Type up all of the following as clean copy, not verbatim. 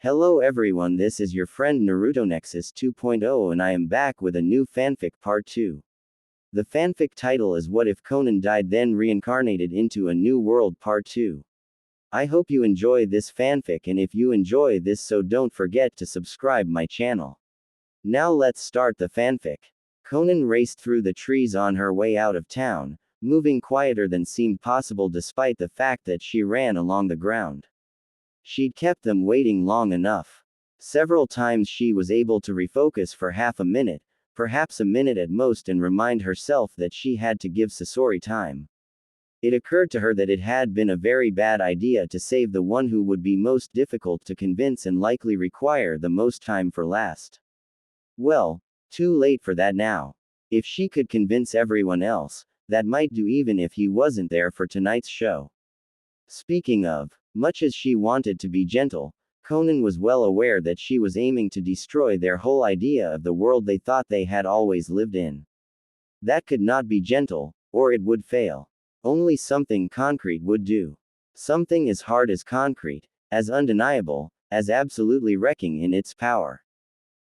Hello everyone, this is your friend Naruto Nexus 2.0 and I am back with a new fanfic part 2. The fanfic title is What If Konan Died Then Reincarnated into a New World part 2. I hope you enjoy this fanfic, and if you enjoy this, so don't forget to subscribe my channel. Now let's start the fanfic. Konan raced through the trees on her way out of town, moving quieter than seemed possible despite the fact that she ran along the ground. She'd kept them waiting long enough. Several times she was able to refocus for half a minute, perhaps a minute at most, and remind herself that she had to give Sasori time. It occurred to her that it had been a very bad idea to save the one who would be most difficult to convince and likely require the most time for last. Well, too late for that now. If she could convince everyone else, that might do even if he wasn't there for tonight's show. Speaking of, much as she wanted to be gentle, Konan was well aware that she was aiming to destroy their whole idea of the world they thought they had always lived in. That could not be gentle, or it would fail. Only something concrete would do. Something as hard as concrete, as undeniable, as absolutely wrecking in its power.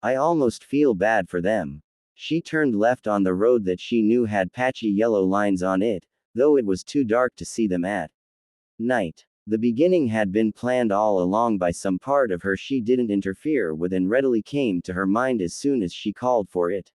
I almost feel bad for them. She turned left on the road that she knew had patchy yellow lines on it, though it was too dark to see them at night. The beginning had been planned all along by some part of her she didn't interfere with and readily came to her mind as soon as she called for it.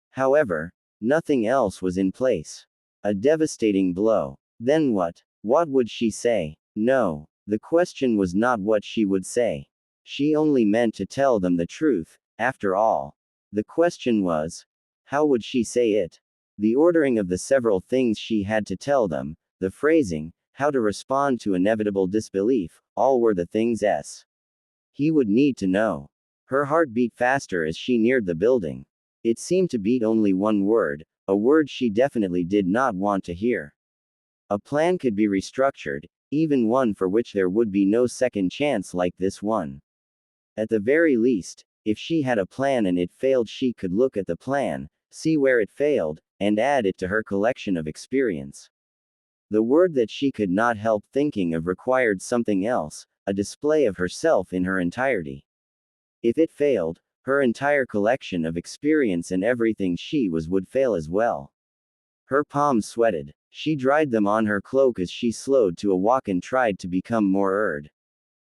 However, nothing else was in place. A devastating blow. Then what? What would she say? No, the question was not what she would say. She only meant to tell them the truth, after all. The question was, how would she say it? The ordering of the several things she had to tell them, the phrasing, how to respond to inevitable disbelief, all were the things he would need to know. Her heart beat faster as she neared the building. It seemed to beat only one word, a word she definitely did not want to hear. A plan could be restructured, even one for which there would be no second chance like this one. At the very least, if she had a plan and it failed, she could look at the plan, see where it failed, and add it to her collection of experience. The word that she could not help thinking of required something else, a display of herself in her entirety. If it failed, her entire collection of experience and everything she was would fail as well. Her palms sweated. She dried them on her cloak as she slowed to a walk and tried to become more urged.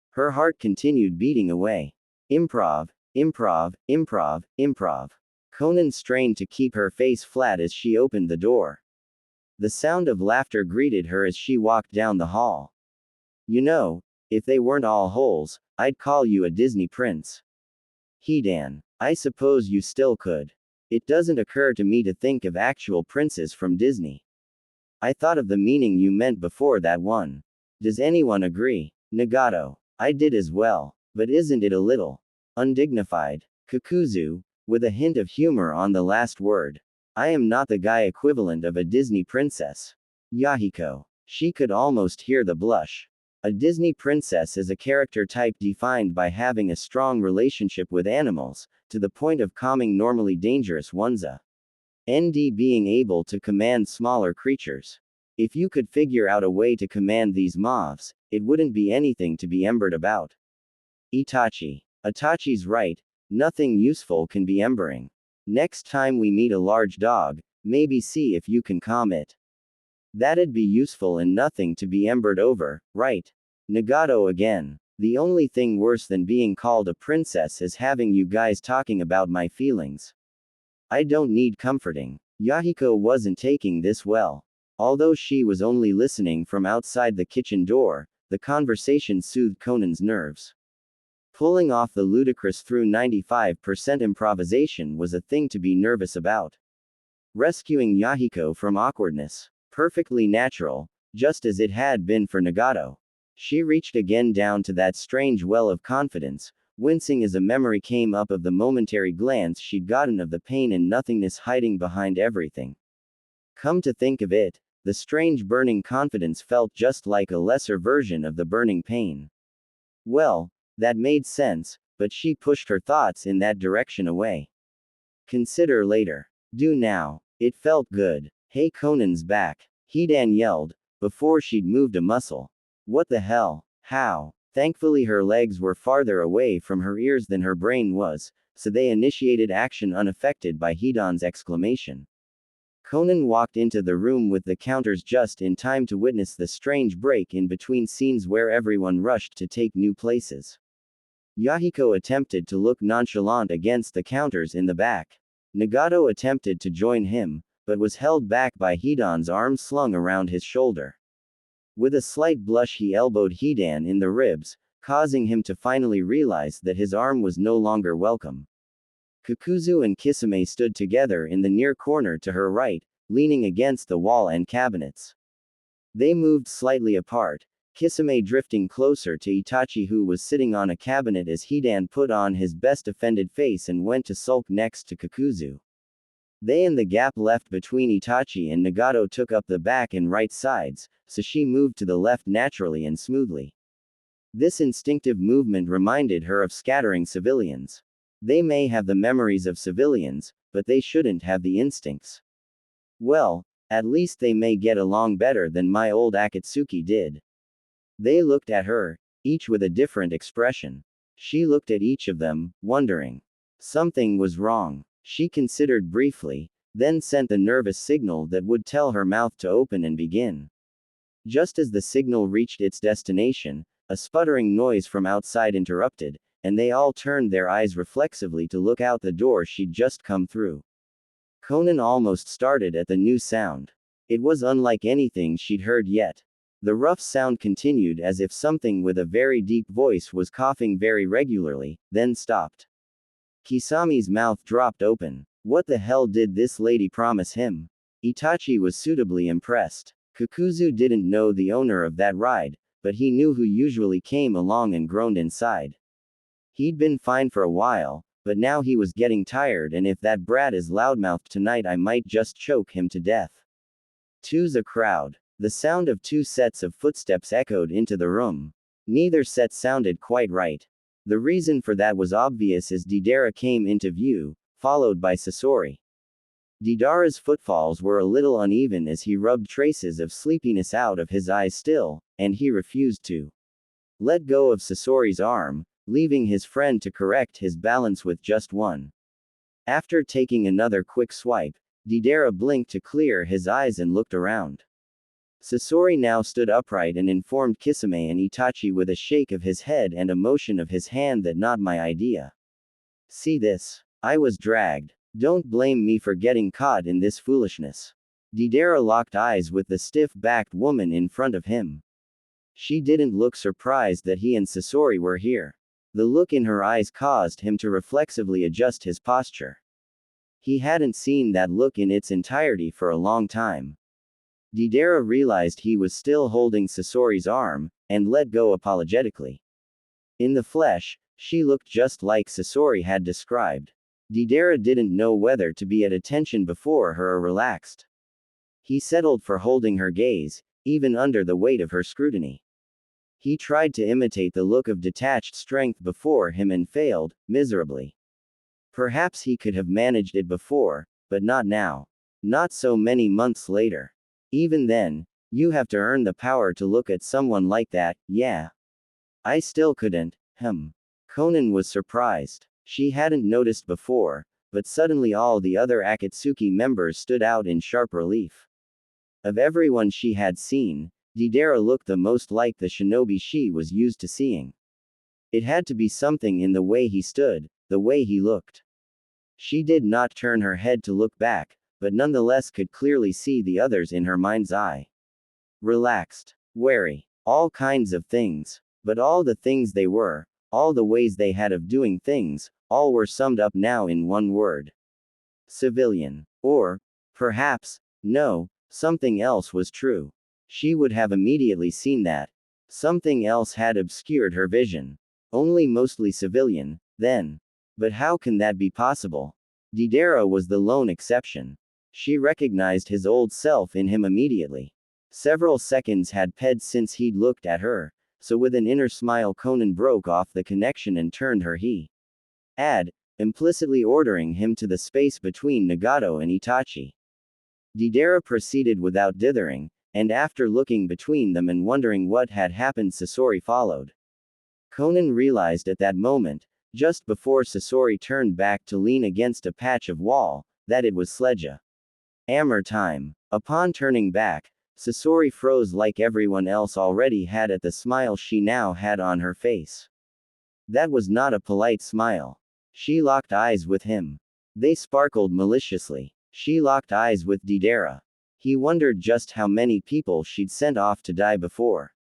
Her heart continued beating away. Improv, improv, improv, improv. Konan strained to keep her face flat as she opened the door. The sound of laughter greeted her as she walked down the hall. You know, if they weren't all holes, I'd call you a Disney prince. Hidan. I suppose you still could. It doesn't occur to me to think of actual princes from Disney. I thought of the meaning you meant before that one. Does anyone agree? Nagato. I did as well. But isn't it a little undignified? Kakuzu, with a hint of humor on the last word. I am not the guy equivalent of a Disney princess. Yahiko. She could almost hear the blush. A Disney princess is a character type defined by having a strong relationship with animals, to the point of calming normally dangerous ones. ND being able to command smaller creatures. If you could figure out a way to command these mobs, it wouldn't be anything to be embered about. Itachi. Itachi's right, nothing useful can be embering. Next time we meet a large dog, maybe see if you can calm it. That'd be useful and nothing to be embered over, right? Nagato again. The only thing worse than being called a princess is having you guys talking about my feelings. I don't need comforting. Yahiko wasn't taking this well. Although she was only listening from outside the kitchen door, the conversation soothed Konan's nerves. Pulling off the ludicrous through 95% improvisation was a thing to be nervous about. Rescuing Yahiko from awkwardness. Perfectly natural, just as it had been for Nagato. She reached again down to that strange well of confidence, wincing as a memory came up of the momentary glance she'd gotten of the pain and nothingness hiding behind everything. Come to think of it, the strange burning confidence felt just like a lesser version of the burning pain. Well, that made sense, but she pushed her thoughts in that direction away. Consider later. Do now. It felt good. Hey, Konan's back. Hidan yelled, before she'd moved a muscle. What the hell? How? Thankfully her legs were farther away from her ears than her brain was, so they initiated action unaffected by Hidan's exclamation. Konan walked into the room with the counters just in time to witness the strange break in between scenes where everyone rushed to take new places. Yahiko attempted to look nonchalant against the counters in the back. Nagato attempted to join him, but was held back by Hidan's arm slung around his shoulder. With a slight blush he elbowed Hidan in the ribs, causing him to finally realize that his arm was no longer welcome. Kakuzu and Kisame stood together in the near corner to her right, leaning against the wall and cabinets. They moved slightly apart, Kisame drifting closer to Itachi who was sitting on a cabinet as Hidan put on his best offended face and went to sulk next to Kakuzu. They and the gap left between Itachi and Nagato took up the back and right sides, so she moved to the left naturally and smoothly. This instinctive movement reminded her of scattering civilians. They may have the memories of civilians, but they shouldn't have the instincts. Well, at least they may get along better than my old Akatsuki did. They looked at her, each with a different expression. She looked at each of them, wondering. Something was wrong. She considered briefly, then sent the nervous signal that would tell her mouth to open and begin. Just as the signal reached its destination, a sputtering noise from outside interrupted, and they all turned their eyes reflexively to look out the door she'd just come through. Konan almost started at the new sound. It was unlike anything she'd heard yet. The rough sound continued as if something with a very deep voice was coughing very regularly, then stopped. Kisami's mouth dropped open. What the hell did this lady promise him? Itachi was suitably impressed. Kakuzu didn't know the owner of that ride, but he knew who usually came along and groaned inside. He'd been fine for a while, but now he was getting tired, and if that brat is loudmouthed tonight I might just choke him to death. Two's a crowd. The sound of two sets of footsteps echoed into the room. Neither set sounded quite right. The reason for that was obvious as Deidara came into view, followed by Sasori. Deidara's footfalls were a little uneven as he rubbed traces of sleepiness out of his eyes still, and he refused to let go of Sasori's arm, leaving his friend to correct his balance with just one. After taking another quick swipe, Deidara blinked to clear his eyes and looked around. Sasori now stood upright and informed Kisame and Itachi with a shake of his head and a motion of his hand that not my idea. See this? I was dragged. Don't blame me for getting caught in this foolishness. Deidara locked eyes with the stiff-backed woman in front of him. She didn't look surprised that he and Sasori were here. The look in her eyes caused him to reflexively adjust his posture. He hadn't seen that look in its entirety for a long time. Deidara realized he was still holding Sasori's arm, and let go apologetically. In the flesh, she looked just like Sasori had described. Deidara didn't know whether to be at attention before her or relaxed. He settled for holding her gaze, even under the weight of her scrutiny. He tried to imitate the look of detached strength before him and failed, miserably. Perhaps he could have managed it before, but not now. Not so many months later. Even then, you have to earn the power to look at someone like that, yeah. I still couldn't, Konan was surprised. She hadn't noticed before, but suddenly all the other Akatsuki members stood out in sharp relief. Of everyone she had seen, Deidara looked the most like the shinobi she was used to seeing. It had to be something in the way he stood, the way he looked. She did not turn her head to look back, but nonetheless could clearly see the others in her mind's eye. Relaxed, wary, all kinds of things, but all the things they were, all the ways they had of doing things, all were summed up now in one word. Civilian. Or, perhaps, no, something else was true. She would have immediately seen that. Something else had obscured her vision. Only mostly civilian, then. But how can that be possible? Deidara was the lone exception. She recognized his old self in him immediately. Several seconds had passed since he'd looked at her, so with an inner smile Konan broke off the connection and turned her head, implicitly ordering him to the space between Nagato and Itachi. Deidara proceeded without dithering, and after looking between them and wondering what had happened Sasori followed. Konan realized at that moment, just before Sasori turned back to lean against a patch of wall, that it was Sledja. Amur time. Upon turning back, Sasori froze like everyone else already had at the smile she now had on her face. That was not a polite smile. She locked eyes with him. They sparkled maliciously. She locked eyes with Didera. He wondered just how many people she'd sent off to die before.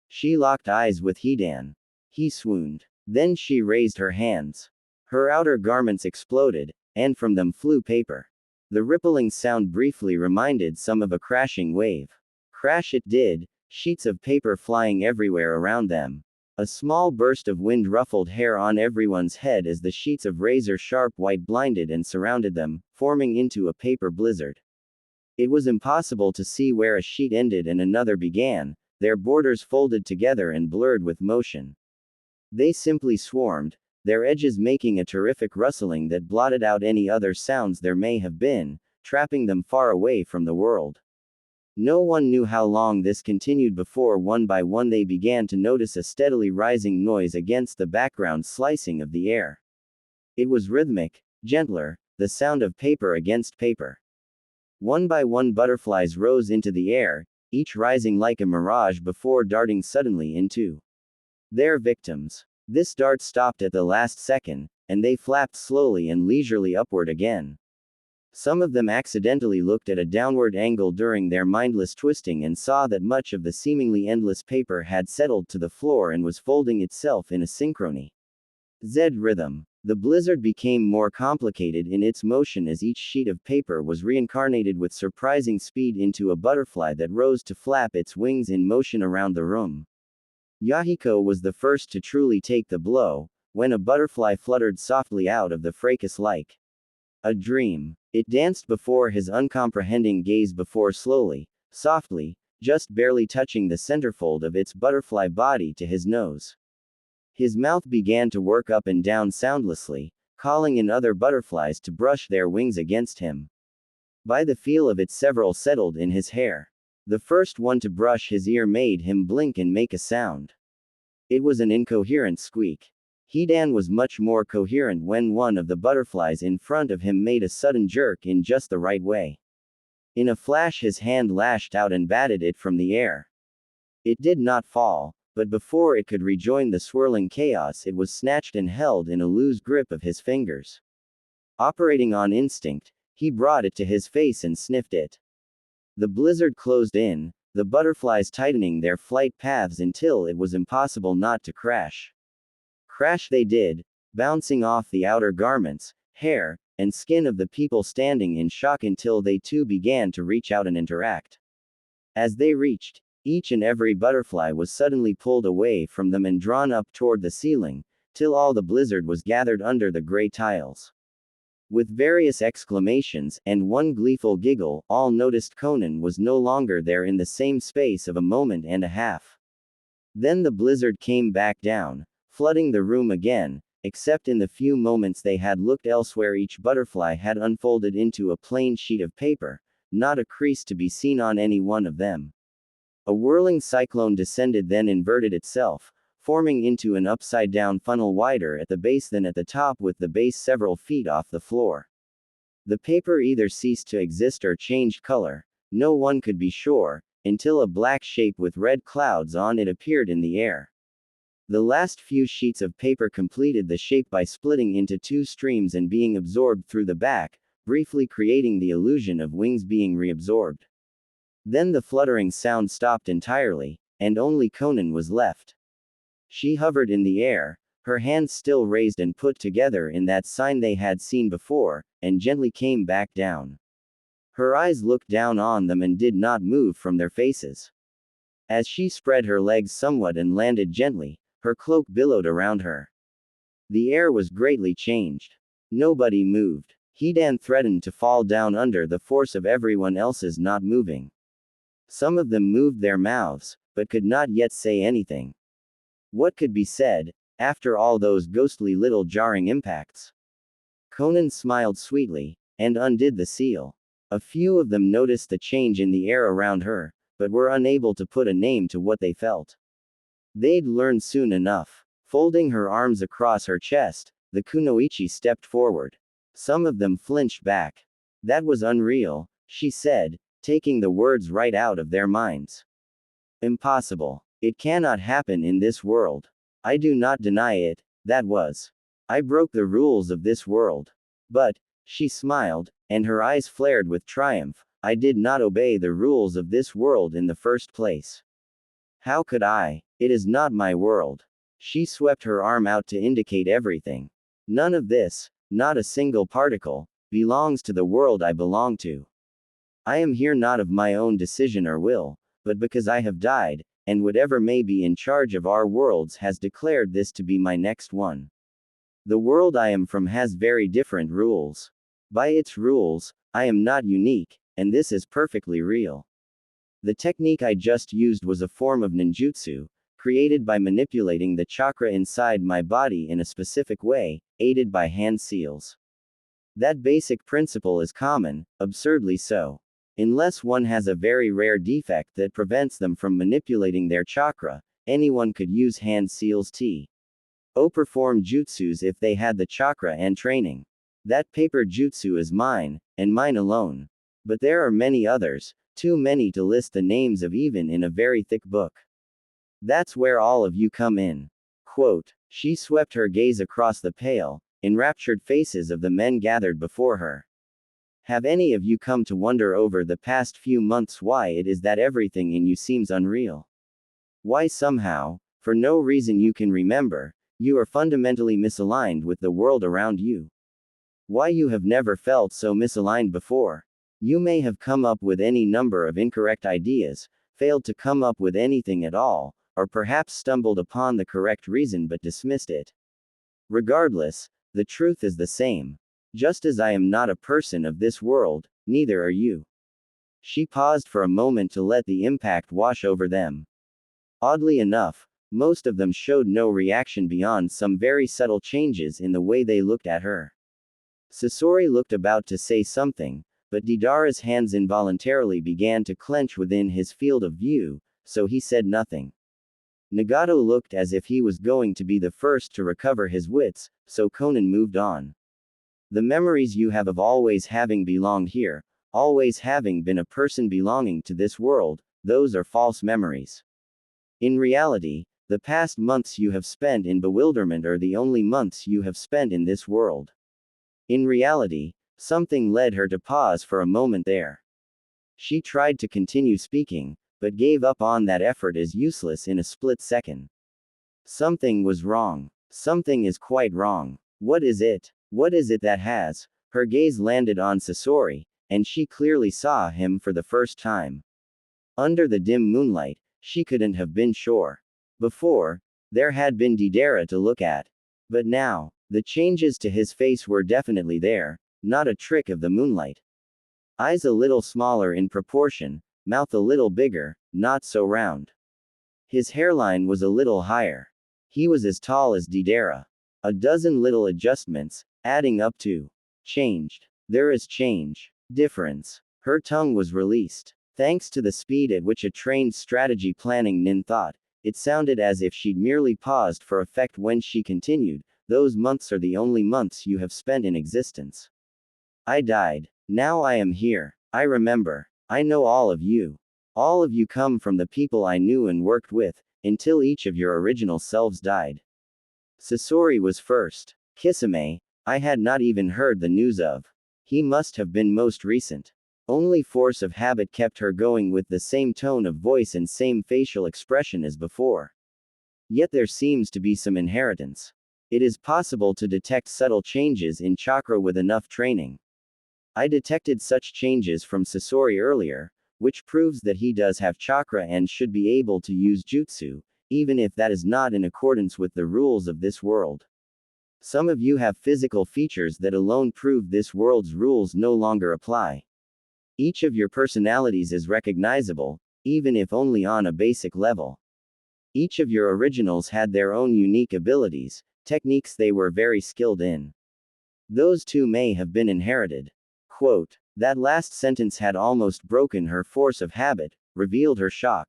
She locked eyes with Hidan. He swooned. Then she raised her hands. Her outer garments exploded, and from them flew paper. The rippling sound briefly reminded some of a crashing wave. Crash it did, sheets of paper flying everywhere around them. A small burst of wind ruffled hair on everyone's head as the sheets of razor-sharp white blinded and surrounded them, forming into a paper blizzard. It was impossible to see where a sheet ended and another began, their borders folded together and blurred with motion. They simply swarmed, their edges making a terrific rustling that blotted out any other sounds there may have been, trapping them far away from the world. No one knew how long this continued before one by one they began to notice a steadily rising noise against the background slicing of the air. It was rhythmic, gentler, the sound of paper against paper. One by one butterflies rose into the air, each rising like a mirage before darting suddenly into their victims. This dart stopped at the last second, and they flapped slowly and leisurely upward again. Some of them accidentally looked at a downward angle during their mindless twisting and saw that much of the seemingly endless paper had settled to the floor and was folding itself in a synchrony. Z rhythm. The blizzard became more complicated in its motion as each sheet of paper was reincarnated with surprising speed into a butterfly that rose to flap its wings in motion around the room. Yahiko was the first to truly take the blow, when a butterfly fluttered softly out of the fracas like a dream. It danced before his uncomprehending gaze before slowly, softly, just barely touching the centerfold of its butterfly body to his nose. His mouth began to work up and down soundlessly, calling in other butterflies to brush their wings against him. By the feel of it several settled in his hair. The first one to brush his ear made him blink and make a sound. It was an incoherent squeak. Hidan was much more coherent when one of the butterflies in front of him made a sudden jerk in just the right way. In a flash his hand lashed out and batted it from the air. It did not fall, but before it could rejoin the swirling chaos it was snatched and held in a loose grip of his fingers. Operating on instinct, he brought it to his face and sniffed it. The blizzard closed in, the butterflies tightening their flight paths until it was impossible not to crash. Crash they did, bouncing off the outer garments, hair, and skin of the people standing in shock until they too began to reach out and interact. As they reached, each and every butterfly was suddenly pulled away from them and drawn up toward the ceiling, till all the blizzard was gathered under the gray tiles. With various exclamations, and one gleeful giggle, all noticed Konan was no longer there in the same space of a moment and a half. Then the blizzard came back down, flooding the room again, except in the few moments they had looked elsewhere each butterfly had unfolded into a plain sheet of paper, not a crease to be seen on any one of them. A whirling cyclone descended then inverted itself, forming into an upside-down funnel wider at the base than at the top with the base several feet off the floor. The paper either ceased to exist or changed color, no one could be sure, until a black shape with red clouds on it appeared in the air. The last few sheets of paper completed the shape by splitting into two streams and being absorbed through the back, briefly creating the illusion of wings being reabsorbed. Then the fluttering sound stopped entirely, and only Konan was left. She hovered in the air, her hands still raised and put together in that sign they had seen before, and gently came back down. Her eyes looked down on them and did not move from their faces. As she spread her legs somewhat and landed gently, her cloak billowed around her. The air was greatly changed. Nobody moved. Hidan threatened to fall down under the force of everyone else's not moving. Some of them moved their mouths, but could not yet say anything. What could be said, after all those ghostly little jarring impacts? Konan smiled sweetly, and undid the seal. A few of them noticed the change in the air around her, but were unable to put a name to what they felt. They'd learn soon enough. Folding her arms across her chest, the kunoichi stepped forward. Some of them flinched back. That was unreal, she said, taking the words right out of their minds. Impossible. It cannot happen in this world. I do not deny it, that was. I broke the rules of this world. But, she smiled, and her eyes flared with triumph, I did not obey the rules of this world in the first place. How could I? It is not my world. She swept her arm out to indicate everything. None of this, not a single particle, belongs to the world I belong to. I am here not of my own decision or will, but because I have died, and whatever may be in charge of our worlds has declared this to be my next one. The world I am from has very different rules. By its rules, I am not unique, and this is perfectly real. The technique I just used was a form of ninjutsu, created by manipulating the chakra inside my body in a specific way, aided by hand seals. That basic principle is common, absurdly so. Unless one has a very rare defect that prevents them from manipulating their chakra, anyone could use hand seals to perform jutsus if they had the chakra and training. That paper jutsu is mine, and mine alone. But there are many others, too many to list the names of even in a very thick book. That's where all of you come in. Quote. She swept her gaze across the pale, enraptured faces of the men gathered before her. Have any of you come to wonder over the past few months why it is that everything in you seems unreal? Why somehow, for no reason you can remember, you are fundamentally misaligned with the world around you? Why you have never felt so misaligned before? You may have come up with any number of incorrect ideas, failed to come up with anything at all, or perhaps stumbled upon the correct reason but dismissed it. Regardless, the truth is the same. Just as I am not a person of this world, neither are you. She paused for a moment to let the impact wash over them. Oddly enough, most of them showed no reaction beyond some very subtle changes in the way they looked at her. Sasori looked about to say something, but Deidara's hands involuntarily began to clench within his field of view, so he said nothing. Nagato looked as if he was going to be the first to recover his wits, so Konan moved on. The memories you have of always having belonged here, always having been a person belonging to this world, those are false memories. In reality, the past months you have spent in bewilderment are the only months you have spent in this world. In reality, something led her to pause for a moment there. She tried to continue speaking, but gave up on that effort as useless in a split second. Something was wrong. Something is quite wrong. What is it? What is it that has? Her gaze landed on Sasori, and she clearly saw him for the first time. Under the dim moonlight, she couldn't have been sure. Before, there had been Deidara to look at. But now, the changes to his face were definitely there, not a trick of the moonlight. Eyes a little smaller in proportion, mouth a little bigger, not so round. His hairline was a little higher. He was as tall as Deidara. A dozen little adjustments, adding up to changed. There is change. Difference. Her tongue was released. Thanks to the speed at which a trained strategy planning nin thought, it sounded as if she'd merely paused for effect when she continued, those months are the only months you have spent in existence. I died. Now I am here. I remember. I know all of you. All of you come from the people I knew and worked with, until each of your original selves died. Sasori was first. Kisame, I had not even heard the news of. He must have been most recent. Only force of habit kept her going with the same tone of voice and same facial expression as before. Yet there seems to be some inheritance. It is possible to detect subtle changes in chakra with enough training. I detected such changes from Sasori earlier, which proves that he does have chakra and should be able to use jutsu, even if that is not in accordance with the rules of this world. Some of you have physical features that alone prove this world's rules no longer apply. Each of your personalities is recognizable, even if only on a basic level. Each of your originals had their own unique abilities, techniques they were very skilled in. Those too may have been inherited. Quote. That last sentence had almost broken her force of habit, revealed her shock.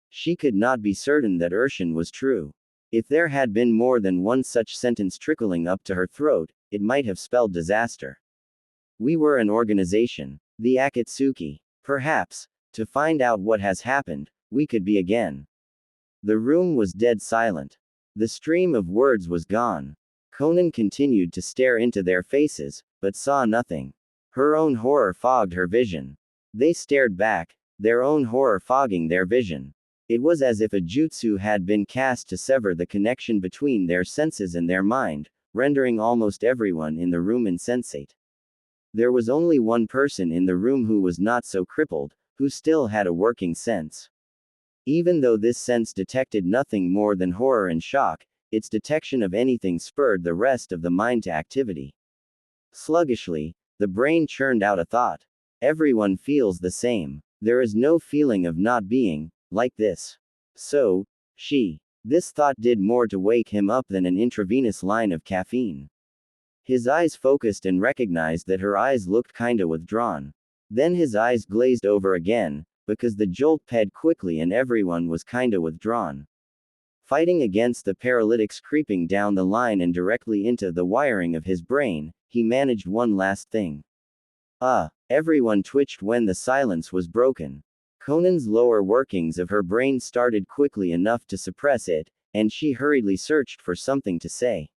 She could not be certain that Urshan was true. If there had been more than one such sentence trickling up to her throat, it might have spelled disaster. We were an organization, the Akatsuki. Perhaps, to find out what has happened, we could be again. The room was dead silent. The stream of words was gone. Konan continued to stare into their faces, but saw nothing. Her own horror fogged her vision. They stared back, their own horror fogging their vision. It was as if a jutsu had been cast to sever the connection between their senses and their mind, rendering almost everyone in the room insensate. There was only one person in the room who was not so crippled, who still had a working sense. Even though this sense detected nothing more than horror and shock, its detection of anything spurred the rest of the mind to activity. Sluggishly, the brain churned out a thought. Everyone feels the same. There is no feeling of not being, like this. So, she. This thought did more to wake him up than an intravenous line of caffeine. His eyes focused and recognized that her eyes looked kinda withdrawn. Then his eyes glazed over again, because the jolt ped quickly and everyone was kinda withdrawn. Fighting against the paralytics creeping down the line and directly into the wiring of his brain, he managed one last thing. Everyone twitched when the silence was broken. Conan's lower workings of her brain started quickly enough to suppress it, and she hurriedly searched for something to say.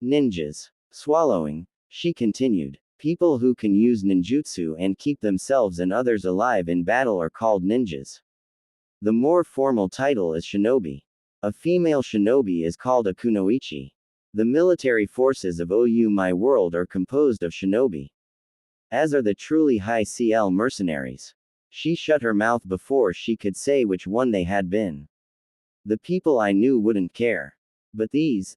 Ninjas. Swallowing, she continued. People who can use ninjutsu and keep themselves and others alive in battle are called ninjas. The more formal title is shinobi. A female shinobi is called a kunoichi. The military forces of OU My World are composed of shinobi. As are the truly high CL mercenaries. She shut her mouth before she could say which one they had been. The people I knew wouldn't care. But these,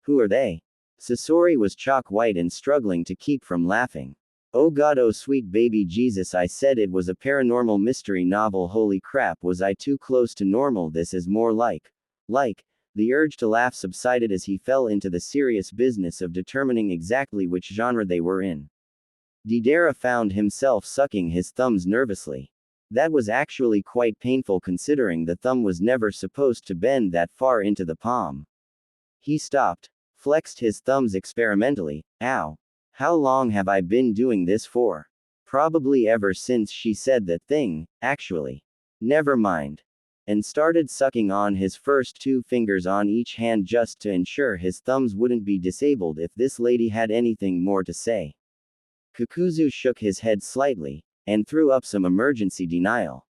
who are they? Sasori was chalk white and struggling to keep from laughing. Oh God, oh sweet baby Jesus, I said it was a paranormal mystery novel. Holy crap, was I too close to normal? This is more like. The urge to laugh subsided as he fell into the serious business of determining exactly which genre they were in. Didera found himself sucking his thumbs nervously. That was actually quite painful considering the thumb was never supposed to bend that far into the palm. He stopped, flexed his thumbs experimentally. Ow. How long have I been doing this for? Probably ever since she said that thing, actually. Never mind. And started sucking on his first 2 fingers on each hand just to ensure his thumbs wouldn't be disabled if this lady had anything more to say. Kakuzu shook his head slightly, and threw up some emergency denial.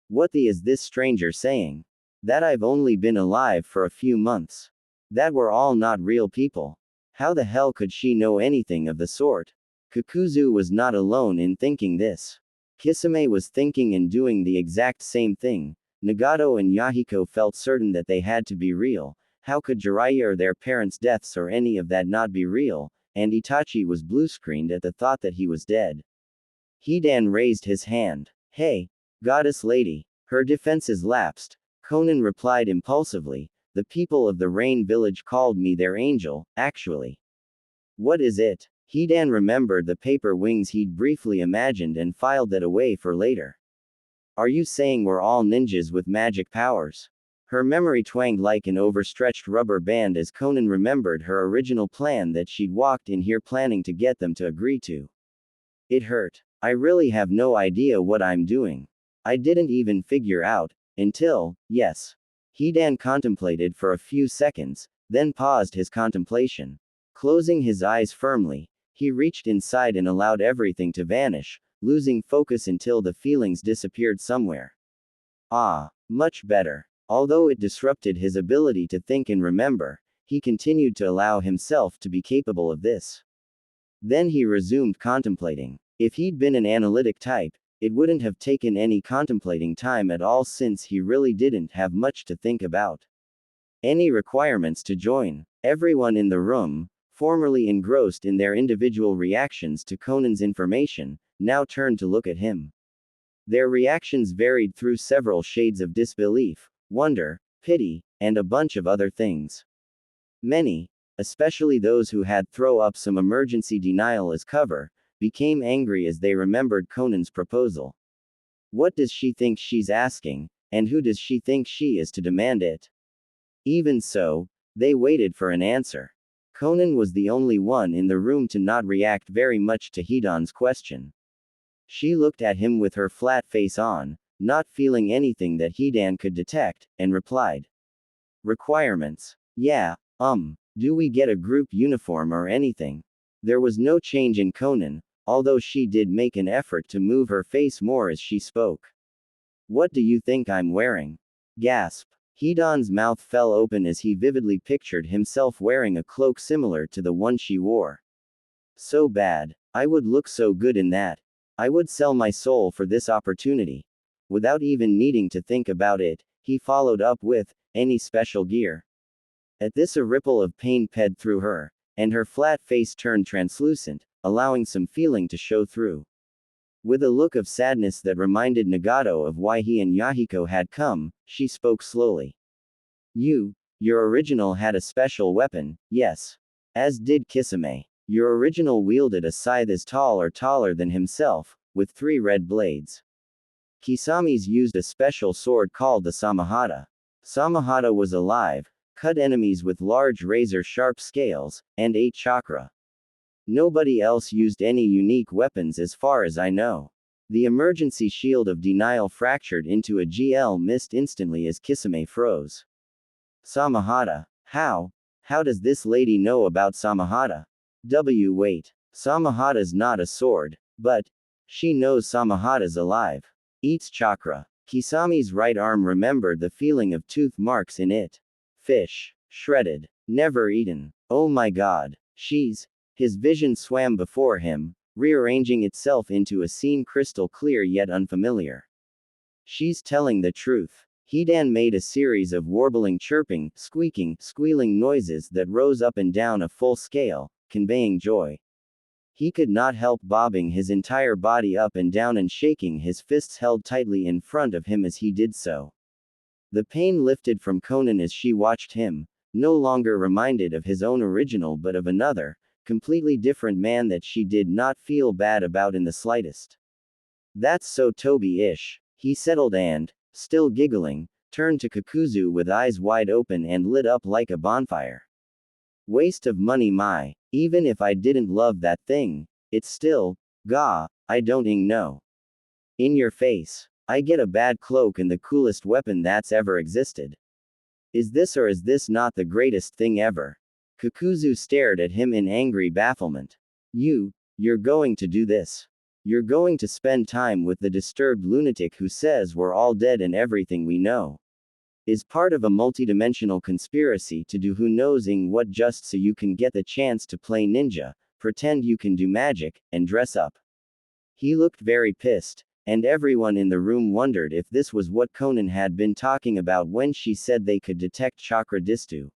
What the is this stranger saying? That I've only been alive for a few months. That we're all not real people. How the hell could she know anything of the sort? Kakuzu was not alone in thinking this. Kisame was thinking and doing the exact same thing. Nagato and Yahiko felt certain that they had to be real. How could Jiraiya or their parents' deaths or any of that not be real? And Itachi was blue-screened at the thought that he was dead. Hidan raised his hand. Hey, goddess lady. Her defenses lapsed. Konan replied impulsively. The people of the Rain Village called me their angel, actually. What is it? Hidan remembered the paper wings he'd briefly imagined and filed that away for later. Are you saying we're all ninjas with magic powers? Her memory twanged like an overstretched rubber band as Konan remembered her original plan that she'd walked in here planning to get them to agree to. It hurt. I really have no idea what I'm doing. I didn't even figure out, until, yes. Hidan contemplated for a few seconds, then paused his contemplation. Closing his eyes firmly, he reached inside and allowed everything to vanish, losing focus until the feelings disappeared somewhere. Much better. Although it disrupted his ability to think and remember, he continued to allow himself to be capable of this. Then he resumed contemplating. If he'd been an analytic type, it wouldn't have taken any contemplating time at all since he really didn't have much to think about. Any requirements to join? Everyone in the room, formerly engrossed in their individual reactions to Conan's information, now turned to look at him. Their reactions varied through several shades of disbelief, wonder, pity, and a bunch of other things. Many, especially those who had thrown up some emergency denial as cover, became angry as they remembered Conan's proposal. What does she think she's asking, and who does she think she is to demand it? Even so, they waited for an answer. Konan was the only one in the room to not react very much to Hidan's question. She looked at him with her flat face on, not feeling anything that Hidan could detect, and replied. Requirements. Yeah, do we get a group uniform or anything? There was no change in Konan, although she did make an effort to move her face more as she spoke. What do you think I'm wearing? Gasp. Hidan's mouth fell open as he vividly pictured himself wearing a cloak similar to the one she wore. So bad. I would look so good in that. I would sell my soul for this opportunity. Without even needing to think about it, he followed up with, any special gear? At this a ripple of pain ped through her, and her flat face turned translucent, allowing some feeling to show through. With a look of sadness that reminded Nagato of why he and Yahiko had come, she spoke slowly. Your original had a special weapon, yes. As did Kisame. Your original wielded a scythe as tall or taller than himself, with 3 red blades. Kisami's used a special sword called the Samahata. Samahata was alive, cut enemies with large razor-sharp scales, and 8 chakra. Nobody else used any unique weapons as far as I know. The emergency shield of denial fractured into a GL mist instantly as Kisame froze. Samahata. How does this lady know about Samahata? Wait. Samahata's not a sword, but she knows Samahata's alive. Eats chakra. Kisami's right arm remembered the feeling of tooth marks in it. Fish. Shredded. Never eaten. Oh my god. His vision swam before him, rearranging itself into a scene crystal clear yet unfamiliar. She's telling the truth. Hidan made a series of warbling chirping, squeaking, squealing noises that rose up and down a full scale, conveying joy. He could not help bobbing his entire body up and down and shaking his fists held tightly in front of him as he did so. The pain lifted from Konan as she watched him, no longer reminded of his own original but of another, completely different man that she did not feel bad about in the slightest. That's so Toby-ish, he settled and, still giggling, turned to Kakuzu with eyes wide open and lit up like a bonfire. Waste of money my, even if I didn't love that thing, it's still, I don't know. In your face. I get a bad cloak and the coolest weapon that's ever existed. Is this or is this not the greatest thing ever? Kakuzu stared at him in angry bafflement. You're going to do this. You're going to spend time with the disturbed lunatic who says we're all dead and everything we know is part of a multidimensional conspiracy to do who knows what just so you can get the chance to play ninja, pretend you can do magic, and dress up. He looked very pissed, and everyone in the room wondered if this was what Konan had been talking about when she said they could detect chakra distu.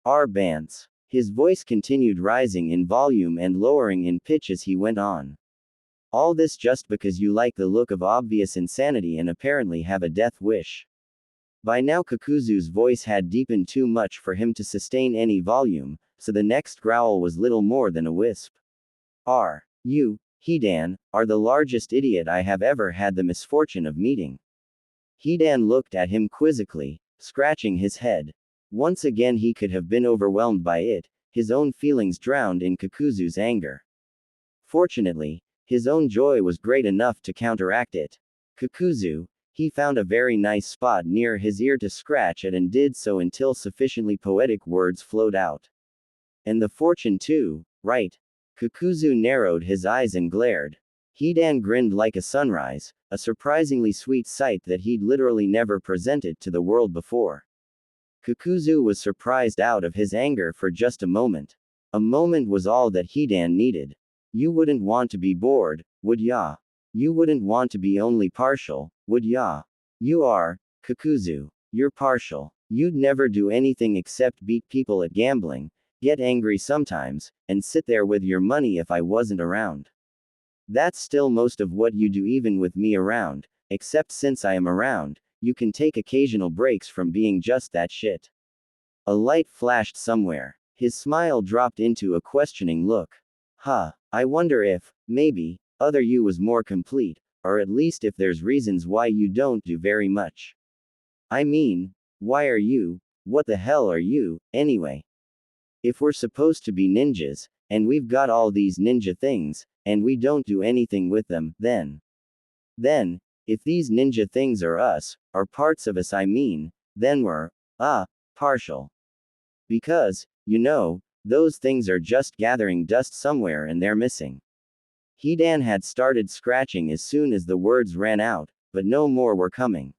Bants. His voice continued rising in volume and lowering in pitch as he went on. All this just because you like the look of obvious insanity and apparently have a death wish. By now Kakuzu's voice had deepened too much for him to sustain any volume, so the next growl was little more than a wisp. You, Hidan, are the largest idiot I have ever had the misfortune of meeting. Hidan looked at him quizzically, scratching his head. Once again he could have been overwhelmed by it, his own feelings drowned in Kakuzu's anger. Fortunately, his own joy was great enough to counteract it. Kakuzu, he found a very nice spot near his ear to scratch at and did so until sufficiently poetic words flowed out. And the fortune too, right? Kakuzu narrowed his eyes and glared. Hidan grinned like a sunrise, a surprisingly sweet sight that he'd literally never presented to the world before. Kakuzu was surprised out of his anger for just a moment. A moment was all that Hidan needed. You wouldn't want to be bored, would ya? You wouldn't want to be only partial, would ya? You are, Kakuzu. You're partial. You'd never do anything except beat people at gambling, get angry sometimes, and sit there with your money if I wasn't around. That's still most of what you do even with me around, except since I am around, you can take occasional breaks from being just that shit. A light flashed somewhere. His smile dropped into a questioning look. I wonder if, maybe, other you was more complete, or at least if there's reasons why you don't do very much. I mean, why are you, What the hell are you, anyway? If we're supposed to be ninjas, and we've got all these ninja things, and we don't do anything with them, then, if these ninja things are us, or parts of us then we're, partial. Because, those things are just gathering dust somewhere and they're missing. Hidan had started scratching as soon as the words ran out, but no more were coming.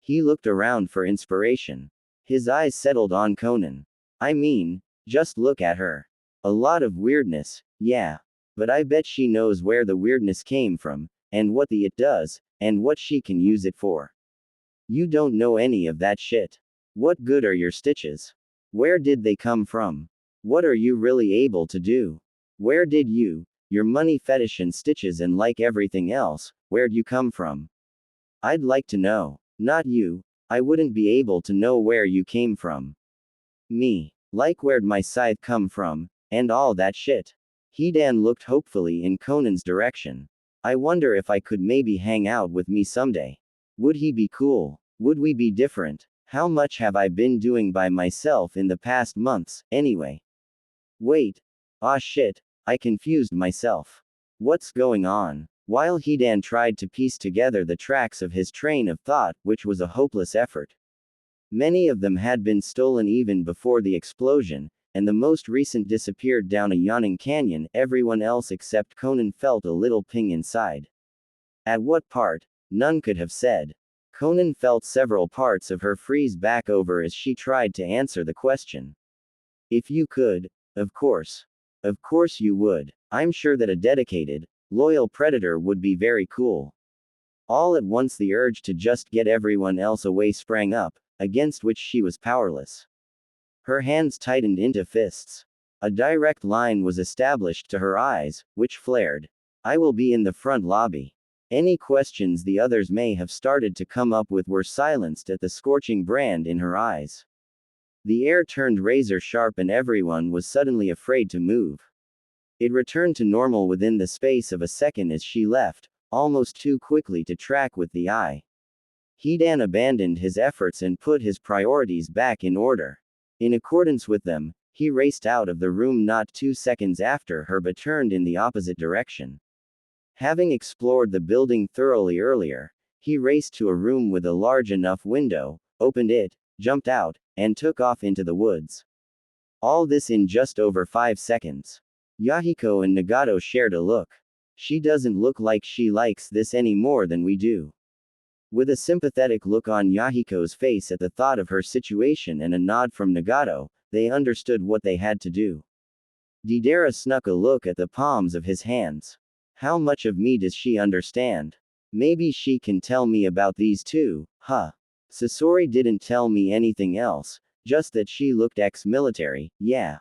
He looked around for inspiration. His eyes settled on Konan. Just look at her. A lot of weirdness, yeah. But I bet she knows where the weirdness came from, and what it does, and what she can use it for. You don't know any of that shit. What good are your stitches? Where did they come from? What are you really able to do? Where did your money fetish and stitches and like everything else, where'd you come from? I'd like to know. Not you. I wouldn't be able to know where you came from. Me. Like where'd my scythe come from, and all that shit. Hidan looked hopefully in Conan's direction. I wonder if I could maybe hang out with me someday. Would he be cool? Would we be different? How much have I been doing by myself in the past months, anyway? Wait. Ah shit, I confused myself. What's going on? While Hidan tried to piece together the tracks of his train of thought, which was a hopeless effort. Many of them had been stolen even before the explosion, and the most recent disappeared down a yawning canyon. Everyone else except Konan felt a little ping inside. At what part? None could have said. Konan felt several parts of her freeze back over as she tried to answer the question. If you could, of course. Of course you would. I'm sure that a dedicated, loyal predator would be very cool. All at once the urge to just get everyone else away sprang up, against which she was powerless. Her hands tightened into fists. A direct line was established to her eyes, which flared. I will be in the front lobby. Any questions the others may have started to come up with were silenced at the scorching brand in her eyes. The air turned razor sharp and everyone was suddenly afraid to move. It returned to normal within the space of a second as she left, almost too quickly to track with the eye. Hidan abandoned his efforts and put his priorities back in order. In accordance with them, he raced out of the room not 2 seconds after her but turned in the opposite direction. Having explored the building thoroughly earlier, he raced to a room with a large enough window, opened it, jumped out, and took off into the woods. All this in just over 5 seconds. Yahiko and Nagato shared a look. She doesn't look like she likes this any more than we do. With a sympathetic look on Yahiko's face at the thought of her situation and a nod from Nagato, they understood what they had to do. Deidara snuck a look at the palms of his hands. How much of me does she understand? Maybe she can tell me about these too, huh? Sasori didn't tell me anything else, just that she looked ex-military, yeah.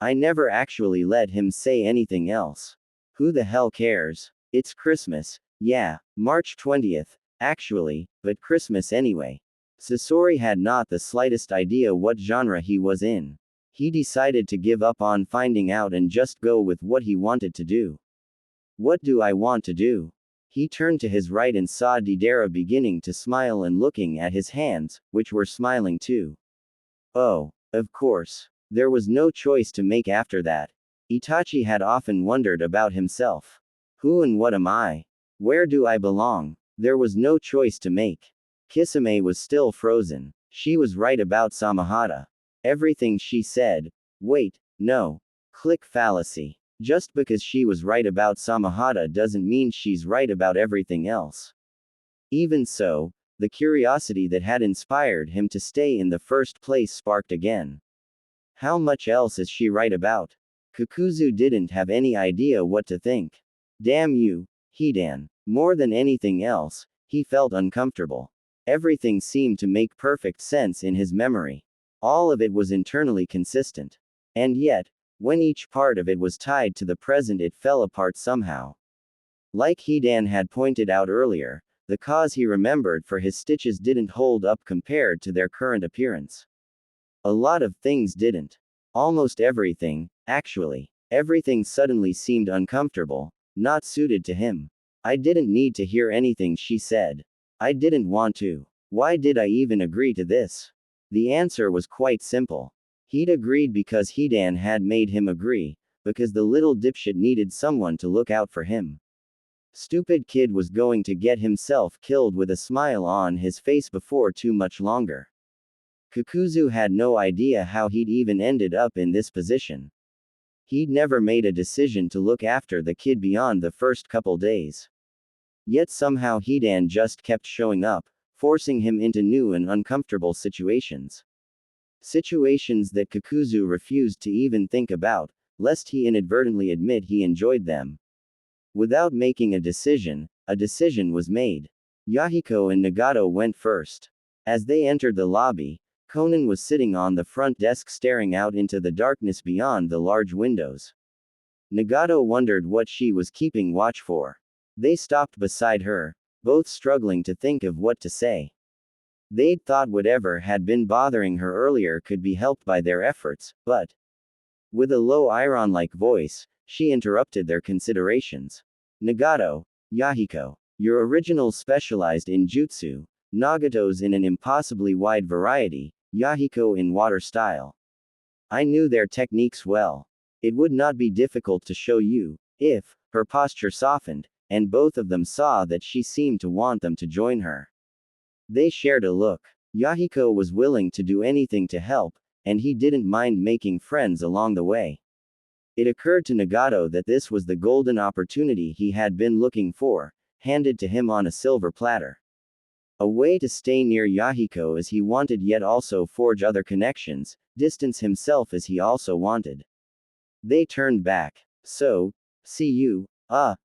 I never actually let him say anything else. Who the hell cares? It's Christmas, yeah, March 20th. Actually, but Christmas anyway. Sasori had not the slightest idea what genre he was in. He decided to give up on finding out and just go with what he wanted to do. What do I want to do? He turned to his right and saw Deidara beginning to smile and looking at his hands, which were smiling too. Oh, of course. There was no choice to make after that. Itachi had often wondered about himself. Who and what am I? Where do I belong? There was no choice to make. Kisame was still frozen. She was right about Samahata. Everything she said. Wait, no. Click fallacy. Just because she was right about Samahata doesn't mean she's right about everything else. Even so, the curiosity that had inspired him to stay in the first place sparked again. How much else is she right about? Kakuzu didn't have any idea what to think. Damn you, Hidan. More than anything else, he felt uncomfortable. Everything seemed to make perfect sense in his memory. All of it was internally consistent. And yet, when each part of it was tied to the present, it fell apart somehow. Like Hidan had pointed out earlier, the cause he remembered for his stitches didn't hold up compared to their current appearance. A lot of things didn't. Almost everything, actually. Everything suddenly seemed uncomfortable, not suited to him. I didn't need to hear anything she said. I didn't want to. Why did I even agree to this? The answer was quite simple. He'd agreed because Hidan had made him agree, because the little dipshit needed someone to look out for him. Stupid kid was going to get himself killed with a smile on his face before too much longer. Kakuzu had no idea how he'd even ended up in this position. He'd never made a decision to look after the kid beyond the first couple days. Yet somehow Hidan just kept showing up, forcing him into new and uncomfortable situations. Situations that Kakuzu refused to even think about, lest he inadvertently admit he enjoyed them. Without making a decision was made. Yahiko and Nagato went first. As they entered the lobby, Konan was sitting on the front desk staring out into the darkness beyond the large windows. Nagato wondered what she was keeping watch for. They stopped beside her, both struggling to think of what to say. They'd thought whatever had been bothering her earlier could be helped by their efforts, but with a low iron-like voice, she interrupted their considerations. Nagato, Yahiko, your originals specialized in jutsu, Nagato's in an impossibly wide variety, Yahiko in water style. I knew their techniques well. It would not be difficult to show you, if her posture softened, and both of them saw that she seemed to want them to join her. They shared a look. Yahiko was willing to do anything to help, and he didn't mind making friends along the way. It occurred to Nagato that this was the golden opportunity he had been looking for, handed to him on a silver platter. A way to stay near Yahiko as he wanted yet also forge other connections, distance himself as he also wanted. They turned back. So, see you,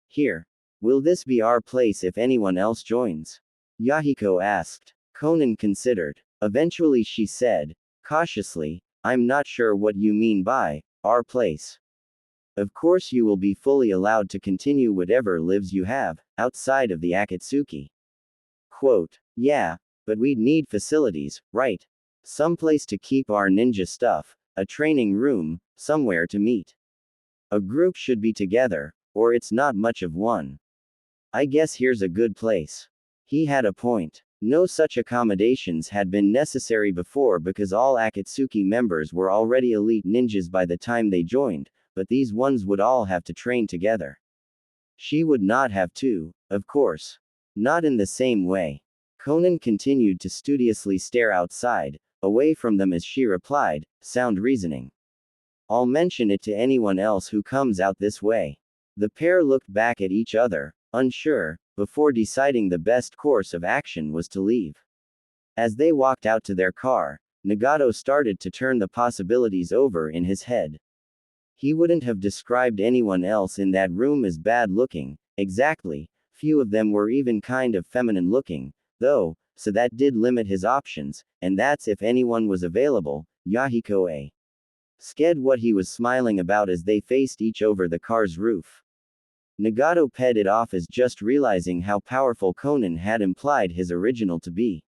here. Will this be our place if anyone else joins? Yahiko asked. Konan considered. Eventually she said, cautiously, I'm not sure what you mean by our place. Of course you will be fully allowed to continue whatever lives you have, outside of the Akatsuki. Quote, yeah, but we'd need facilities, right? Someplace to keep our ninja stuff, a training room, somewhere to meet. A group should be together, or it's not much of one. I guess here's a good place. He had a point. No such accommodations had been necessary before because all Akatsuki members were already elite ninjas by the time they joined, but these ones would all have to train together. She would not have to, of course. Not in the same way. Konan continued to studiously stare outside, away from them as she replied, sound reasoning. I'll mention it to anyone else who comes out this way. The pair looked back at each other, unsure, before deciding the best course of action was to leave. As they walked out to their car, Nagato started to turn the possibilities over in his head. He wouldn't have described anyone else in that room as bad looking, exactly, few of them were even kind of feminine looking, though, so that did limit his options, and that's if anyone was available, Yahiko A. Sked what he was smiling about as they faced each over the car's roof. Nagato paid it off as just realizing how powerful Konan had implied his original to be.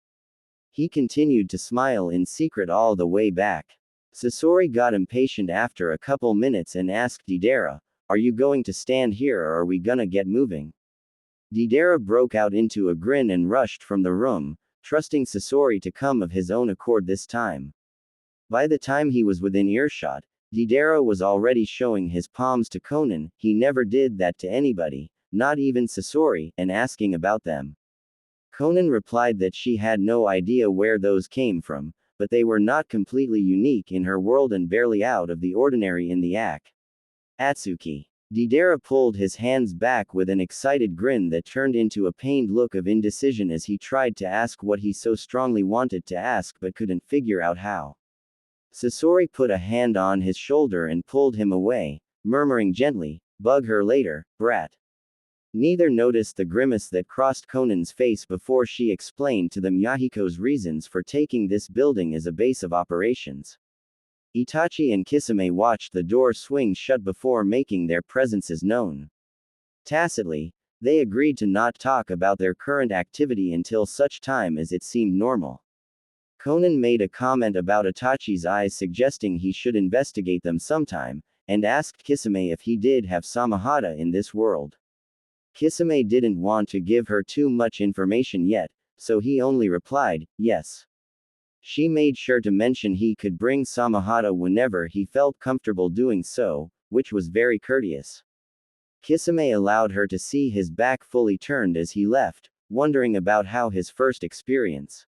He continued to smile in secret all the way back. Sasori got impatient after a couple minutes and asked Deidara, are you going to stand here or are we gonna get moving? Deidara broke out into a grin and rushed from the room, trusting Sasori to come of his own accord this time. By the time he was within earshot, Deidara was already showing his palms to Konan, he never did that to anybody, not even Sasori, and asking about them. Konan replied that she had no idea where those came from, but they were not completely unique in her world and barely out of the ordinary in the Atsuki. Deidara pulled his hands back with an excited grin that turned into a pained look of indecision as he tried to ask what he so strongly wanted to ask but couldn't figure out how. Sasori put a hand on his shoulder and pulled him away, murmuring gently, bug her later, brat. Neither noticed the grimace that crossed Konan's face before she explained to them Yahiko's reasons for taking this building as a base of operations. Itachi and Kisame watched the door swing shut before making their presences known. Tacitly, they agreed to not talk about their current activity until such time as it seemed normal. Konan made a comment about Itachi's eyes suggesting he should investigate them sometime, and asked Kisame if he did have Samahata in this world. Kisame didn't want to give her too much information yet, so he only replied, yes. She made sure to mention he could bring Samahata whenever he felt comfortable doing so, which was very courteous. Kisame allowed her to see his back fully turned as he left, wondering about how his first experience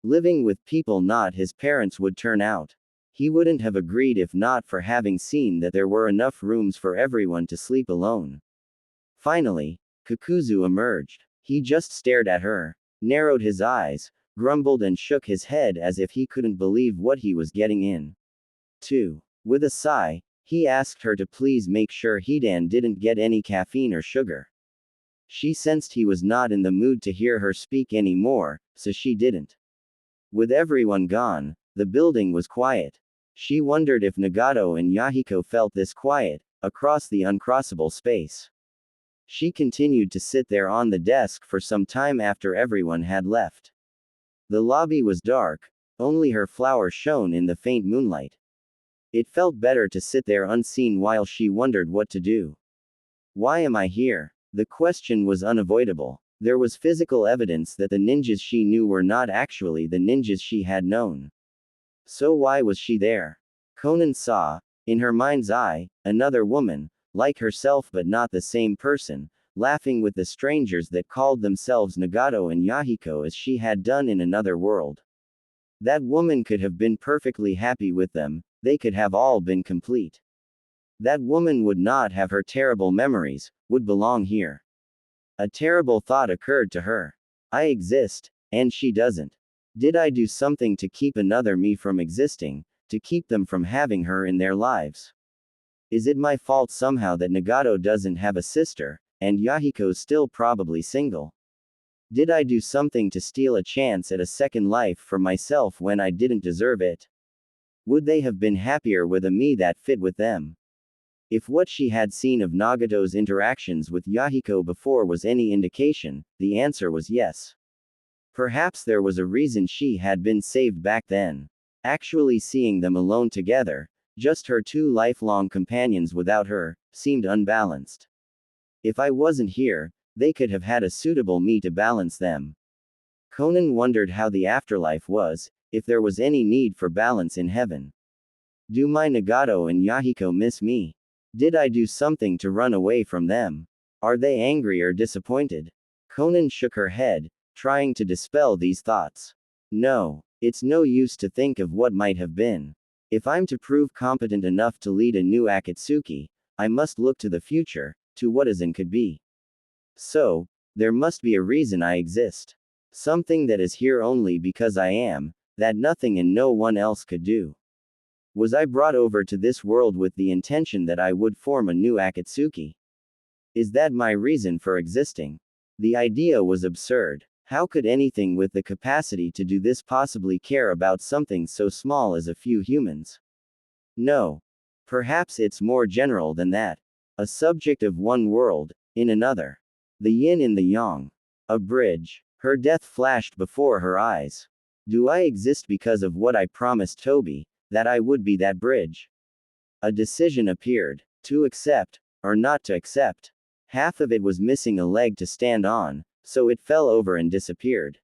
living with people not his parents would turn out. He wouldn't have agreed if not for having seen that there were enough rooms for everyone to sleep alone. Finally, Kakuzu emerged. He just stared at her, narrowed his eyes, grumbled and shook his head as if he couldn't believe what he was getting in. 2. With a sigh, he asked her to please make sure Hidan didn't get any caffeine or sugar. She sensed he was not in the mood to hear her speak anymore, so she didn't. With everyone gone, the building was quiet. She wondered if Nagato and Yahiko felt this quiet, across the uncrossable space. She continued to sit there on the desk for some time after everyone had left. The lobby was dark, only her flower shone in the faint moonlight. It felt better to sit there unseen while she wondered what to do. Why am I here? The question was unavoidable. There was physical evidence that the ninjas she knew were not actually the ninjas she had known. So why was she there? Konan saw, in her mind's eye, another woman, like herself but not the same person, laughing with the strangers that called themselves Nagato and Yahiko as she had done in another world. That woman could have been perfectly happy with them, they could have all been complete. That woman would not have her terrible memories, would belong here. A terrible thought occurred to her. I exist, and she doesn't. Did I do something to keep another me from existing, to keep them from having her in their lives? Is it my fault somehow that Nagato doesn't have a sister, and Yahiko's still probably single? Did I do something to steal a chance at a second life for myself when I didn't deserve it? Would they have been happier with a me that fit with them? If what she had seen of Nagato's interactions with Yahiko before was any indication, the answer was yes. Perhaps there was a reason she had been saved back then. Actually seeing them alone together, just her two lifelong companions without her, seemed unbalanced. If I wasn't here, they could have had a suitable me to balance them. Konan wondered how the afterlife was, if there was any need for balance in heaven. Do my Nagato and Yahiko miss me? Did I do something to run away from them? Are they angry or disappointed? Konan shook her head, trying to dispel these thoughts. No, it's no use to think of what might have been. If I'm to prove competent enough to lead a new Akatsuki, I must look to the future, to what is and could be. So, there must be a reason I exist. Something that is here only because I am, that nothing and no one else could do. Was I brought over to this world with the intention that I would form a new Akatsuki? Is that my reason for existing? The idea was absurd. How could anything with the capacity to do this possibly care about something so small as a few humans? No. Perhaps it's more general than that. A subject of one world, in another. The yin in the yang. A bridge. Her death flashed before her eyes. Do I exist because of what I promised Toby, that I would be that bridge? A decision appeared. To accept, or not to accept. Half of it was missing a leg to stand on, so it fell over and disappeared.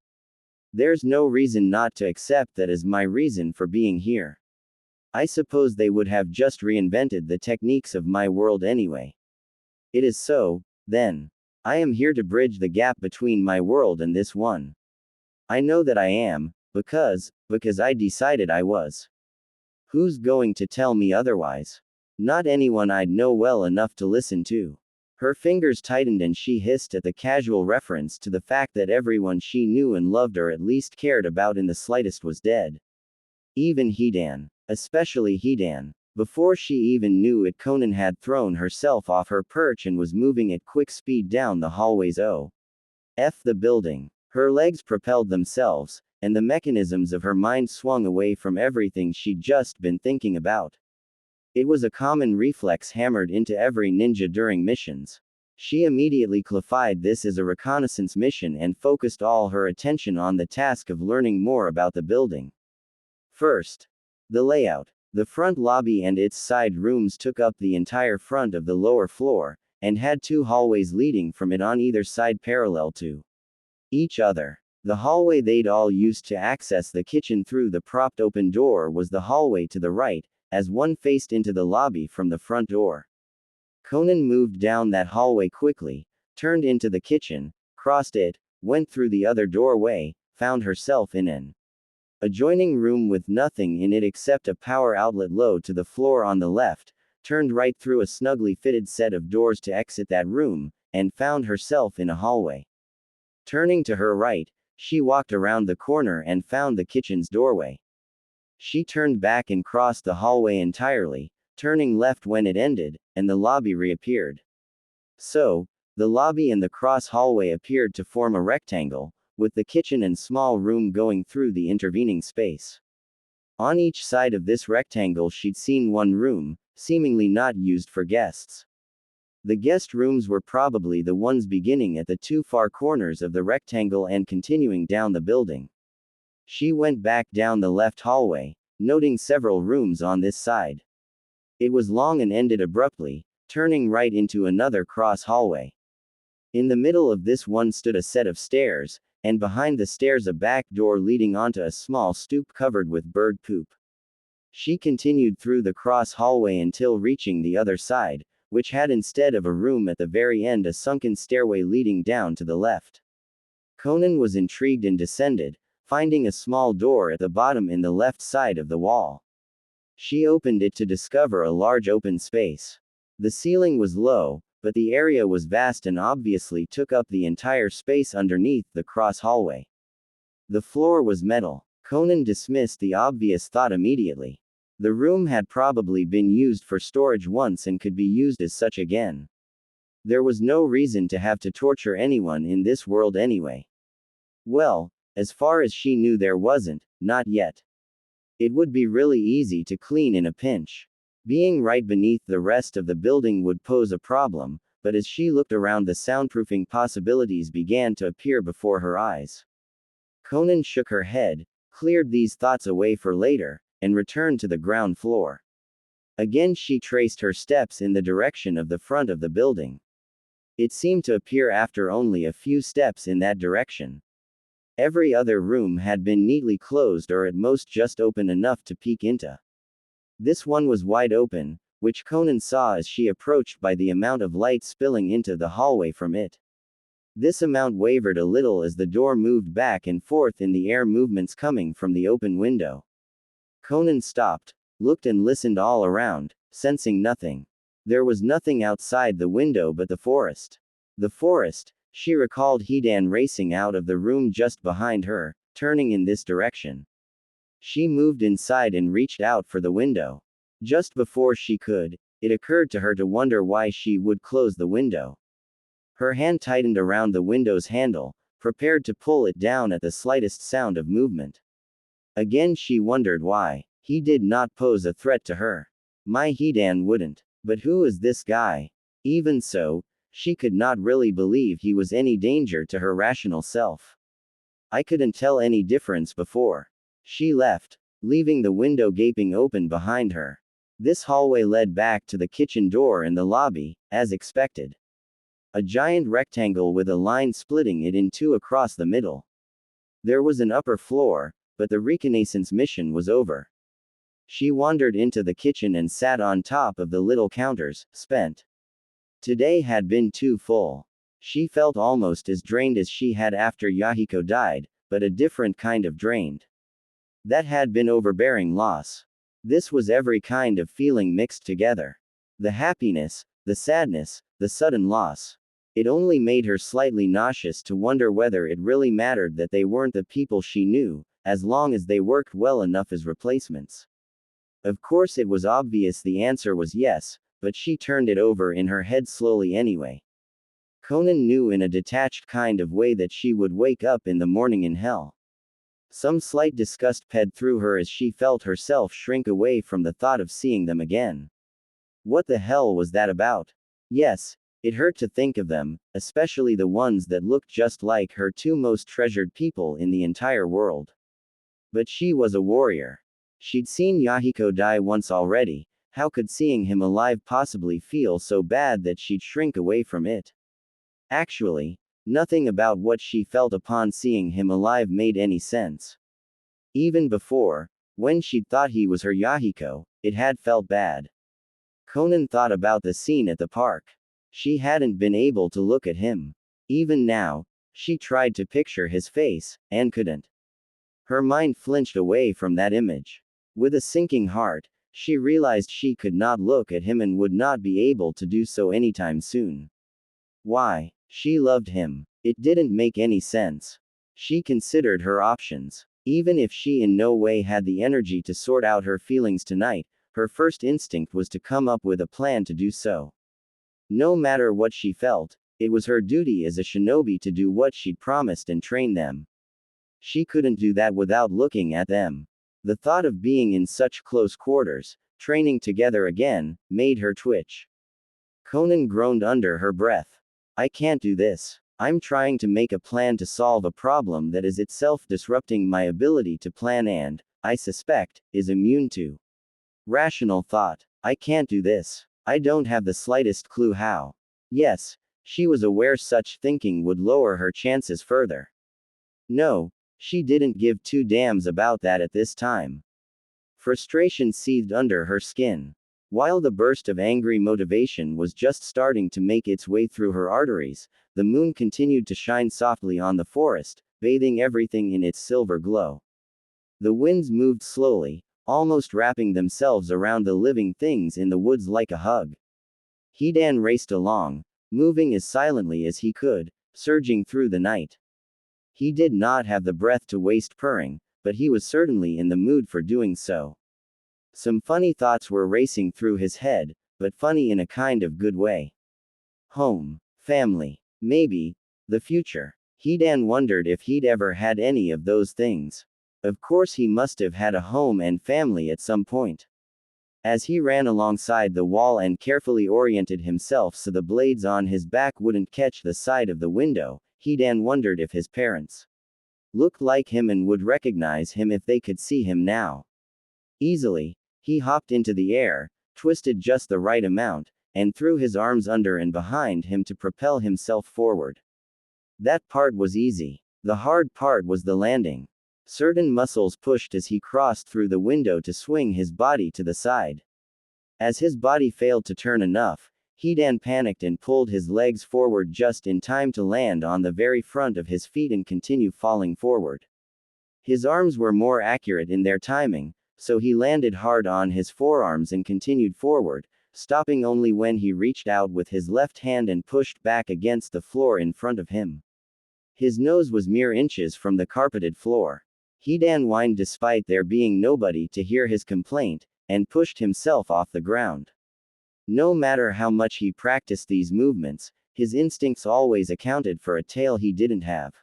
There's no reason not to accept that as my reason for being here. I suppose they would have just reinvented the techniques of my world anyway. It is so, then. I am here to bridge the gap between my world and this one. I know that I am, because I decided I was. Who's going to tell me otherwise? Not anyone I'd know well enough to listen to. Her fingers tightened and she hissed at the casual reference to the fact that everyone she knew and loved or at least cared about in the slightest was dead. Even Hidan. Especially Hidan. Before she even knew it, Konan had thrown herself off her perch and was moving at quick speed down the hallways. The building. Her legs propelled themselves, and the mechanisms of her mind swung away from everything she'd just been thinking about. It was a common reflex hammered into every ninja during missions. She immediately classified this as a reconnaissance mission and focused all her attention on the task of learning more about the building. First, the layout. The front lobby and its side rooms took up the entire front of the lower floor, and had two hallways leading from it on either side parallel to each other. The hallway they'd all used to access the kitchen through the propped open door was the hallway to the right, as one faced into the lobby from the front door. Konan moved down that hallway quickly, turned into the kitchen, crossed it, went through the other doorway, found herself in an adjoining room with nothing in it except a power outlet low to the floor on the left, turned right through a snugly fitted set of doors to exit that room, and found herself in a hallway. Turning to her right, she walked around the corner and found the kitchen's doorway. She turned back and crossed the hallway entirely, turning left when it ended, and the lobby reappeared. So, the lobby and the cross hallway appeared to form a rectangle, with the kitchen and small room going through the intervening space. On each side of this rectangle she'd seen one room, seemingly not used for guests. The guest rooms were probably the ones beginning at the two far corners of the rectangle and continuing down the building. She went back down the left hallway, noting several rooms on this side. It was long and ended abruptly, turning right into another cross hallway. In the middle of this one stood a set of stairs, and behind the stairs a back door leading onto a small stoop covered with bird poop. She continued through the cross hallway until reaching the other side, which had instead of a room at the very end a sunken stairway leading down to the left. Konan was intrigued and descended, finding a small door at the bottom in the left side of the wall. She opened it to discover a large open space. The ceiling was low, but the area was vast and obviously took up the entire space underneath the cross hallway. The floor was metal. Konan dismissed the obvious thought immediately. The room had probably been used for storage once and could be used as such again. There was no reason to have to torture anyone in this world anyway. Well, as far as she knew there wasn't, not yet. It would be really easy to clean in a pinch. Being right beneath the rest of the building would pose a problem, but as she looked around the soundproofing possibilities began to appear before her eyes. Konan shook her head, cleared these thoughts away for later, and returned to the ground floor. Again she traced her steps in the direction of the front of the building. It seemed to appear after only a few steps in that direction. Every other room had been neatly closed or at most just open enough to peek into. This one was wide open, which Konan saw as she approached by the amount of light spilling into the hallway from it. This amount wavered a little as the door moved back and forth in the air, movements coming from the open window. Konan stopped, looked and listened all around, sensing nothing. There was nothing outside the window but the forest. The forest, she recalled Hidan racing out of the room just behind her, turning in this direction. She moved inside and reached out for the window. Just before she could, it occurred to her to wonder why she would close the window. Her hand tightened around the window's handle, prepared to pull it down at the slightest sound of movement. Again she wondered why. He did not pose a threat to her. My Hidan wouldn't. But who is this guy? Even so, she could not really believe he was any danger to her rational self. I couldn't tell any difference before. She left, leaving the window gaping open behind her. This hallway led back to the kitchen door and the lobby, as expected. A giant rectangle with a line splitting it in two across the middle. There was an upper floor, but the reconnaissance mission was over. She wandered into the kitchen and sat on top of the little counters, spent. Today had been too full. She felt almost as drained as she had after Yahiko died, but a different kind of drained. That had been overbearing loss. This was every kind of feeling mixed together. The happiness, the sadness, the sudden loss. It only made her slightly nauseous to wonder whether it really mattered that they weren't the people she knew, as long as they worked well enough as replacements. Of course it was obvious the answer was yes, but she turned it over in her head slowly anyway. Konan knew in a detached kind of way that she would wake up in the morning in hell. Some slight disgust ped through her as she felt herself shrink away from the thought of seeing them again. What the hell was that about? Yes, it hurt to think of them, especially the ones that looked just like her two most treasured people in the entire world. But she was a warrior. She'd seen Yahiko die once already. How could seeing him alive possibly feel so bad that she'd shrink away from it? Actually, Nothing about what she felt upon seeing him alive made any sense. Even before, when she'd thought he was her Yahiko, it had felt bad. Konan thought about the scene at the park. She hadn't been able to look at him. Even now, she tried to picture his face, and couldn't. Her mind flinched away from that image. With a sinking heart, she realized she could not look at him and would not be able to do so anytime soon. Why? She loved him. It didn't make any sense. She considered her options. Even if she in no way had the energy to sort out her feelings tonight, her first instinct was to come up with a plan to do so. No matter what she felt, it was her duty as a shinobi to do what she'd promised and train them. She couldn't do that without looking at them. The thought of being in such close quarters, training together again, made her twitch. Konan groaned under her breath. I can't do this. I'm trying to make a plan to solve a problem that is itself disrupting my ability to plan and, I suspect, is immune to rational thought. I can't do this. I don't have the slightest clue how. Yes, she was aware such thinking would lower her chances further. No, she didn't give two damns about that at this time. Frustration seethed under her skin. While the burst of angry motivation was just starting to make its way through her arteries, the moon continued to shine softly on the forest, bathing everything in its silver glow. The winds moved slowly, almost wrapping themselves around the living things in the woods like a hug. Hidan raced along, moving as silently as he could, surging through the night. He did not have the breath to waste purring, but he was certainly in the mood for doing so. Some funny thoughts were racing through his head, but funny in a kind of good way. Home, family, maybe, the future. Hidan wondered if he'd ever had any of those things. Of course he must have had a home and family at some point. As he ran alongside the wall and carefully oriented himself so the blades on his back wouldn't catch the side of the window, Hidan wondered if his parents looked like him and would recognize him if they could see him now. Easily, he hopped into the air, twisted just the right amount, and threw his arms under and behind him to propel himself forward. That part was easy. The hard part was the landing. Certain muscles pushed as he crossed through the window to swing his body to the side. As his body failed to turn enough, Hidan panicked and pulled his legs forward just in time to land on the very front of his feet and continue falling forward. His arms were more accurate in their timing, so he landed hard on his forearms and continued forward, stopping only when he reached out with his left hand and pushed back against the floor in front of him. His nose was mere inches from the carpeted floor. Hidan whined despite there being nobody to hear his complaint, and pushed himself off the ground. No matter how much he practiced these movements, his instincts always accounted for a tail he didn't have.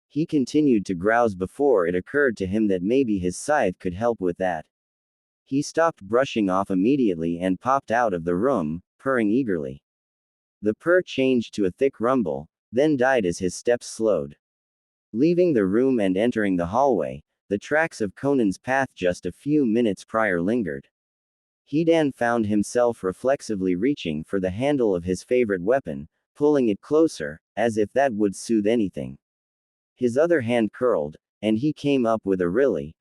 He continued to grouse before it occurred to him that maybe his scythe could help with that. He stopped brushing off immediately and popped out of the room, purring eagerly. The purr changed to a thick rumble, then died as his steps slowed. Leaving the room and entering the hallway, the tracks of Konan's path just a few minutes prior lingered. Hidan found himself reflexively reaching for the handle of his favorite weapon, pulling it closer, as if that would soothe anything. His other hand curled, and he came up with a really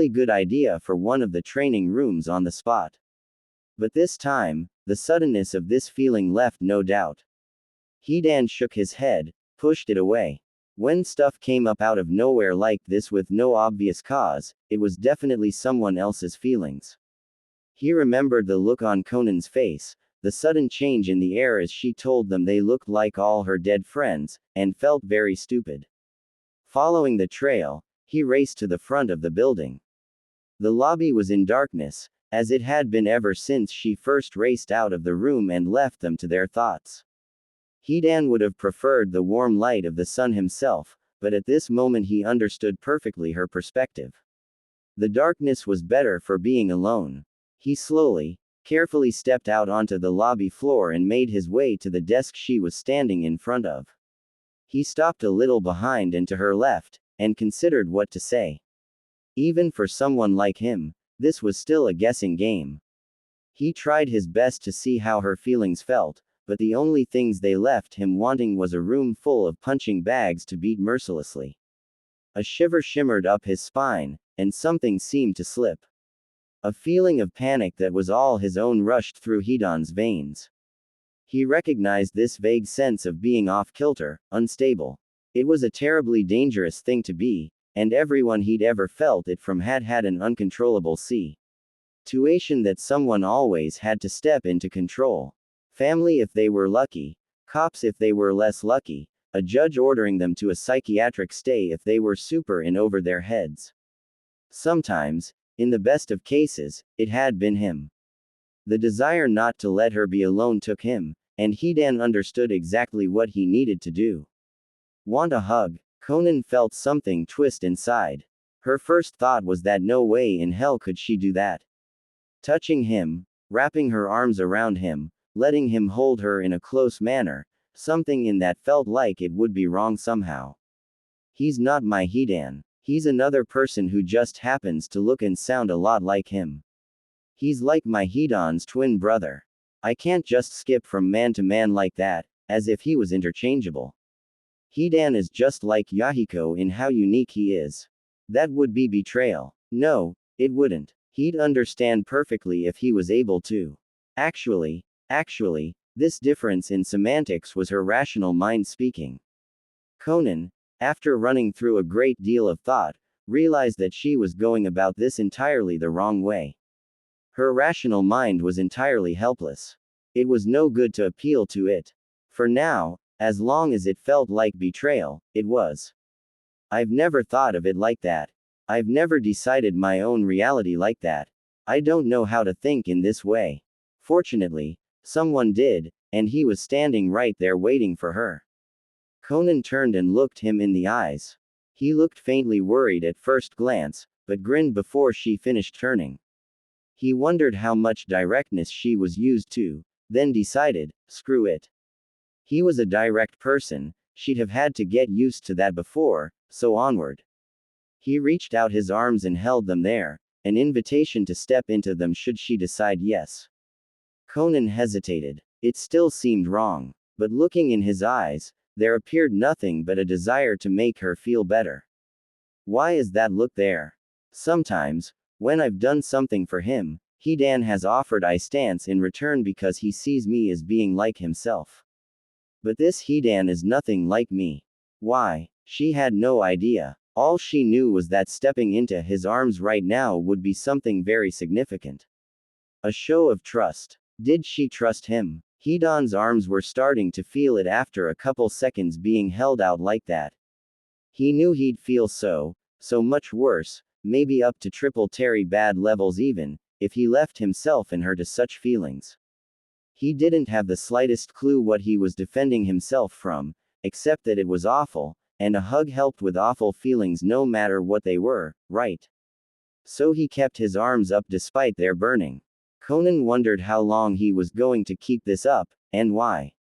good idea for one of the training rooms on the spot. But this time, the suddenness of this feeling left no doubt. Hidan shook his head, pushed it away. When stuff came up out of nowhere like this with no obvious cause, it was definitely someone else's feelings. He remembered the look on Konan's face, the sudden change in the air as she told them they looked like all her dead friends, and felt very stupid. Following the trail, he raced to the front of the building. The lobby was in darkness, as it had been ever since she first raced out of the room and left them to their thoughts. Hidan would have preferred the warm light of the sun himself, but at this moment he understood perfectly her perspective. The darkness was better for being alone. He slowly, carefully stepped out onto the lobby floor and made his way to the desk she was standing in front of. He stopped a little behind and to her left, and considered what to say. Even for someone like him, this was still a guessing game. He tried his best to see how her feelings felt, but the only things they left him wanting was a room full of punching bags to beat mercilessly. A shiver shimmered up his spine, and something seemed to slip. A feeling of panic that was all his own rushed through Hidan's veins. He recognized this vague sense of being off-kilter, unstable. It was a terribly dangerous thing to be, and everyone he'd ever felt it from had had an uncontrollable situation that someone always had to step in to control. Family if they were lucky, cops if they were less lucky, a judge ordering them to a psychiatric stay if they were super in over their heads. Sometimes, in the best of cases, it had been him. The desire not to let her be alone took him, and Hidan understood exactly what he needed to do. Want a hug? Konan felt something twist inside. Her first thought was that no way in hell could she do that. Touching him, wrapping her arms around him, letting him hold her in a close manner, something in that felt like it would be wrong somehow. He's not my Hidan. He's another person who just happens to look and sound a lot like him. He's like my Hidan's twin brother. I can't just skip from man to man like that, as if he was interchangeable. Hidan is just like Yahiko in how unique he is. That would be betrayal. No, it wouldn't. He'd understand perfectly if he was able to. Actually, this difference in semantics was her rational mind speaking. Konan, after running through a great deal of thought, realized that she was going about this entirely the wrong way. Her rational mind was entirely helpless. It was no good to appeal to it. For now, as long as it felt like betrayal, it was. I've never thought of it like that. I've never decided my own reality like that. I don't know how to think in this way. Fortunately, someone did, and he was standing right there waiting for her. Konan turned and looked him in the eyes. He looked faintly worried at first glance, but grinned before she finished turning. He wondered how much directness she was used to, then decided, screw it. He was a direct person, she'd have had to get used to that before, so onward. He reached out his arms and held them there, an invitation to step into them should she decide yes. Konan hesitated. It still seemed wrong. But looking in his eyes, there appeared nothing but a desire to make her feel better. Why is that look there? Sometimes, when I've done something for him, Hidan has offered I stance in return because he sees me as being like himself. But this Hidan is nothing like me. Why? She had no idea. All she knew was that stepping into his arms right now would be something very significant. A show of trust. Did she trust him? Hidan's arms were starting to feel it after a couple seconds being held out like that. He knew he'd feel so much worse, maybe up to triple Terry bad levels even, if he left himself and her to such feelings. He didn't have the slightest clue what he was defending himself from, except that it was awful, and a hug helped with awful feelings no matter what they were, right? So he kept his arms up despite their burning. Konan wondered how long he was going to keep this up, and why.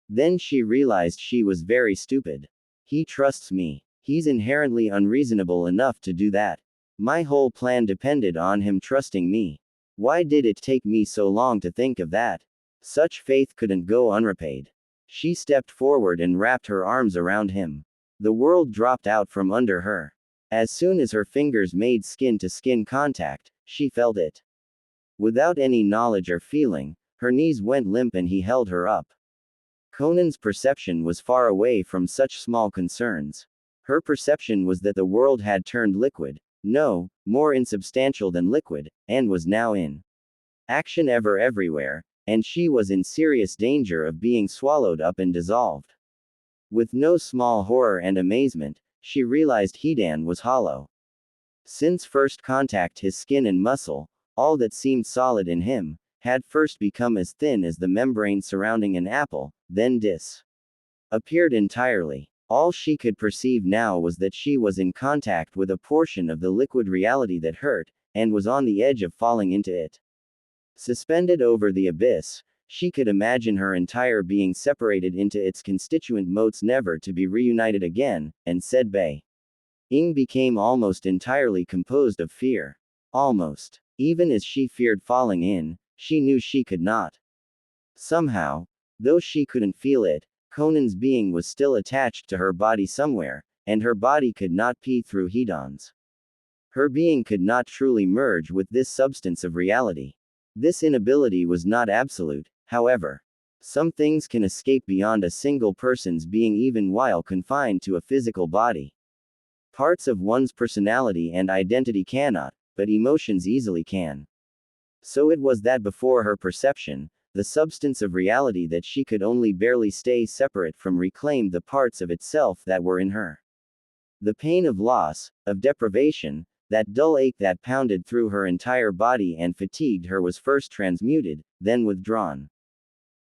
Then she realized she was very stupid. He trusts me. He's inherently unreasonable enough to do that. My whole plan depended on him trusting me. Why did it take me so long to think of that? Such faith couldn't go unrepaid. She stepped forward and wrapped her arms around him. The world dropped out from under her. As soon as her fingers made skin-to-skin contact, she felt it. Without any knowledge or feeling, her knees went limp and he held her up. Konan's perception was far away from such small concerns. Her perception was that the world had turned liquid, no, more insubstantial than liquid, and was now in action everywhere, and she was in serious danger of being swallowed up and dissolved. With no small horror and amazement, she realized Hidan was hollow. Since first contact, his skin and muscle, all that seemed solid in him, had first become as thin as the membrane surrounding an apple, then disappeared entirely. All she could perceive now was that she was in contact with a portion of the liquid reality that hurt, and was on the edge of falling into it. Suspended over the abyss, she could imagine her entire being separated into its constituent motes never to be reunited again, and said Bei-ing became almost entirely composed of fear. Almost. Even as she feared falling in, she knew she could not. Somehow, Though she couldn't feel it, Konan's being was still attached to her body somewhere, and her body could not pee through Hidan's. Her being could not truly merge with this substance of reality. This inability was not absolute, however. Some things can escape beyond a single person's being even while confined to a physical body. Parts of one's personality and identity cannot, but emotions easily can. So it was that before her perception, the substance of reality that she could only barely stay separate from reclaimed the parts of itself that were in her. The pain of loss, of deprivation, that dull ache that pounded through her entire body and fatigued her was first transmuted, then withdrawn.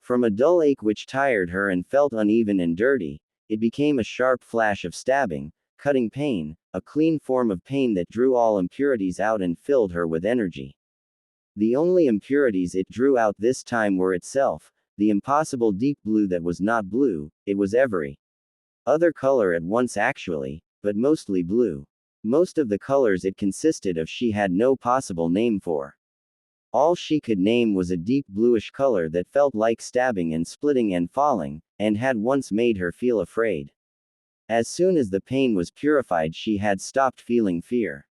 From a dull ache which tired her and felt uneven and dirty, it became a sharp flash of stabbing, cutting pain, a clean form of pain that drew all impurities out and filled her with energy. The only impurities it drew out this time were itself, the impossible deep blue that was not blue, it was every other color at once actually, but mostly blue. Most of the colors it consisted of she had no possible name for. All she could name was a deep bluish color that felt like stabbing and splitting and falling, and had once made her feel afraid. As soon as the pain was purified, she had stopped feeling fear.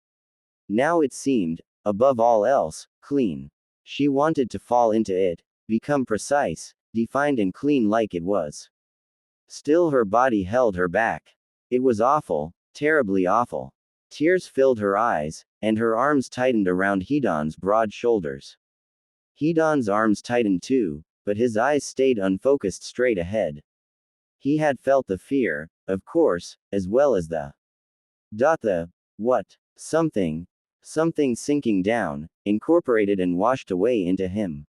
Now it seemed, above all else, clean. She wanted to fall into it, become precise, defined and clean like it was. Still her body held her back. It was awful, terribly awful. Tears filled her eyes, and her arms tightened around Hidan's broad shoulders. Hidan's arms tightened too, but his eyes stayed unfocused straight ahead. He had felt the fear, of course, as well as the what? Something sinking down, incorporated and washed away into him.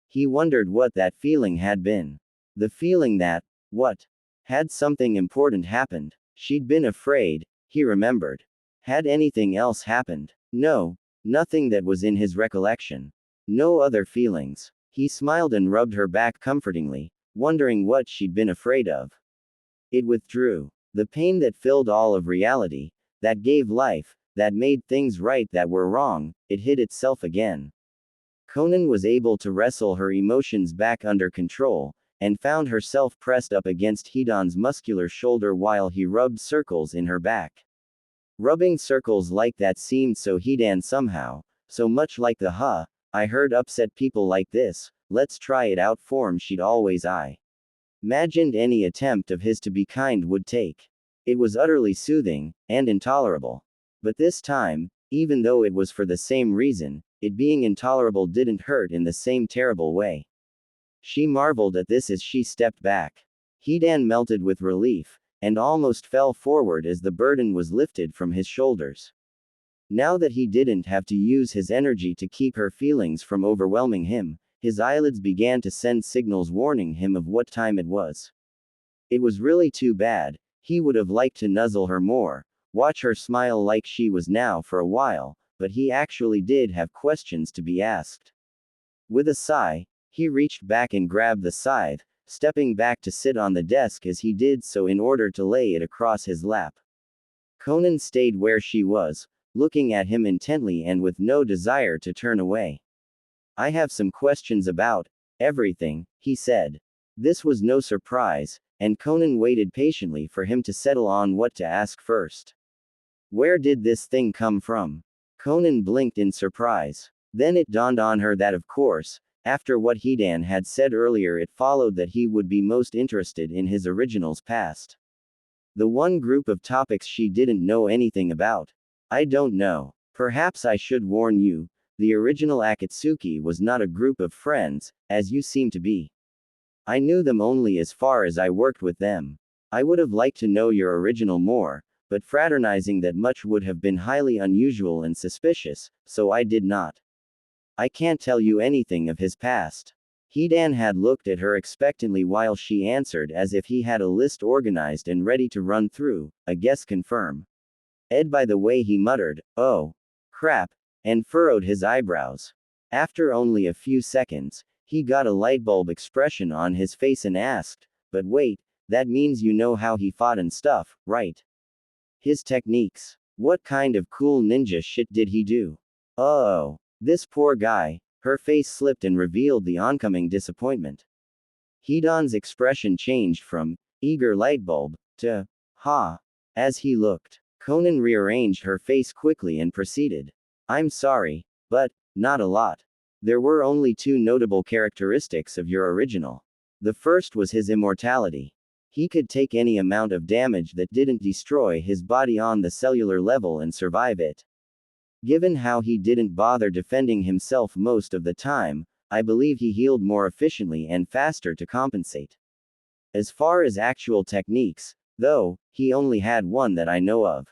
He wondered what that feeling had been. The feeling that, what? Had something important happened? She'd been afraid, he remembered. Had anything else happened? No, nothing that was in his recollection. No other feelings. He smiled and rubbed her back comfortingly, wondering what she'd been afraid of. It withdrew. The pain that filled all of reality, that gave life, that made things right that were wrong, it hid itself again. Konan was able to wrestle her emotions back under control, and found herself pressed up against Hidan's muscular shoulder while he rubbed circles in her back. Rubbing circles like that seemed so Hidan somehow, so much like the I heard upset people like this, let's try it out form she'd always imagined any attempt of his to be kind would take. It was utterly soothing, and intolerable. But this time, even though it was for the same reason, it being intolerable didn't hurt in the same terrible way. She marveled at this as she stepped back. Hidan melted with relief, and almost fell forward as the burden was lifted from his shoulders. Now that he didn't have to use his energy to keep her feelings from overwhelming him, his eyelids began to send signals warning him of what time it was. It was really too bad. He would have liked to nuzzle her more, watch her smile like she was now for a while, but he actually did have questions to be asked. With a sigh, he reached back and grabbed the scythe, stepping back to sit on the desk as he did so in order to lay it across his lap. Konan stayed where she was, looking at him intently and with no desire to turn away. I have some questions about everything, he said. This was no surprise, and Konan waited patiently for him to settle on what to ask first. Where did this thing come from? Konan blinked in surprise. Then it dawned on her that of course, after what Hidan had said earlier, it followed that he would be most interested in his original's past. The one group of topics she didn't know anything about. I don't know. Perhaps I should warn you, the original Akatsuki was not a group of friends, as you seem to be. I knew them only as far as I worked with them. I would have liked to know your original more, but fraternizing that much would have been highly unusual and suspicious, so I did not. I can't tell you anything of his past. Hidan had looked at her expectantly while she answered as if he had a list organized and ready to run through, a guess confirm. By the way, he muttered, oh, crap, and furrowed his eyebrows. After only a few seconds, he got a lightbulb expression on his face and asked, but wait, that means you know how he fought and stuff, right? His techniques. What kind of cool ninja shit did he do? Oh. This poor guy, her face slipped and revealed the oncoming disappointment. Hidan's expression changed from eager lightbulb to ha as he looked. Konan rearranged her face quickly and proceeded. I'm sorry, but not a lot. There were only two notable characteristics of your original. The first was his immortality. He could take any amount of damage that didn't destroy his body on the cellular level and survive it. Given how he didn't bother defending himself most of the time, I believe he healed more efficiently and faster to compensate. As far as actual techniques, though, he only had one that I know of.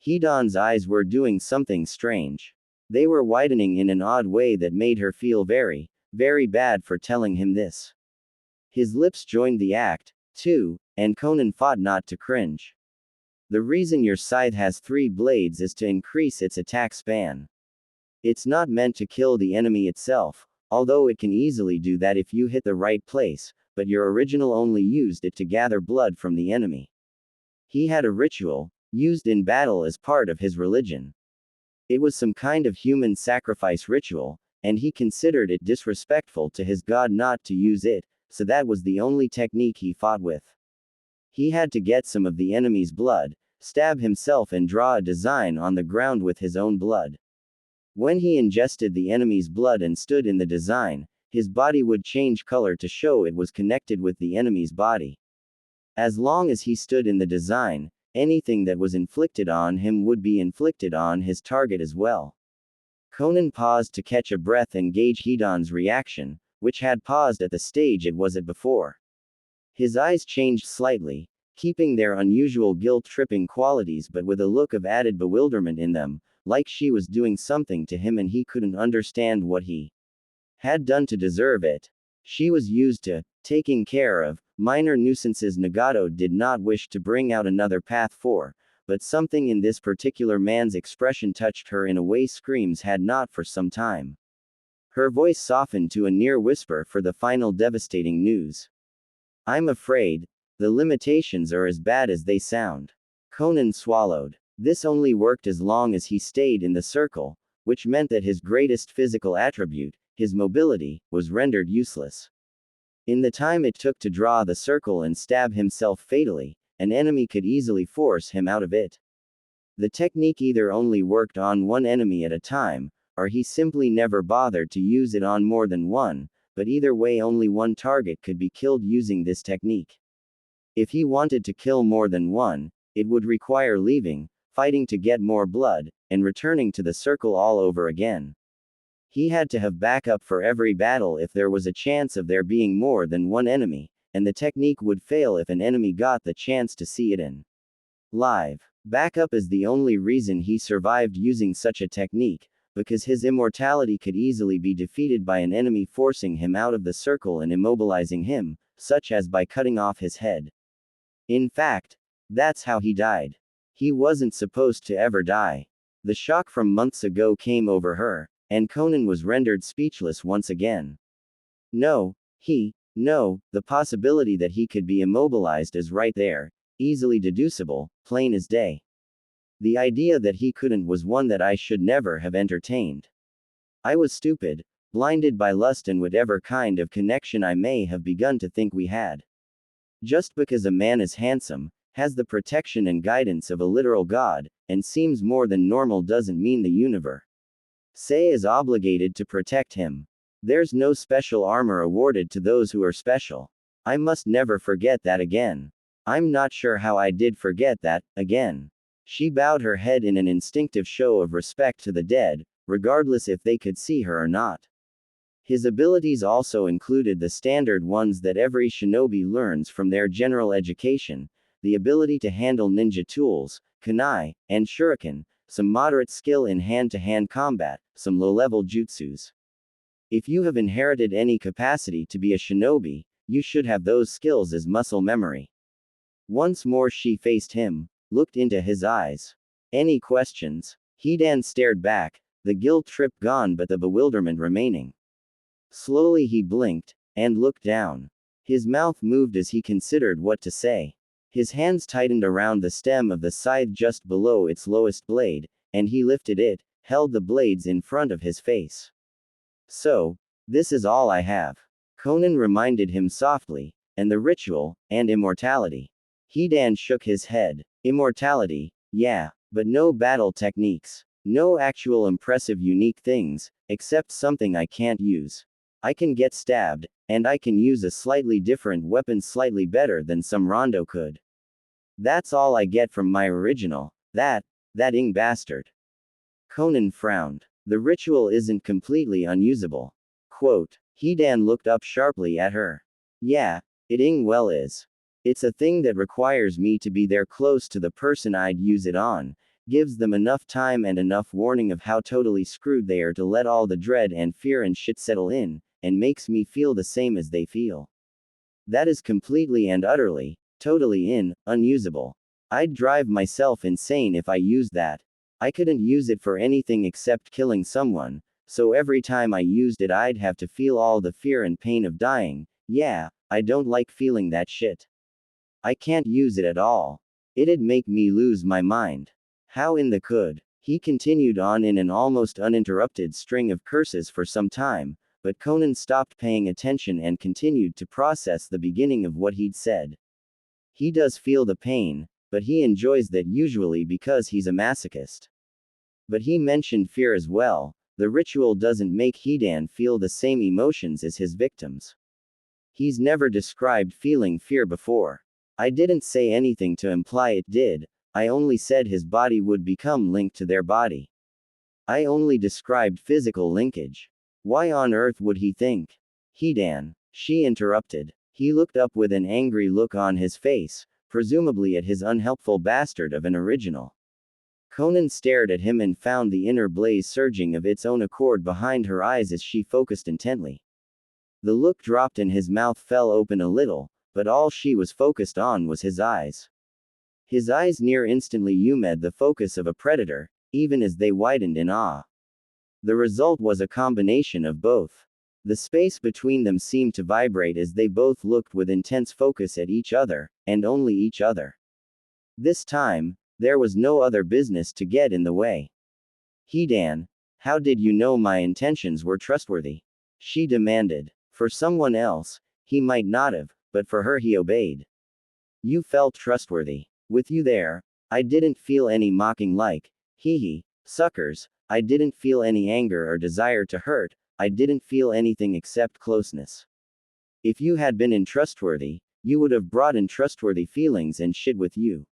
Hidan's eyes were doing something strange. They were widening in an odd way that made her feel very, very bad for telling him this. His lips joined the act, too, and Konan fought not to cringe. The reason your scythe has 3 blades is to increase its attack span. It's not meant to kill the enemy itself, although it can easily do that if you hit the right place, but your original only used it to gather blood from the enemy. He had a ritual, used in battle as part of his religion. It was some kind of human sacrifice ritual, and he considered it disrespectful to his god not to use it, so that was the only technique he fought with. He had to get some of the enemy's blood, stab himself and draw a design on the ground with his own blood. When he ingested the enemy's blood and stood in the design, his body would change color to show it was connected with the enemy's body. As long as he stood in the design, anything that was inflicted on him would be inflicted on his target as well. Konan paused to catch a breath and gauge Hidan's reaction, which had paused at the stage it was at before. His eyes changed slightly, keeping their unusual guilt-tripping qualities but with a look of added bewilderment in them, like she was doing something to him and he couldn't understand what he had done to deserve it. She was used to taking care of minor nuisances Nagato did not wish to bring out another path for, but something in this particular man's expression touched her in a way screams had not for some time. Her voice softened to a near whisper for the final devastating news. I'm afraid, the limitations are as bad as they sound. Konan swallowed. This only worked as long as he stayed in the circle, which meant that his greatest physical attribute, his mobility, was rendered useless. In the time it took to draw the circle and stab himself fatally, an enemy could easily force him out of it. The technique either only worked on one enemy at a time, or he simply never bothered to use it on more than one, but either way only one target could be killed using this technique. If he wanted to kill more than one, it would require leaving, fighting to get more blood, and returning to the circle all over again. He had to have backup for every battle if there was a chance of there being more than one enemy, and the technique would fail if an enemy got the chance to see it in live. Backup is the only reason he survived using such a technique, because his immortality could easily be defeated by an enemy forcing him out of the circle and immobilizing him, such as by cutting off his head. In fact, that's how he died. He wasn't supposed to ever die. The shock from months ago came over her, and Konan was rendered speechless once again. No, the possibility that he could be immobilized is right there, easily deducible, plain as day. The idea that he couldn't was one that I should never have entertained. I was stupid, blinded by lust and whatever kind of connection I may have begun to think we had. Just because a man is handsome, has the protection and guidance of a literal god, and seems more than normal doesn't mean the universe is obligated to protect him. There's no special armor awarded to those who are special. I must never forget that again. I'm not sure how I did forget that, again. She bowed her head in an instinctive show of respect to the dead, regardless if they could see her or not. His abilities also included the standard ones that every shinobi learns from their general education, the ability to handle ninja tools, kunai, and shuriken, some moderate skill in hand-to-hand combat, some low-level jutsus. If you have inherited any capacity to be a shinobi, you should have those skills as muscle memory. Once more she faced him, looked into his eyes. Any questions? Hidan stared back, the guilt trip gone but the bewilderment remaining. Slowly he blinked, and looked down. His mouth moved as he considered what to say. His hands tightened around the stem of the scythe just below its lowest blade, and he lifted it, held the blades in front of his face. So, this is all I have. Konan reminded him softly, and the ritual, and immortality. Hidan shook his head. Immortality, yeah, but no battle techniques. No actual impressive unique things, except something I can't use. I can get stabbed, and I can use a slightly different weapon slightly better than some Rondo could. That's all I get from my original, that ing bastard. Konan frowned. The ritual isn't completely unusable. Quote. Hidan looked up sharply at her. Yeah, it ing well is. It's a thing that requires me to be there close to the person I'd use it on, gives them enough time and enough warning of how totally screwed they are to let all the dread and fear and shit settle in, and makes me feel the same as they feel. That is completely and utterly, totally unusable. I'd drive myself insane if I used that. I couldn't use it for anything except killing someone, so every time I used it I'd have to feel all the fear and pain of dying. Yeah, I don't like feeling that shit. I can't use it at all. It'd make me lose my mind. How in the could? He continued on in an almost uninterrupted string of curses for some time, but Konan stopped paying attention and continued to process the beginning of what he'd said. He does feel the pain, but he enjoys that usually because he's a masochist. But he mentioned fear as well. The ritual doesn't make Hidan feel the same emotions as his victims. He's never described feeling fear before. I didn't say anything to imply it did, I only said his body would become linked to their body. I only described physical linkage. Why on earth would he think? Hidan, she interrupted. He looked up with an angry look on his face, presumably at his unhelpful bastard of an original. Konan stared at him and found the inner blaze surging of its own accord behind her eyes as she focused intently. The look dropped and his mouth fell open a little, but all she was focused on was his eyes. His eyes near instantly met the focus of a predator, even as they widened in awe. The result was a combination of both. The space between them seemed to vibrate as they both looked with intense focus at each other, and only each other. This time, there was no other business to get in the way. Hidan, how did you know my intentions were trustworthy? She demanded. For someone else, he might not have, but for her he obeyed. You felt trustworthy. With you there, I didn't feel any mocking like, hee, suckers, I didn't feel any anger or desire to hurt, I didn't feel anything except closeness. If you had been untrustworthy, you would have brought in trustworthy feelings and shit with you.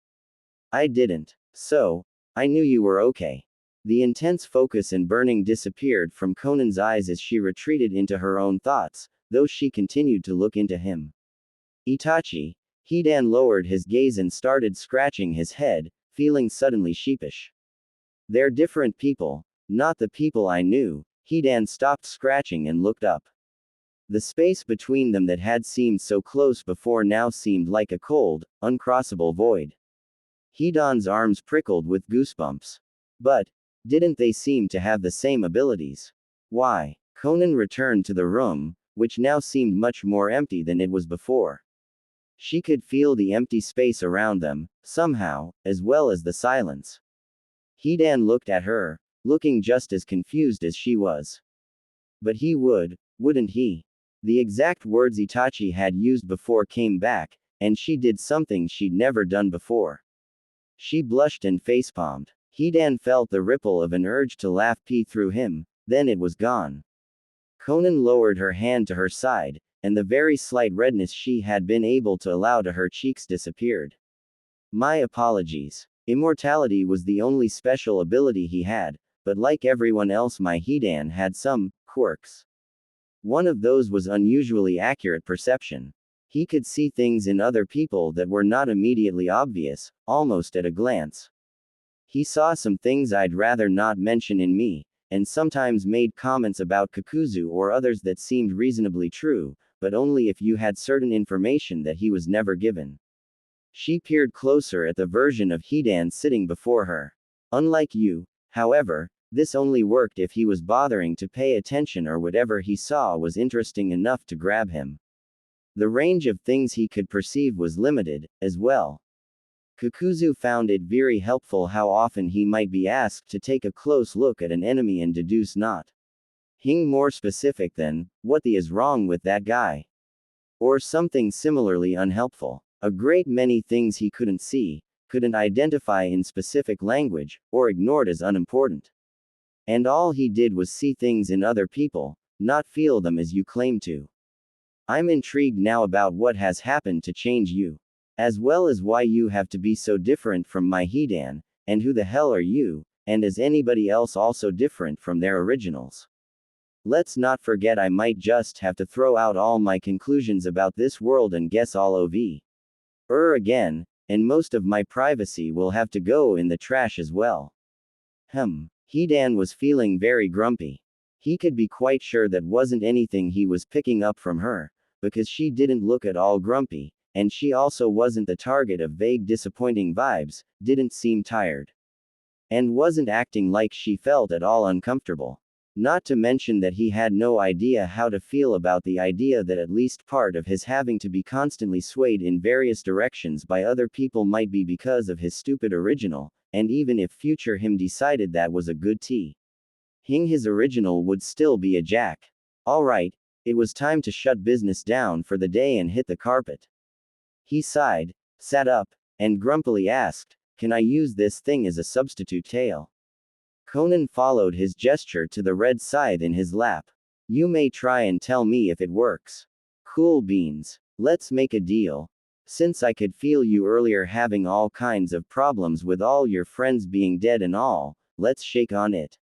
I didn't. So, I knew you were okay. The intense focus and burning disappeared from Konan's eyes as she retreated into her own thoughts, though she continued to look into him. Itachi. Hidan lowered his gaze and started scratching his head, feeling suddenly sheepish. They're different people, not the people I knew. Hidan stopped scratching and looked up. The space between them that had seemed so close before now seemed like a cold, uncrossable void. Hidan's arms prickled with goosebumps. But, didn't they seem to have the same abilities? Why? Konan returned to the room, which now seemed much more empty than it was before. She could feel the empty space around them, somehow, as well as the silence. Hidan looked at her, looking just as confused as she was. But he wouldn't he? The exact words Itachi had used before came back, and she did something she'd never done before. She blushed and facepalmed. Hidan felt the ripple of an urge to laugh pee through him, then it was gone. Konan lowered her hand to her side, and the very slight redness she had been able to allow to her cheeks disappeared. My apologies. Immortality was the only special ability he had, but like everyone else my Hidan had some quirks. One of those was unusually accurate perception. He could see things in other people that were not immediately obvious, almost at a glance. He saw some things I'd rather not mention in me, and sometimes made comments about Kakuzu or others that seemed reasonably true, but only if you had certain information that he was never given. She peered closer at the version of Hidan sitting before her. Unlike you, however, this only worked if he was bothering to pay attention or whatever he saw was interesting enough to grab him. The range of things he could perceive was limited, as well. Kakuzu found it very helpful how often he might be asked to take a close look at an enemy and deduce not Hing more specific than, what the is wrong with that guy? Or something similarly unhelpful. A great many things he couldn't see, couldn't identify in specific language, or ignored as unimportant. And all he did was see things in other people, not feel them as you claim to. I'm intrigued now about what has happened to change you. As well as why you have to be so different from my Hidan, and who the hell are you, and is anybody else also different from their originals? Let's not forget I might just have to throw out all my conclusions about this world and guess all of again, and most of my privacy will have to go in the trash as well. Hidan was feeling very grumpy. He could be quite sure that wasn't anything he was picking up from her, because she didn't look at all grumpy, and she also wasn't the target of vague disappointing vibes, didn't seem tired. And wasn't acting like she felt at all uncomfortable. Not to mention that he had no idea how to feel about the idea that at least part of his having to be constantly swayed in various directions by other people might be because of his stupid original, and even if future him decided that was a good tea. His original would still be a jack. Alright, it was time to shut business down for the day and hit the carpet. He sighed, sat up, and grumpily asked, "Can I use this thing as a substitute tail?" Konan followed his gesture to the red scythe in his lap. "You may try and tell me if it works." "Cool beans. Let's make a deal. Since I could feel you earlier having all kinds of problems with all your friends being dead and all, let's shake on it.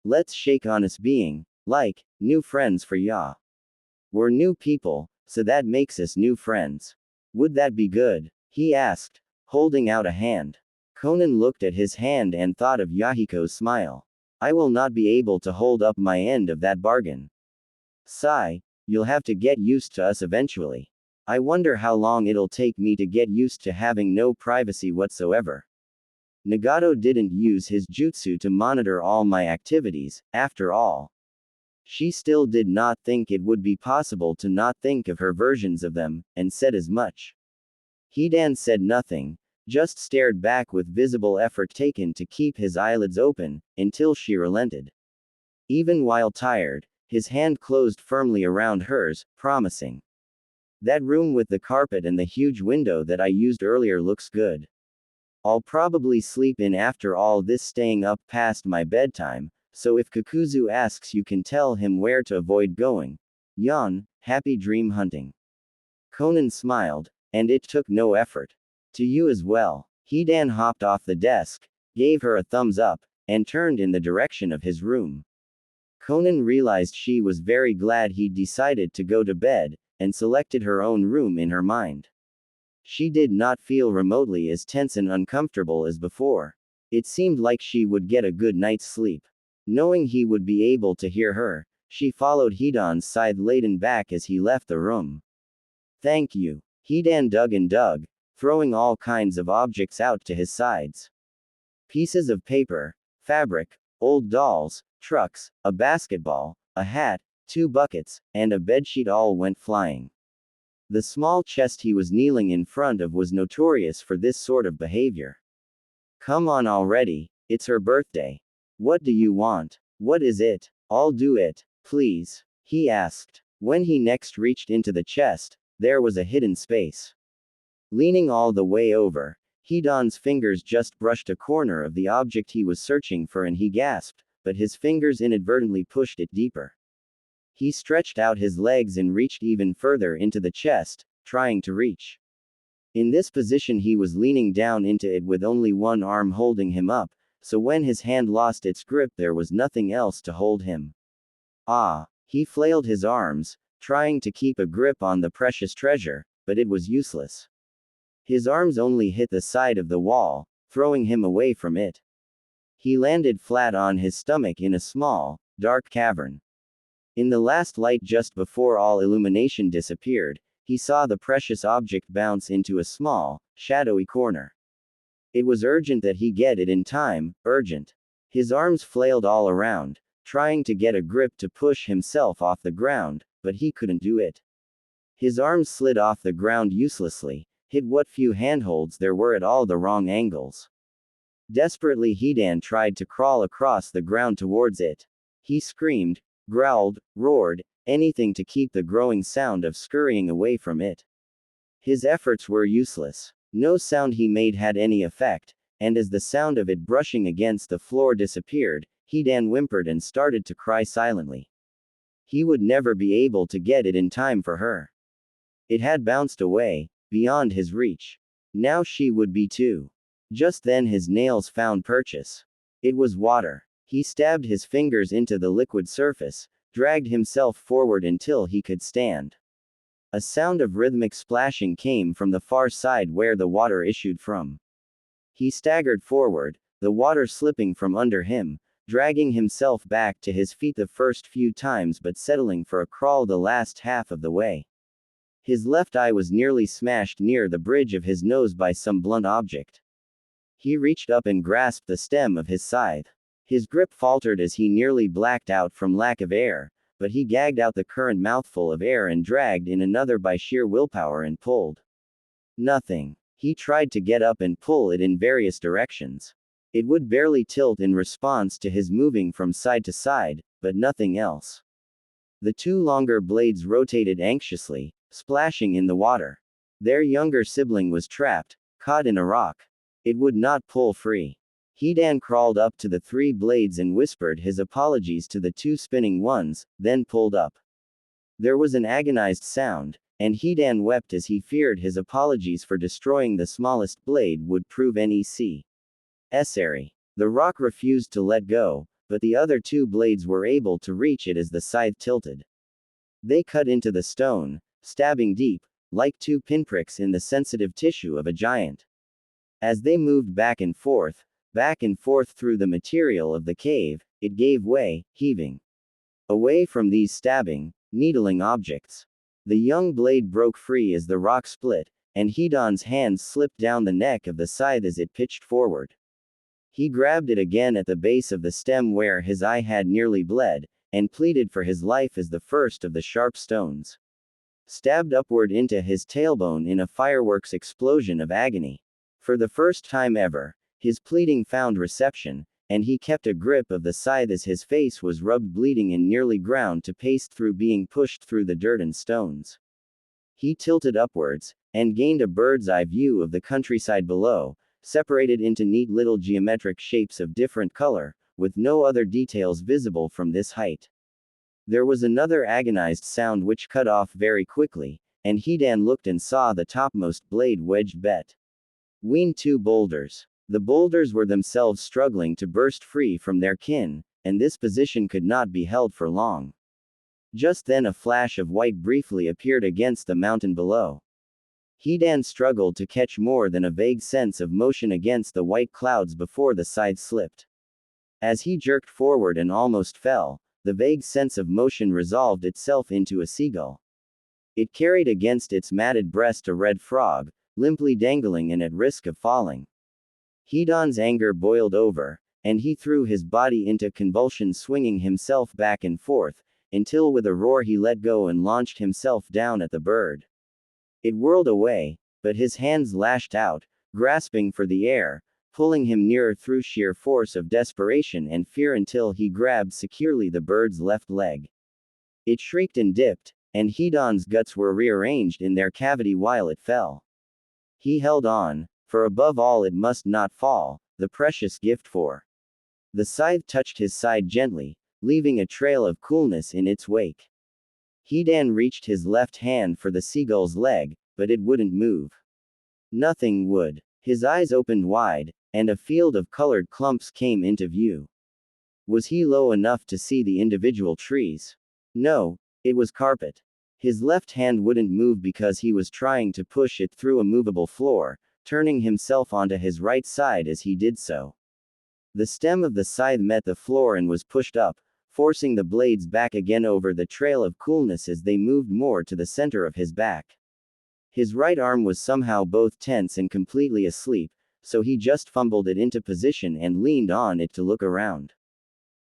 Let's shake on us being, like, new friends for ya. We're new people, so that makes us new friends. Would that be good?" he asked, holding out a hand. Konan looked at his hand and thought of Yahiko's smile. "I will not be able to hold up my end of that bargain. Sigh, you'll have to get used to us eventually. I wonder how long it'll take me to get used to having no privacy whatsoever. Nagato didn't use his jutsu to monitor all my activities, after all." She still did not think it would be possible to not think of her versions of them, and said as much. Hidan said nothing, just stared back with visible effort taken to keep his eyelids open, until she relented. Even while tired, his hand closed firmly around hers, promising. "That room with the carpet and the huge window that I used earlier looks good. I'll probably sleep in after all this staying up past my bedtime, so if Kakuzu asks you can tell him where to avoid going. Yawn, happy dream hunting." Konan smiled, and it took no effort. "To you as well." Hidan hopped off the desk, gave her a thumbs up, and turned in the direction of his room. Konan realized she was very glad he'd decided to go to bed, and selected her own room in her mind. She did not feel remotely as tense and uncomfortable as before. It seemed like she would get a good night's sleep. Knowing he would be able to hear her, she followed Hidan's scythe-laden back as he left the room. "Thank you." Hidan dug and dug, throwing all kinds of objects out to his sides. Pieces of paper, fabric, old dolls, trucks, a basketball, a hat, 2 buckets, and a bedsheet all went flying. The small chest he was kneeling in front of was notorious for this sort of behavior. "Come on already, it's her birthday. What do you want? What is it? I'll do it, please," he asked. When he next reached into the chest, there was a hidden space. Leaning all the way over, Hidan's fingers just brushed a corner of the object he was searching for and he gasped, but his fingers inadvertently pushed it deeper. He stretched out his legs and reached even further into the chest, trying to reach. In this position he was leaning down into it with only one arm holding him up, so when his hand lost its grip there was nothing else to hold him. He flailed his arms, trying to keep a grip on the precious treasure, but it was useless. His arms only hit the side of the wall, throwing him away from it. He landed flat on his stomach in a small, dark cavern. In the last light just before all illumination disappeared, he saw the precious object bounce into a small, shadowy corner. It was urgent that he get it in time, urgent. His arms flailed all around, trying to get a grip to push himself off the ground, but he couldn't do it. His arms slid off the ground uselessly, hit what few handholds there were at all the wrong angles. Desperately Hidan tried to crawl across the ground towards it. He screamed, growled, roared, anything to keep the growing sound of scurrying away from it. His efforts were useless. No sound he made had any effect, and as the sound of it brushing against the floor disappeared, Hidan whimpered and started to cry silently. He would never be able to get it in time for her. It had bounced away, beyond his reach. Now she would be too. Just then his nails found purchase. It was water. He stabbed his fingers into the liquid surface, dragged himself forward until he could stand. A sound of rhythmic splashing came from the far side where the water issued from. He staggered forward, the water slipping from under him, dragging himself back to his feet the first few times but settling for a crawl the last half of the way. His left eye was nearly smashed near the bridge of his nose by some blunt object. He reached up and grasped the stem of his scythe. His grip faltered as he nearly blacked out from lack of air, but he gagged out the current mouthful of air and dragged in another by sheer willpower and pulled. Nothing. He tried to get up and pull it in various directions. It would barely tilt in response to his moving from side to side, but nothing else. The two longer blades rotated anxiously, splashing in the water. Their younger sibling was trapped, caught in a rock. It would not pull free. Hidan crawled up to the three blades and whispered his apologies to the two spinning ones, then pulled up. There was an agonized sound, and Hidan wept as he feared his apologies for destroying the smallest blade would prove necessary. The rock refused to let go, but the other two blades were able to reach it as the scythe tilted. They cut into the stone, stabbing deep, like two pinpricks in the sensitive tissue of a giant. As they moved back and forth through the material of the cave, it gave way, heaving away from these stabbing, needling objects. The young blade broke free as the rock split, and Hidan's hands slipped down the neck of the scythe as it pitched forward. He grabbed it again at the base of the stem where his eye had nearly bled, and pleaded for his life as the first of the sharp stones stabbed upward into his tailbone in a fireworks explosion of agony. For the first time ever, his pleading found reception, and he kept a grip of the scythe as his face was rubbed bleeding and nearly ground to paste through being pushed through the dirt and stones. He tilted upwards, and gained a bird's-eye view of the countryside below, separated into neat little geometric shapes of different color, with no other details visible from this height. There was another agonized sound which cut off very quickly, and Hidan looked and saw the topmost blade wedged between two boulders. The boulders were themselves struggling to burst free from their kin, and this position could not be held for long. Just then a flash of white briefly appeared against the mountain below. Hidan struggled to catch more than a vague sense of motion against the white clouds before the scythe slipped. As he jerked forward and almost fell, the vague sense of motion resolved itself into a seagull. It carried against its matted breast a red frog, limply dangling and at risk of falling. Hidan's anger boiled over, and he threw his body into convulsions, swinging himself back and forth, until with a roar he let go and launched himself down at the bird. It whirled away, but his hands lashed out, grasping for the air, pulling him nearer through sheer force of desperation and fear until he grabbed securely the bird's left leg. It shrieked and dipped, and Hidan's guts were rearranged in their cavity while it fell. He held on, for above all it must not fall, the precious gift for. The scythe touched his side gently, leaving a trail of coolness in its wake. Hidan reached his left hand for the seagull's leg, but it wouldn't move. Nothing would. His eyes opened wide, and a field of colored clumps came into view. Was he low enough to see the individual trees? No, it was carpet. His left hand wouldn't move because he was trying to push it through a movable floor, turning himself onto his right side as he did so. The stem of the scythe met the floor and was pushed up, forcing the blades back again over the trail of coolness as they moved more to the center of his back. His right arm was somehow both tense and completely asleep, so he just fumbled it into position and leaned on it to look around.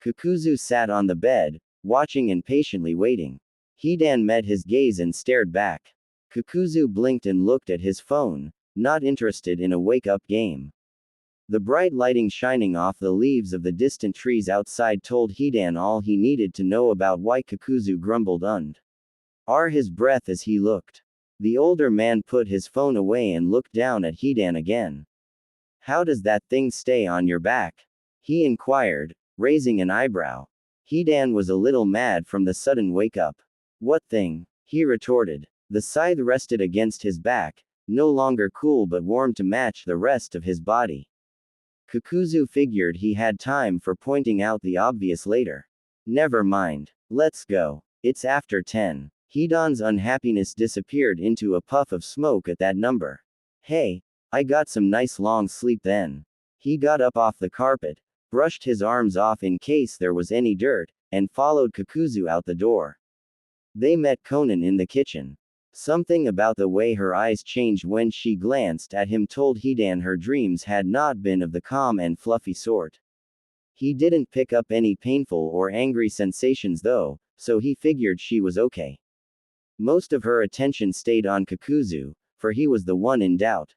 Kakuzu sat on the bed, watching and patiently waiting. Hidan met his gaze and stared back. Kakuzu blinked and looked at his phone, not interested in a wake-up game. The bright lighting shining off the leaves of the distant trees outside told Hidan all he needed to know about why Kakuzu grumbled his breath as he looked. The older man put his phone away and looked down at Hidan again. How does that thing stay on your back? He inquired, raising an eyebrow. Hidan was a little mad from the sudden wake-up. What thing? He retorted. The scythe rested against his back, no longer cool but warm to match the rest of his body. Kakuzu figured he had time for pointing out the obvious later. Never mind. Let's go. It's after 10. Hidan's unhappiness disappeared into a puff of smoke at that number. Hey, I got some nice long sleep then. He got up off the carpet, brushed his arms off in case there was any dirt, and followed Kakuzu out the door. They met Konan in the kitchen. Something about the way her eyes changed when she glanced at him told Hidan her dreams had not been of the calm and fluffy sort. He didn't pick up any painful or angry sensations though, so he figured she was okay. Most of her attention stayed on Kakuzu, for he was the one in doubt.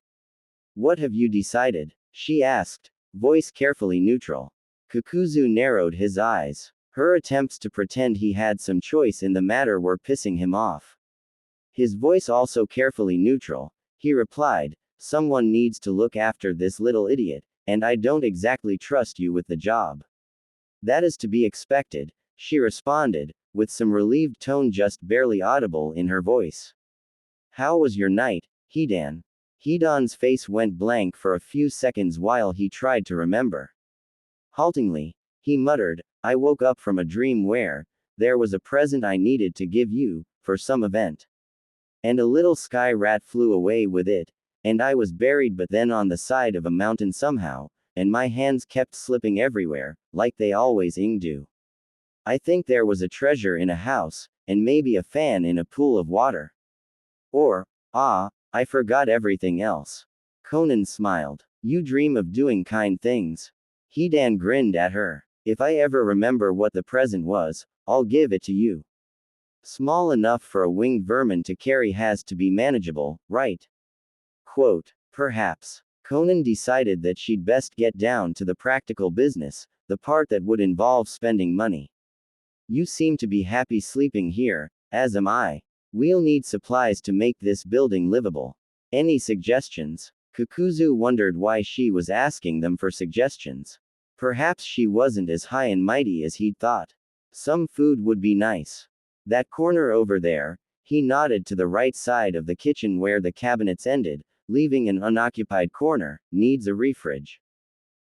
What have you decided? She asked, voice carefully neutral. Kakuzu narrowed his eyes. Her attempts to pretend he had some choice in the matter were pissing him off. His voice also carefully neutral, he replied, someone needs to look after this little idiot, and I don't exactly trust you with the job. That is to be expected, she responded, with some relieved tone just barely audible in her voice. How was your night, Hidan? Hidan's face went blank for a few seconds while he tried to remember. Haltingly, he muttered, I woke up from a dream where there was a present I needed to give you, for some event. And a little sky rat flew away with it, and I was buried but then on the side of a mountain somehow, and my hands kept slipping everywhere, like they always do. I think there was a treasure in a house, and maybe a fan in a pool of water. Or, I forgot everything else. Konan smiled. You dream of doing kind things. Hidan grinned at her. If I ever remember what the present was, I'll give it to you. Small enough for a winged vermin to carry has to be manageable, right? Quote. Perhaps. Konan decided that she'd best get down to the practical business, the part that would involve spending money. You seem to be happy sleeping here, as am I. We'll need supplies to make this building livable. Any suggestions? Kakuzu wondered why she was asking them for suggestions. Perhaps she wasn't as high and mighty as he'd thought. Some food would be nice. That corner over there, he nodded to the right side of the kitchen where the cabinets ended, leaving an unoccupied corner, needs a refridge.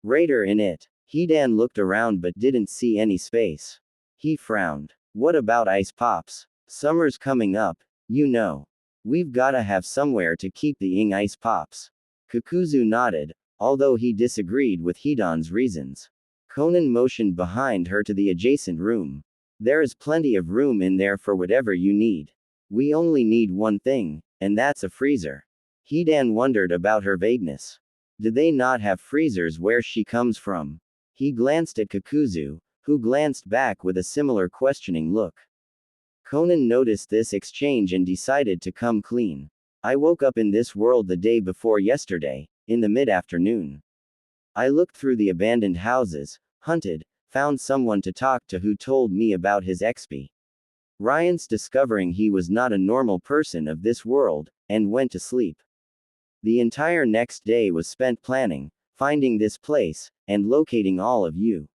Raider in it. Hidan looked around but didn't see any space. He frowned. What about ice pops? Summer's coming up, you know. We've gotta have somewhere to keep the ice pops. Kakuzu nodded, although he disagreed with Hidan's reasons. Konan motioned behind her to the adjacent room. There is plenty of room in there for whatever you need. We only need one thing, and that's a freezer. Hidan wondered about her vagueness. Do they not have freezers where she comes from? He glanced at Kakuzu, who glanced back with a similar questioning look. Konan noticed this exchange and decided to come clean. I woke up in this world the day before yesterday, in the mid-afternoon. I looked through the abandoned houses, hunted, found someone to talk to who told me about his XP. Ryan's discovering he was not a normal person of this world, and went to sleep. The entire next day was spent planning, finding this place, and locating all of you.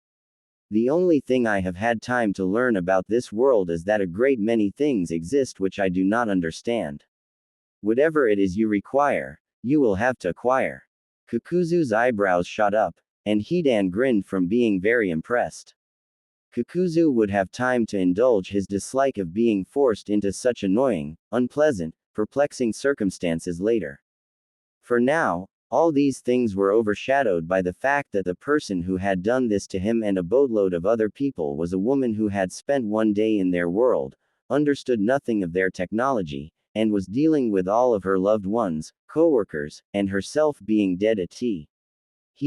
The only thing I have had time to learn about this world is that a great many things exist which I do not understand. Whatever it is you require, you will have to acquire. Kakuzu's eyebrows shot up, and Hidan grinned from being very impressed. Kakuzu would have time to indulge his dislike of being forced into such annoying, unpleasant, perplexing circumstances later. For now, all these things were overshadowed by the fact that the person who had done this to him and a boatload of other people was a woman who had spent one day in their world, understood nothing of their technology, and was dealing with all of her loved ones, co-workers, and herself being dead at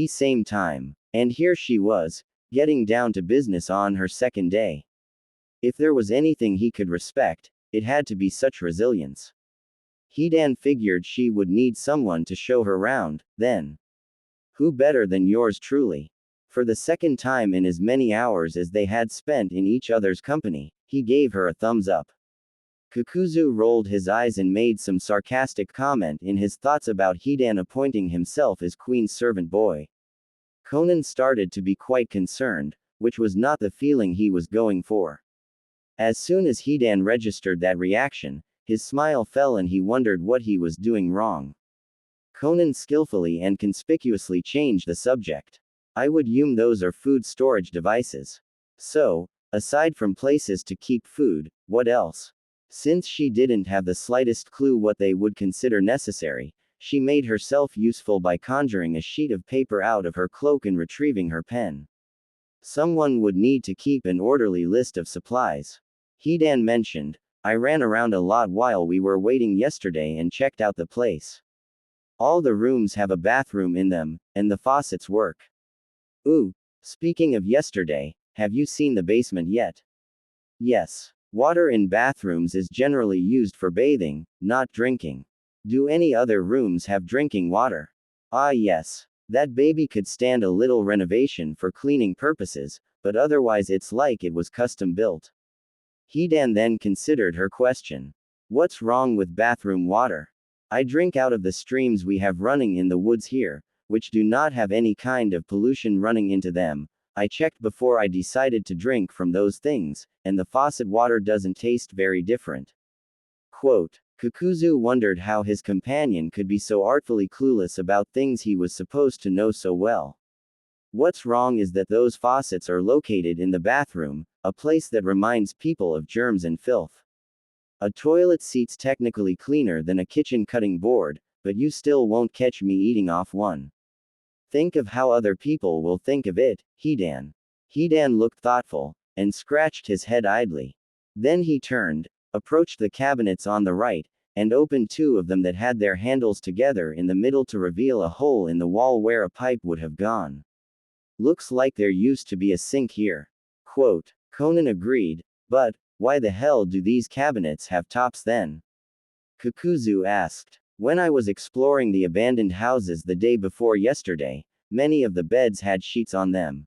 same time. And here she was, getting down to business on her second day. If there was anything he could respect, it had to be such resilience. Hidan figured she would need someone to show her round, then. Who better than yours truly? For the second time in as many hours as they had spent in each other's company, he gave her a thumbs up. Kakuzu rolled his eyes and made some sarcastic comment in his thoughts about Hidan appointing himself as Queen's servant boy. Konan started to be quite concerned, which was not the feeling he was going for. As soon as Hidan registered that reaction, his smile fell and he wondered what he was doing wrong. Konan skillfully and conspicuously changed the subject. I would assume those are food storage devices. So, aside from places to keep food, what else? Since she didn't have the slightest clue what they would consider necessary, she made herself useful by conjuring a sheet of paper out of her cloak and retrieving her pen. Someone would need to keep an orderly list of supplies. Hidan mentioned, I ran around a lot while we were waiting yesterday and checked out the place. All the rooms have a bathroom in them, and the faucets work. Ooh, speaking of yesterday, have you seen the basement yet? Yes. Water in bathrooms is generally used for bathing, not drinking. Do any other rooms have drinking water? Ah yes. That baby could stand a little renovation for cleaning purposes, but otherwise it's like it was custom built. Hidan then considered her question. What's wrong with bathroom water? I drink out of the streams we have running in the woods here, which do not have any kind of pollution running into them. I checked before I decided to drink from those things, and the faucet water doesn't taste very different. Quote. Kakuzu wondered how his companion could be so artfully clueless about things he was supposed to know so well. What's wrong is that those faucets are located in the bathroom, a place that reminds people of germs and filth. A toilet seat's technically cleaner than a kitchen cutting board, but you still won't catch me eating off one. Think of how other people will think of it, Hidan. Hidan looked thoughtful, and scratched his head idly. Then he turned, approached the cabinets on the right, and opened two of them that had their handles together in the middle to reveal a hole in the wall where a pipe would have gone. Looks like there used to be a sink here. Quote. Konan agreed, but, why the hell do these cabinets have tops then? Kakuzu asked. When I was exploring the abandoned houses the day before yesterday, many of the beds had sheets on them.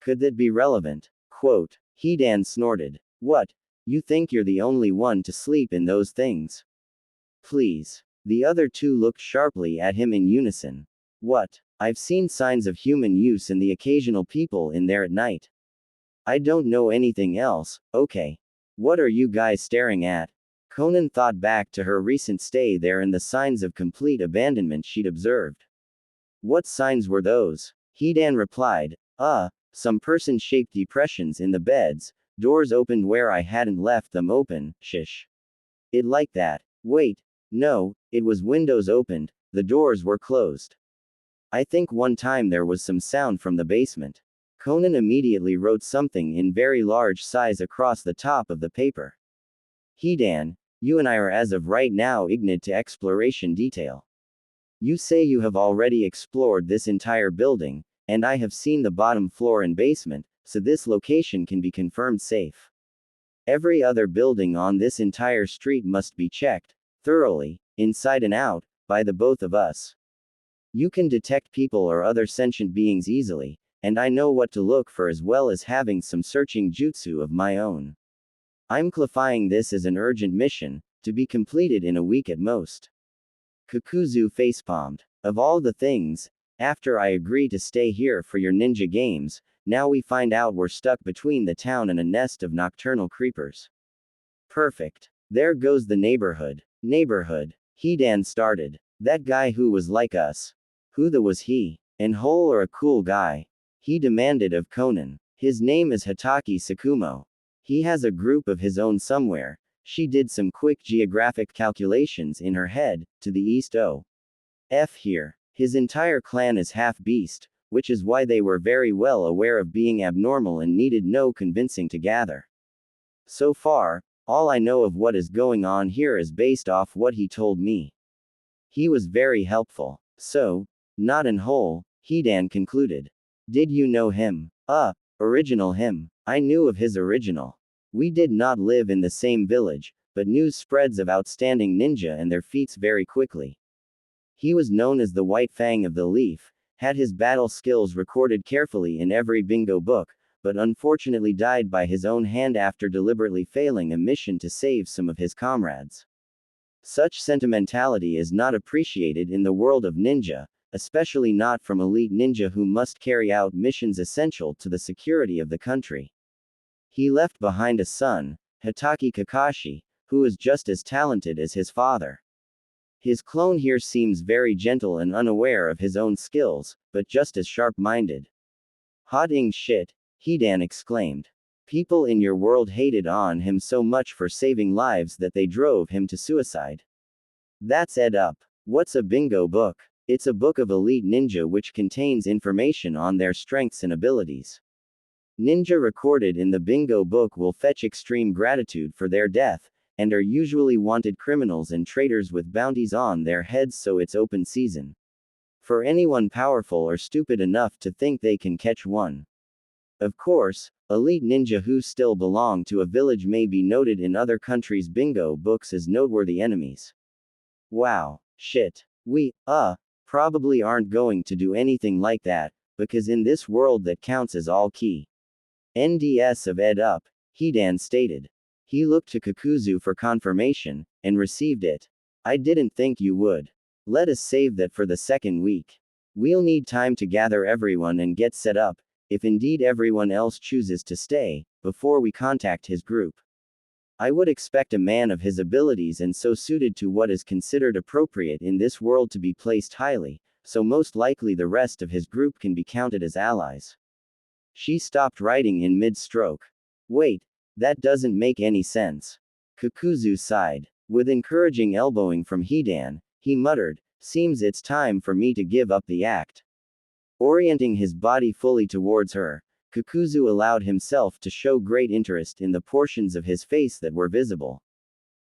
Could that be relevant? Quote. Hidan snorted. What? You think you're the only one to sleep in those things? Please. The other two looked sharply at him in unison. What? I've seen signs of human use and the occasional people in there at night. I don't know anything else, okay. What are you guys staring at? Konan thought back to her recent stay there and the signs of complete abandonment she'd observed. What signs were those? Hidan replied, some person-shaped depressions in the beds, doors opened where I hadn't left them open, shish. It like that. Wait. No, it was windows opened, the doors were closed. I think one time there was some sound from the basement. Konan immediately wrote something in very large size across the top of the paper. Hidan, you and I are as of right now ignorant to exploration detail. You say you have already explored this entire building, and I have seen the bottom floor and basement, so this location can be confirmed safe. Every other building on this entire street must be checked, thoroughly, inside and out, by the both of us. You can detect people or other sentient beings easily, and I know what to look for as well as having some searching jutsu of my own. I'm classifying this as an urgent mission, to be completed in a week at most. Kakuzu facepalmed. Of all the things, after I agree to stay here for your ninja games, now we find out we're stuck between the town and a nest of nocturnal creepers. Perfect. There goes the neighborhood. Neighborhood. Hidan started. That guy who was like us. Who the was he? An hole or a cool guy? He demanded of Konan. His name is Hitaki Sakumo. He has a group of his own somewhere. She did some quick geographic calculations in her head, to the east of here. His entire clan is half-beast, which is why they were very well aware of being abnormal and needed no convincing to gather. So far, all I know of what is going on here is based off what he told me. He was very helpful. So, not in whole, Hidan concluded. Did you know him? Original him. I knew of his original. We did not live in the same village, but news spreads of outstanding ninja and their feats very quickly. He was known as the White Fang of the Leaf, had his battle skills recorded carefully in every bingo book, but unfortunately died by his own hand after deliberately failing a mission to save some of his comrades. Such sentimentality is not appreciated in the world of ninja, especially not from elite ninja who must carry out missions essential to the security of the country. He left behind a son, Hitaki Kakashi, who is just as talented as his father. His clone here seems very gentle and unaware of his own skills, but just as sharp-minded. Hot-ing shit, Hidan exclaimed. People in your world hated on him so much for saving lives that they drove him to suicide. That's ed up. What's a bingo book? It's a book of elite ninja which contains information on their strengths and abilities. Ninja recorded in the bingo book will fetch extreme gratitude for their death, and are usually wanted criminals and traitors with bounties on their heads, so it's open season for anyone powerful or stupid enough to think they can catch one. Of course, elite ninja who still belong to a village may be noted in other countries' bingo books as noteworthy enemies. Wow. Shit. We, probably aren't going to do anything like that, because in this world that counts as all key. NDS of ed up, Hidan stated. He looked to Kakuzu for confirmation, and received it. I didn't think you would. Let us save that for the second week. We'll need time to gather everyone and get set up, if indeed everyone else chooses to stay, before we contact his group. I would expect a man of his abilities and so suited to what is considered appropriate in this world to be placed highly, so most likely the rest of his group can be counted as allies. She stopped writing in mid-stroke. Wait, that doesn't make any sense. Kakuzu sighed. With encouraging elbowing from Hidan, he muttered, seems it's time for me to give up the act. Orienting his body fully towards her, Kakuzu allowed himself to show great interest in the portions of his face that were visible.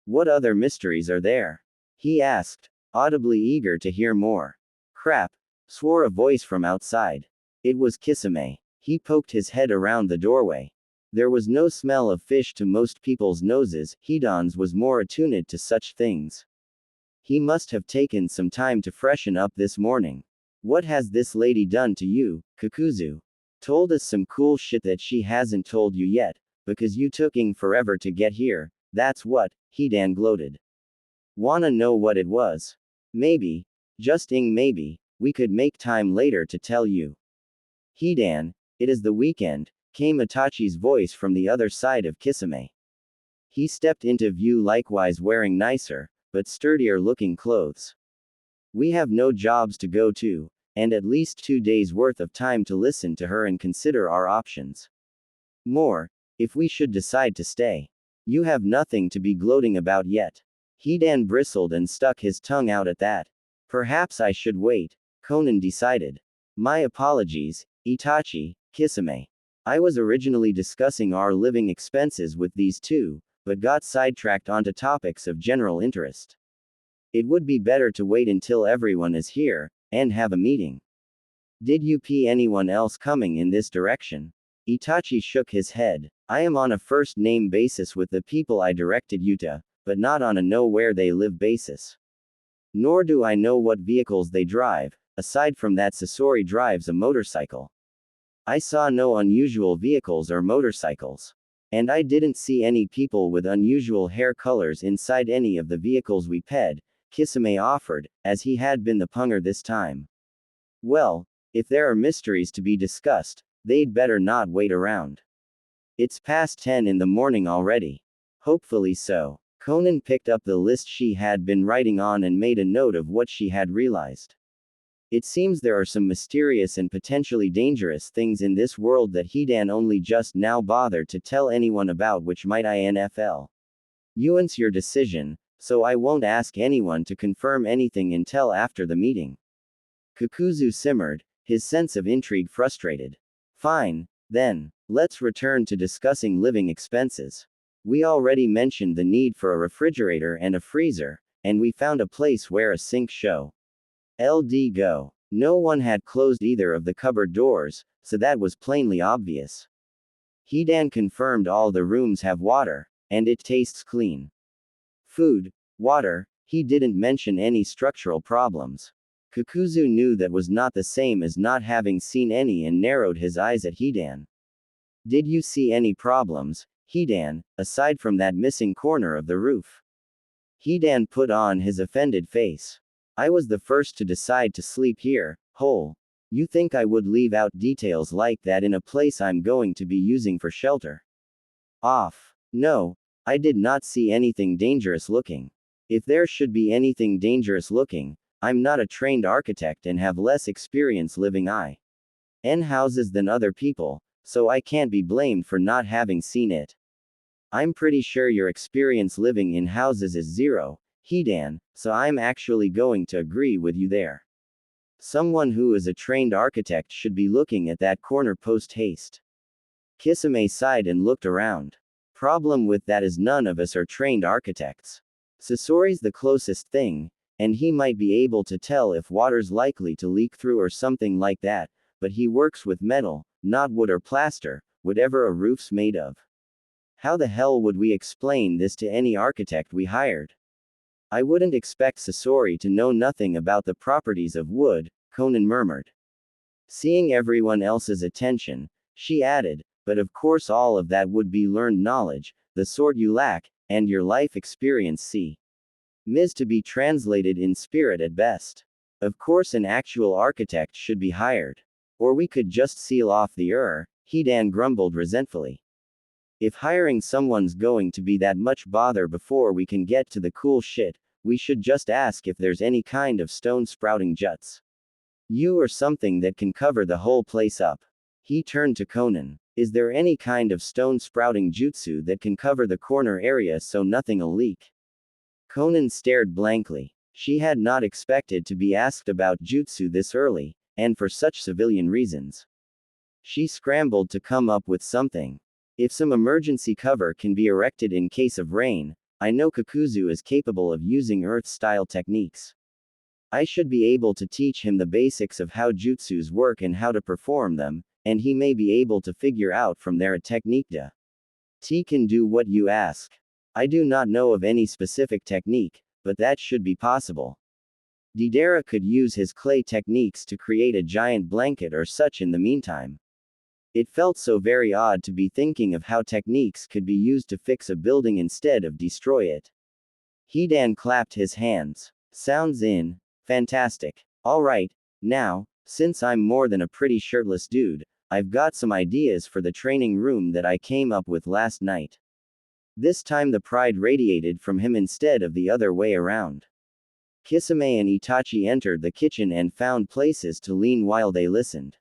What other mysteries are there? He asked, audibly eager to hear more. Crap, swore a voice from outside. It was Kisame. He poked his head around the doorway. There was no smell of fish to most people's noses, Hidan's was more attuned to such things. He must have taken some time to freshen up this morning. What has this lady done to you, Kakuzu? Told us some cool shit that she hasn't told you yet, because you took forever to get here, that's what, Hidan gloated. Wanna know what it was? Maybe, just maybe, we could make time later to tell you. Hidan, it is the weekend, came Itachi's voice from the other side of Kisame. He stepped into view likewise wearing nicer, but sturdier looking clothes. We have no jobs to go to, and at least 2 days worth of time to listen to her and consider our options. More, if we should decide to stay. You have nothing to be gloating about yet. Hidan bristled and stuck his tongue out at that. Perhaps I should wait, Konan decided. My apologies, Itachi, Kisame. I was originally discussing our living expenses with these two, but got sidetracked onto topics of general interest. It would be better to wait until everyone is here, and have a meeting. Did you see anyone else coming in this direction? Itachi shook his head. I am on a first-name basis with the people I directed you to, but not on a know-where-they-live basis. Nor do I know what vehicles they drive, aside from that Sasori drives a motorcycle. I saw no unusual vehicles or motorcycles. And I didn't see any people with unusual hair colors inside any of the vehicles we ped, Kisame offered, as he had been the punger this time. Well, if there are mysteries to be discussed, they'd better not wait around. It's past 10 in the morning already. Hopefully so. Konan picked up the list she had been writing on and made a note of what she had realized. It seems there are some mysterious and potentially dangerous things in this world that Hidan only just now bothered to tell anyone about, which might infl. Yuan's your decision, so I won't ask anyone to confirm anything until after the meeting. Kakuzu simmered, his sense of intrigue frustrated. Fine, then, let's return to discussing living expenses. We already mentioned the need for a refrigerator and a freezer, and we found a place where a sink show. LD go. No one had closed either of the cupboard doors, so that was plainly obvious. Hidan confirmed all the rooms have water, and it tastes clean. Food, water, he didn't mention any structural problems. Kakuzu knew that was not the same as not having seen any and narrowed his eyes at Hidan. Did you see any problems, Hidan, aside from that missing corner of the roof? Hidan put on his offended face. I was the first to decide to sleep here, Hole. You think I would leave out details like that in a place I'm going to be using for shelter? Off. No, I did not see anything dangerous looking. If there should be anything dangerous looking, I'm not a trained architect and have less experience living in houses than other people, so I can't be blamed for not having seen it. I'm pretty sure your experience living in houses is zero, Hidan, so I'm actually going to agree with you there. Someone who is a trained architect should be looking at that corner post haste. Kisame sighed and looked around. Problem with that is none of us are trained architects. Sasori's the closest thing, and he might be able to tell if water's likely to leak through or something like that, but he works with metal, not wood or plaster, whatever a roof's made of. How the hell would we explain this to any architect we hired? I wouldn't expect Sasori to know nothing about the properties of wood, Konan murmured. Seeing everyone else's attention, she added, but of course all of that would be learned knowledge, the sort you lack, and your life experience see. Ms. to be translated in spirit at best. Of course an actual architect should be hired. Or we could just seal off the Hidan grumbled resentfully. If hiring someone's going to be that much bother before we can get to the cool shit, we should just ask if there's any kind of stone sprouting juts. You or something that can cover the whole place up. He turned to Konan. Is there any kind of stone sprouting jutsu that can cover the corner area so nothing'll leak? Konan stared blankly. She had not expected to be asked about jutsu this early, and for such civilian reasons. She scrambled to come up with something. If some emergency cover can be erected in case of rain, I know Kakuzu is capable of using Earth-style techniques. I should be able to teach him the basics of how jutsus work and how to perform them, and he may be able to figure out from there a technique to. T can do what you ask. I do not know of any specific technique, but that should be possible. Didera could use his clay techniques to create a giant blanket or such in the meantime. It felt so very odd to be thinking of how techniques could be used to fix a building instead of destroy it. Hidan clapped his hands. Sounds fantastic. Alright, now, since I'm more than a pretty shirtless dude, I've got some ideas for the training room that I came up with last night. This time the pride radiated from him instead of the other way around. Kisame and Itachi entered the kitchen and found places to lean while they listened.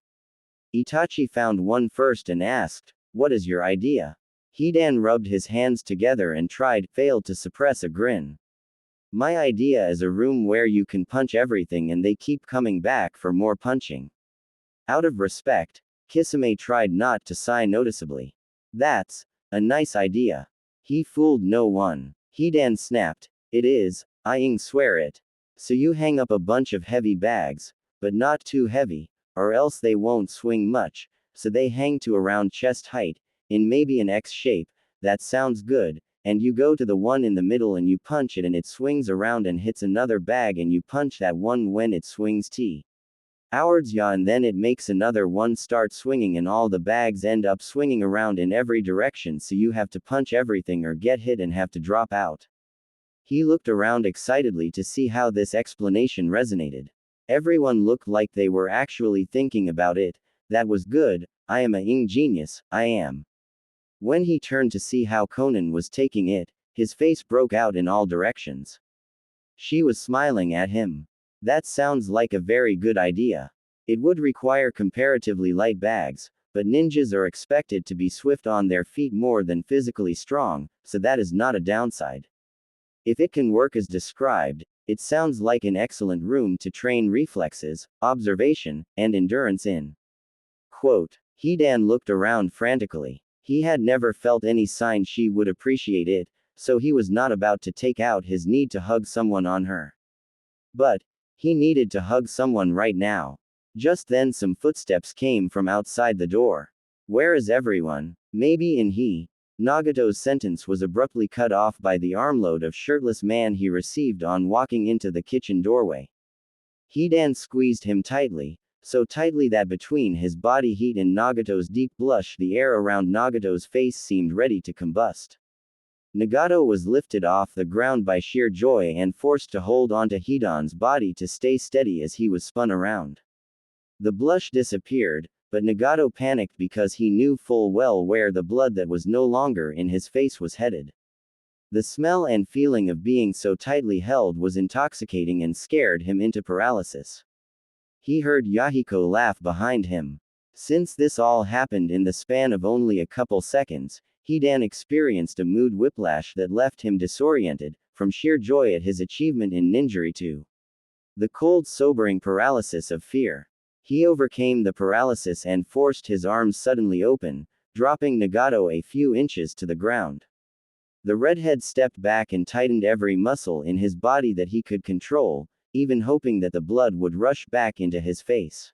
Itachi found one first and asked, "What is your idea?" Hidan rubbed his hands together and failed to suppress a grin. My idea is a room where you can punch everything and they keep coming back for more punching. Out of respect, Kisame tried not to sigh noticeably. That's a nice idea. He fooled no one. Hidan snapped. It is, I swear it. So you hang up a bunch of heavy bags, but not too heavy, or else they won't swing much, so they hang to around chest height, in maybe an X shape, that sounds good, and you go to the one in the middle and you punch it and it swings around and hits another bag and you punch that one when it swings T. Hours ya and then it makes another one start swinging and all the bags end up swinging around in every direction so you have to punch everything or get hit and have to drop out. He looked around excitedly to see how this explanation resonated. Everyone looked like they were actually thinking about it. That was good. I am a genius, I am. When he turned to see how Konan was taking it, his face broke out in all directions. She was smiling at him. That sounds like a very good idea. It would require comparatively light bags, but ninjas are expected to be swift on their feet more than physically strong, so that is not a downside. If it can work as described, it sounds like an excellent room to train reflexes, observation, and endurance in. Quote. Hidan looked around frantically. He had never felt any sign she would appreciate it, so he was not about to take out his need to hug someone on her. But he needed to hug someone right now. Just then some footsteps came from outside the door. Where is everyone? Maybe in he. Nagato's sentence was abruptly cut off by the armload of shirtless man he received on walking into the kitchen doorway. Hidan squeezed him tightly, so tightly that between his body heat and Nagato's deep blush the air around Nagato's face seemed ready to combust. Nagato was lifted off the ground by sheer joy and forced to hold onto Hidan's body to stay steady as he was spun around. The blush disappeared, but Nagato panicked because he knew full well where the blood that was no longer in his face was headed. The smell and feeling of being so tightly held was intoxicating and scared him into paralysis. He heard Yahiko laugh behind him. Since this all happened in the span of only a couple seconds, Hidan experienced a mood whiplash that left him disoriented, from sheer joy at his achievement in ninjutsu to the cold sobering paralysis of fear. He overcame the paralysis and forced his arms suddenly open, dropping Nagato a few inches to the ground. The redhead stepped back and tightened every muscle in his body that he could control, even hoping that the blood would rush back into his face.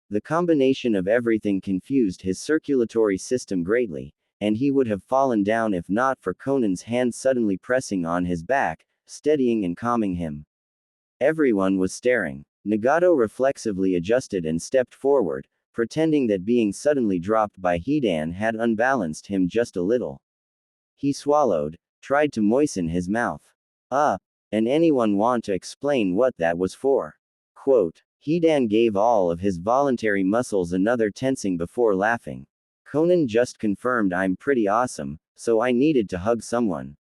The combination of everything confused his circulatory system greatly, and he would have fallen down if not for Konan's hand suddenly pressing on his back, steadying and calming him. Everyone was staring. Nagato reflexively adjusted and stepped forward, pretending that being suddenly dropped by Hidan had unbalanced him just a little. He swallowed, tried to moisten his mouth. And anyone want to explain what that was for? Quote. Hidan gave all of his voluntary muscles another tensing before laughing. Konan just confirmed I'm pretty awesome, so I needed to hug someone.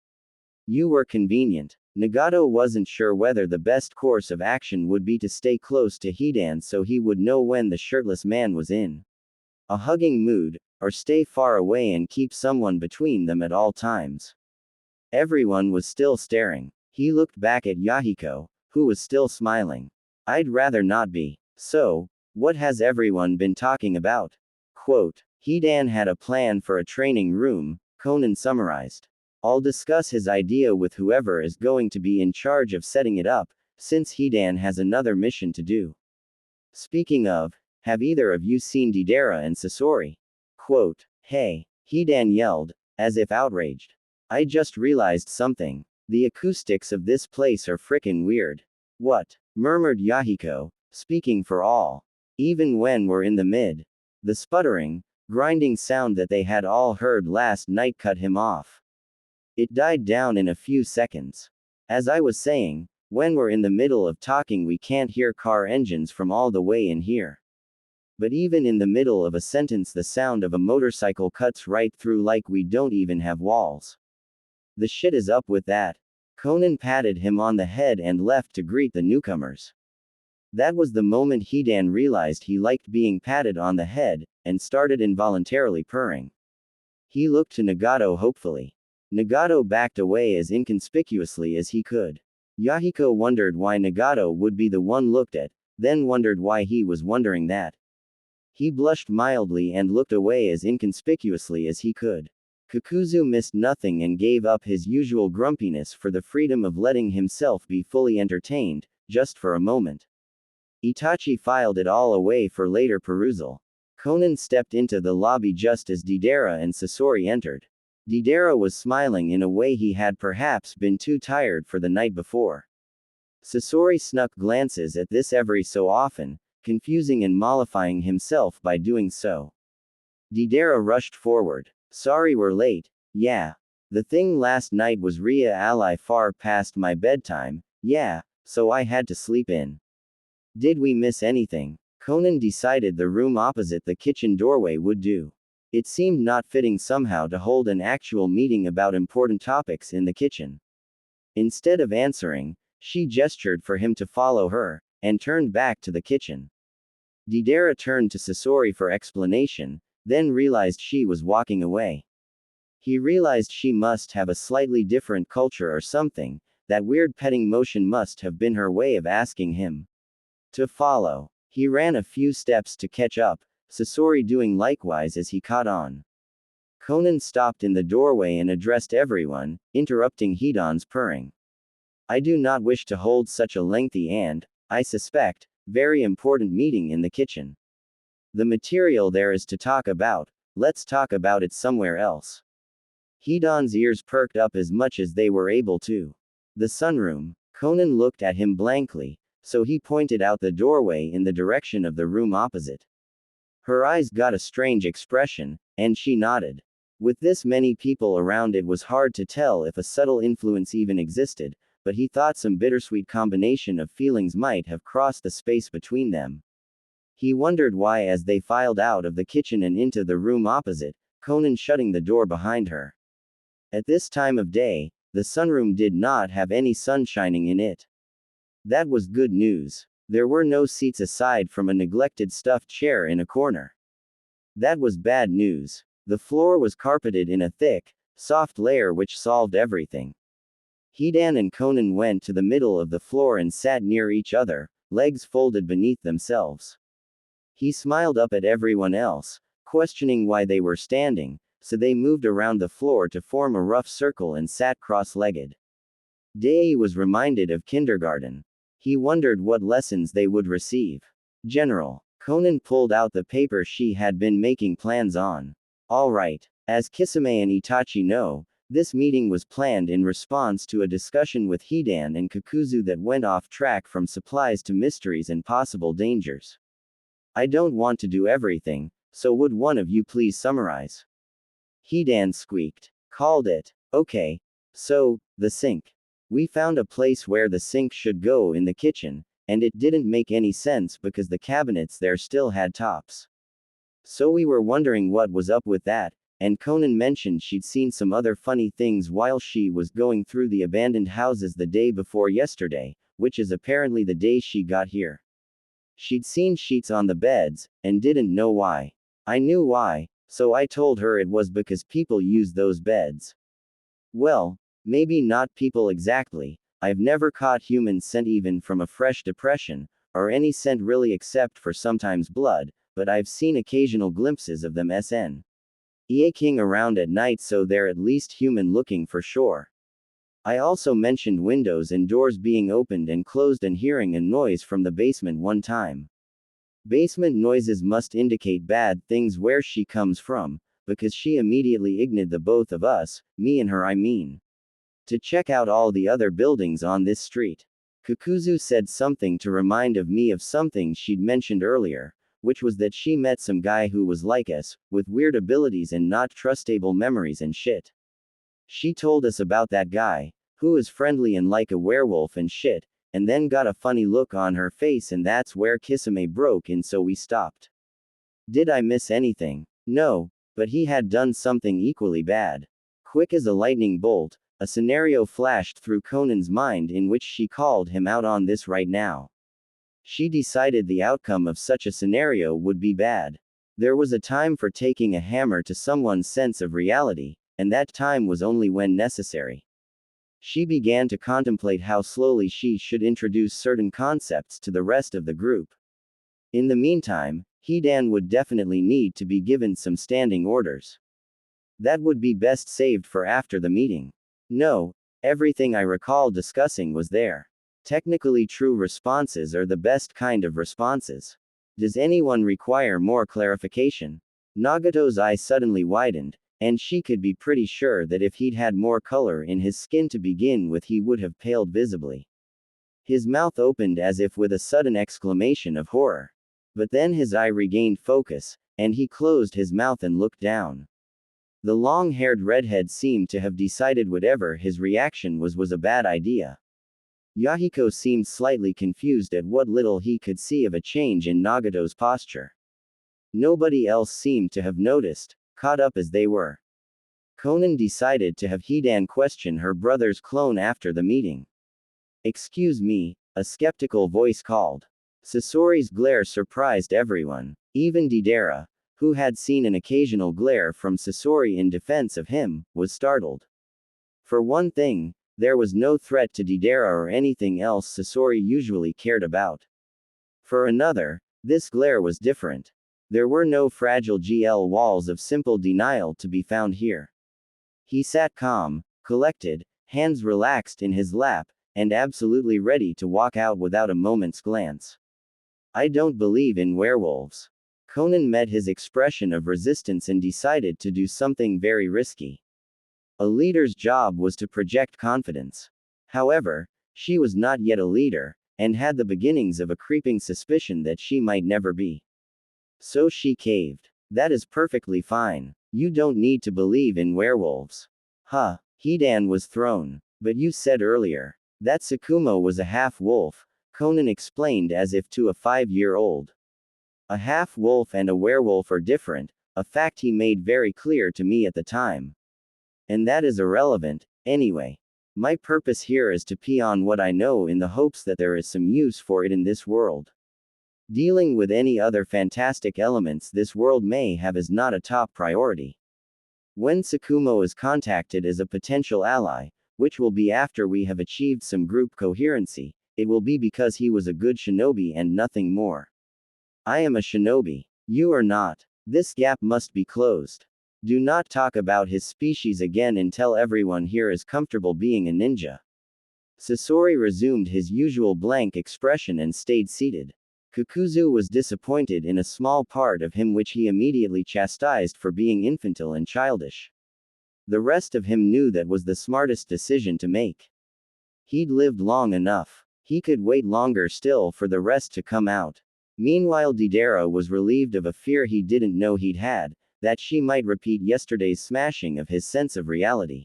You were convenient. Nagato wasn't sure whether the best course of action would be to stay close to Hidan so he would know when the shirtless man was in a hugging mood, or stay far away and keep someone between them at all times. Everyone was still staring. He looked back at Yahiko, who was still smiling. I'd rather not be. So, what has everyone been talking about? Quote. Hidan had a plan for a training room, Konan summarized. I'll discuss his idea with whoever is going to be in charge of setting it up, since Hidan has another mission to do. Speaking of, have either of you seen Deidara and Sasori? Quote. Hey, Hidan yelled, as if outraged. I just realized something. The acoustics of this place are frickin' weird. What? Murmured Yahiko, speaking for all. Even when we're in the mid. The sputtering, grinding sound that they had all heard last night cut him off. It died down in a few seconds. As I was saying, when we're in the middle of talking we can't hear car engines from all the way in here. But even in the middle of a sentence the sound of a motorcycle cuts right through like we don't even have walls. The shit is up with that. Konan patted him on the head and left to greet the newcomers. That was the moment Hidan realized he liked being patted on the head, and started involuntarily purring. He looked to Nagato hopefully. Nagato backed away as inconspicuously as he could. Yahiko wondered why Nagato would be the one looked at, then wondered why he was wondering that. He blushed mildly and looked away as inconspicuously as he could. Kakuzu missed nothing and gave up his usual grumpiness for the freedom of letting himself be fully entertained, just for a moment. Itachi filed it all away for later perusal. Konan stepped into the lobby just as Deidara and Sasori entered. Deidara was smiling in a way he had perhaps been too tired for the night before. Sasori snuck glances at this every so often, confusing and mollifying himself by doing so. Deidara rushed forward. Sorry we're late. Yeah. The thing last night was Ria ally far past my bedtime, yeah, so I had to sleep in. Did we miss anything? Konan decided the room opposite the kitchen doorway would do. It seemed not fitting somehow to hold an actual meeting about important topics in the kitchen. Instead of answering, she gestured for him to follow her, and turned back to the kitchen. Deidara turned to Sasori for explanation, then realized she was walking away. He realized she must have a slightly different culture or something, that weird petting motion must have been her way of asking him to follow. He ran a few steps to catch up, Sasori doing likewise as he caught on. Konan stopped in the doorway and addressed everyone, interrupting Hidan's purring. I do not wish to hold such a lengthy and, I suspect, very important meeting in the kitchen. The material there is to talk about, let's talk about it somewhere else. Hidan's ears perked up as much as they were able to. The sunroom. Konan looked at him blankly, so he pointed out the doorway in the direction of the room opposite. Her eyes got a strange expression, and she nodded. With this many people around, it was hard to tell if a subtle influence even existed, but he thought some bittersweet combination of feelings might have crossed the space between them. He wondered why, as they filed out of the kitchen and into the room opposite, Konan shutting the door behind her. At this time of day, the sunroom did not have any sun shining in it. That was good news. There were no seats aside from a neglected stuffed chair in a corner. That was bad news. The floor was carpeted in a thick, soft layer which solved everything. Hidan and Konan went to the middle of the floor and sat near each other, legs folded beneath themselves. He smiled up at everyone else, questioning why they were standing, so they moved around the floor to form a rough circle and sat cross-legged. Dei was reminded of kindergarten. He wondered what lessons they would receive. General. Konan pulled out the paper she had been making plans on. All right. As Kisame and Itachi know, this meeting was planned in response to a discussion with Hidan and Kakuzu that went off track from supplies to mysteries and possible dangers. I don't want to do everything, so would one of you please summarize? Hidan squeaked. Called it. Okay. So, the sink. We found a place where the sink should go in the kitchen, and it didn't make any sense because the cabinets there still had tops. So we were wondering what was up with that, and Konan mentioned she'd seen some other funny things while she was going through the abandoned houses the day before yesterday, which is apparently the day she got here. She'd seen sheets on the beds, and didn't know why. I knew why, so I told her it was because people use those beds. Well, maybe not people exactly. I've never caught human scent even from a fresh depression, or any scent really except for sometimes blood, but I've seen occasional glimpses of them sneaking around at night, so they're at least human looking for sure. I also mentioned windows and doors being opened and closed and hearing a noise from the basement one time. Basement noises must indicate bad things where she comes from, because she immediately ignored the both of us, me and her I mean. To check out all the other buildings on this street. Kakuzu said something to remind of me of something she'd mentioned earlier, which was that she met some guy who was like us, with weird abilities and not trustable memories and shit. She told us about that guy, who is friendly and like a werewolf and shit, and then got a funny look on her face, and that's where Kisame broke in, so we stopped. Did I miss anything? No, but he had done something equally bad. Quick as a lightning bolt, a scenario flashed through Konan's mind in which she called him out on this right now. She decided the outcome of such a scenario would be bad. There was a time for taking a hammer to someone's sense of reality, and that time was only when necessary. She began to contemplate how slowly she should introduce certain concepts to the rest of the group. In the meantime, Hidan would definitely need to be given some standing orders. That would be best saved for after the meeting. No, everything I recall discussing was there. Technically true responses are the best kind of responses. Does anyone require more clarification? Nagato's eye suddenly widened, and she could be pretty sure that if he'd had more color in his skin to begin with, he would have paled visibly. His mouth opened as if with a sudden exclamation of horror. But then his eye regained focus, and he closed his mouth and looked down. The long-haired redhead seemed to have decided whatever his reaction was a bad idea. Yahiko seemed slightly confused at what little he could see of a change in Nagato's posture. Nobody else seemed to have noticed, caught up as they were. Konan decided to have Hidan question her brother's clone after the meeting. Excuse me, a skeptical voice called. Sasori's glare surprised everyone, even Deidara, who had seen an occasional glare from Sasori in defense of him, was startled. For one thing, there was no threat to Deidara or anything else Sasori usually cared about. For another, this glare was different. There were no fragile GL walls of simple denial to be found here. He sat calm, collected, hands relaxed in his lap, and absolutely ready to walk out without a moment's glance. I don't believe in werewolves. Konan met his expression of resistance and decided to do something very risky. A leader's job was to project confidence. However, she was not yet a leader, and had the beginnings of a creeping suspicion that she might never be. So she caved. That is perfectly fine. You don't need to believe in werewolves. Huh. Hidan was thrown. But you said earlier that Tsukumo was a half-wolf, Konan explained as if to a 5-year-old. A half-wolf and a werewolf are different, a fact he made very clear to me at the time. And that is irrelevant, anyway. My purpose here is to pee on what I know in the hopes that there is some use for it in this world. Dealing with any other fantastic elements this world may have is not a top priority. When Tsukumo is contacted as a potential ally, which will be after we have achieved some group coherency, it will be because he was a good shinobi and nothing more. I am a shinobi. You are not. This gap must be closed. Do not talk about his species again until everyone here is comfortable being a ninja. Sasori resumed his usual blank expression and stayed seated. Kakuzu was disappointed in a small part of him which he immediately chastised for being infantile and childish. The rest of him knew that was the smartest decision to make. He'd lived long enough. He could wait longer still for the rest to come out. Meanwhile Deidara was relieved of a fear he didn't know he'd had, that she might repeat yesterday's smashing of his sense of reality.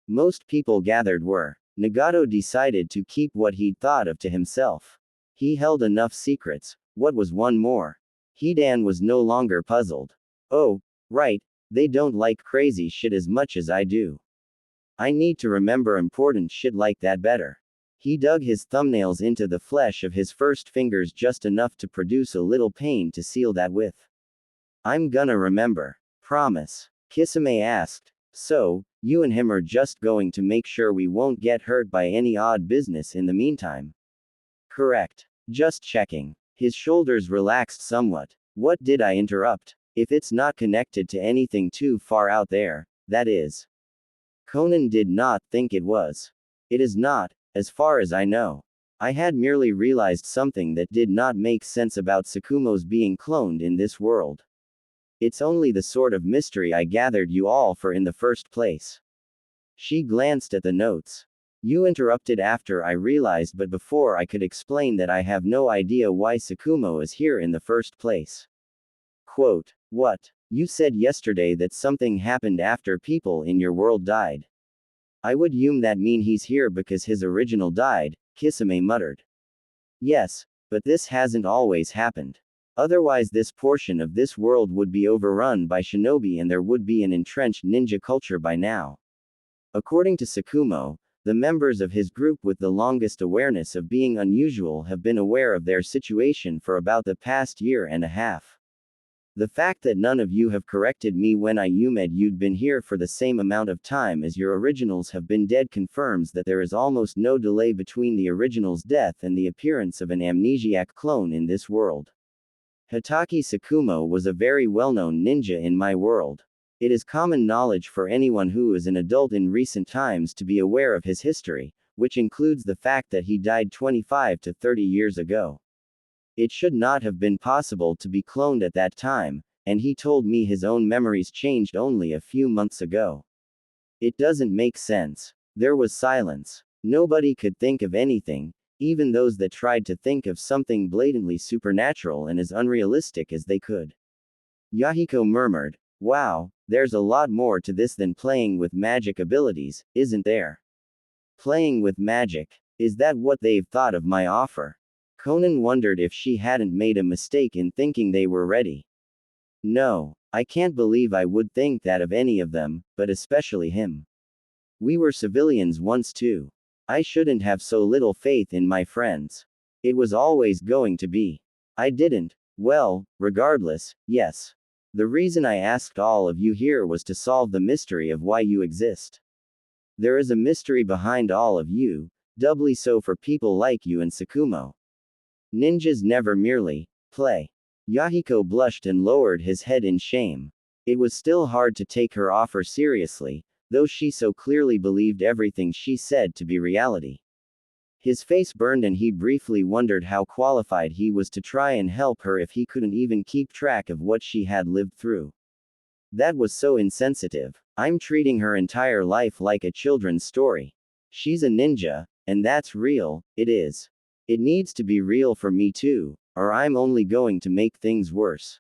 Most people gathered were. Nagato decided to keep what he'd thought of to himself. He held enough secrets. What was one more? Hidan was no longer puzzled. Oh, right, they don't like crazy shit as much as I do. I need to remember important shit like that better. He dug his thumbnails into the flesh of his first fingers just enough to produce a little pain to seal that with. I'm gonna remember. Promise. Kisame asked. So, you and him are just going to make sure we won't get hurt by any odd business in the meantime? Correct. Just checking. His shoulders relaxed somewhat. What did I interrupt? If it's not connected to anything too far out there, that is. Konan did not think it was. It is not, as far as I know. I had merely realized something that did not make sense about Tsukumo's being cloned in this world. It's only the sort of mystery I gathered you all for in the first place. She glanced at the notes. You interrupted after I realized, but before I could explain that I have no idea why Tsukumo is here in the first place. Quote. What? You said yesterday that something happened after people in your world died. I would that mean he's here because his original died, Kisame muttered. Yes, but this hasn't always happened. Otherwise this portion of this world would be overrun by shinobi and there would be an entrenched ninja culture by now. According to Tsukumo, the members of his group with the longest awareness of being unusual have been aware of their situation for about the past year and a half. The fact that none of you have corrected me when I said you'd been here for the same amount of time as your originals have been dead confirms that there is almost no delay between the original's death and the appearance of an amnesiac clone in this world. Hitaki Tsukumo was a very well-known ninja in my world. It is common knowledge for anyone who is an adult in recent times to be aware of his history, which includes the fact that he died 25 to 30 years ago. It should not have been possible to be cloned at that time, and he told me his own memories changed only a few months ago. It doesn't make sense. There was silence. Nobody could think of anything, even those that tried to think of something blatantly supernatural and as unrealistic as they could. Yahiko murmured, wow, there's a lot more to this than playing with magic abilities, isn't there? Playing with magic. Is that what they've thought of my offer? Konan wondered if she hadn't made a mistake in thinking they were ready. No, I can't believe I would think that of any of them, but especially him. We were civilians once too. I shouldn't have so little faith in my friends. It was always going to be. I didn't. Well, regardless, yes. The reason I asked all of you here was to solve the mystery of why you exist. There is a mystery behind all of you, doubly so for people like you and Tsukumo. Ninjas never merely play. Yahiko blushed and lowered his head in shame. It was still hard to take her offer seriously, though she so clearly believed everything she said to be reality. His face burned and he briefly wondered how qualified he was to try and help her if he couldn't even keep track of what she had lived through. That was so insensitive. I'm treating her entire life like a children's story. She's a ninja, and that's real, it is. It needs to be real for me too, or I'm only going to make things worse.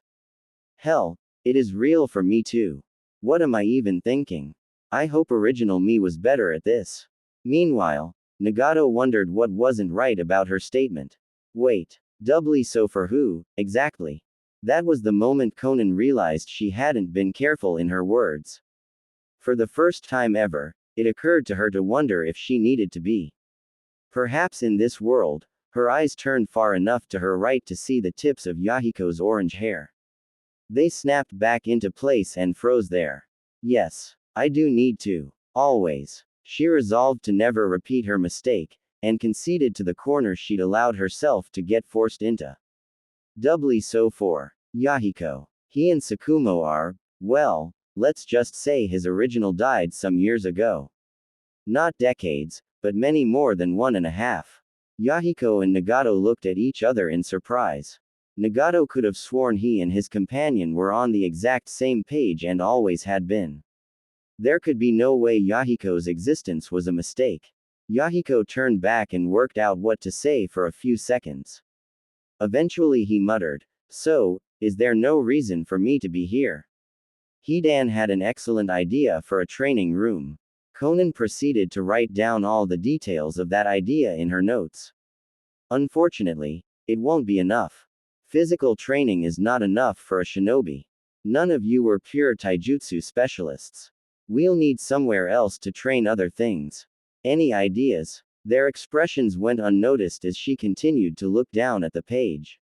Hell, it is real for me too. What am I even thinking? I hope original me was better at this. Meanwhile, Nagato wondered what wasn't right about her statement. Wait, doubly so for who, exactly? That was the moment Konan realized she hadn't been careful in her words. For the first time ever, it occurred to her to wonder if she needed to be. Perhaps in this world, her eyes turned far enough to her right to see the tips of Yahiko's orange hair. They snapped back into place and froze there. Yes, I do need to. Always. She resolved to never repeat her mistake, and conceded to the corner she'd allowed herself to get forced into. Doubly so for Yahiko. He and Tsukumo are, well, let's just say his original died some years ago. Not decades, but many more than 1.5. Yahiko and Nagato looked at each other in surprise. Nagato could have sworn he and his companion were on the exact same page and always had been. There could be no way Yahiko's existence was a mistake. Yahiko turned back and worked out what to say for a few seconds. Eventually he muttered, "So, is there no reason for me to be here?" Hidan had an excellent idea for a training room. Konan proceeded to write down all the details of that idea in her notes. Unfortunately, it won't be enough. Physical training is not enough for a shinobi. None of you were pure taijutsu specialists. We'll need somewhere else to train other things. Any ideas? Their expressions went unnoticed as she continued to look down at the page.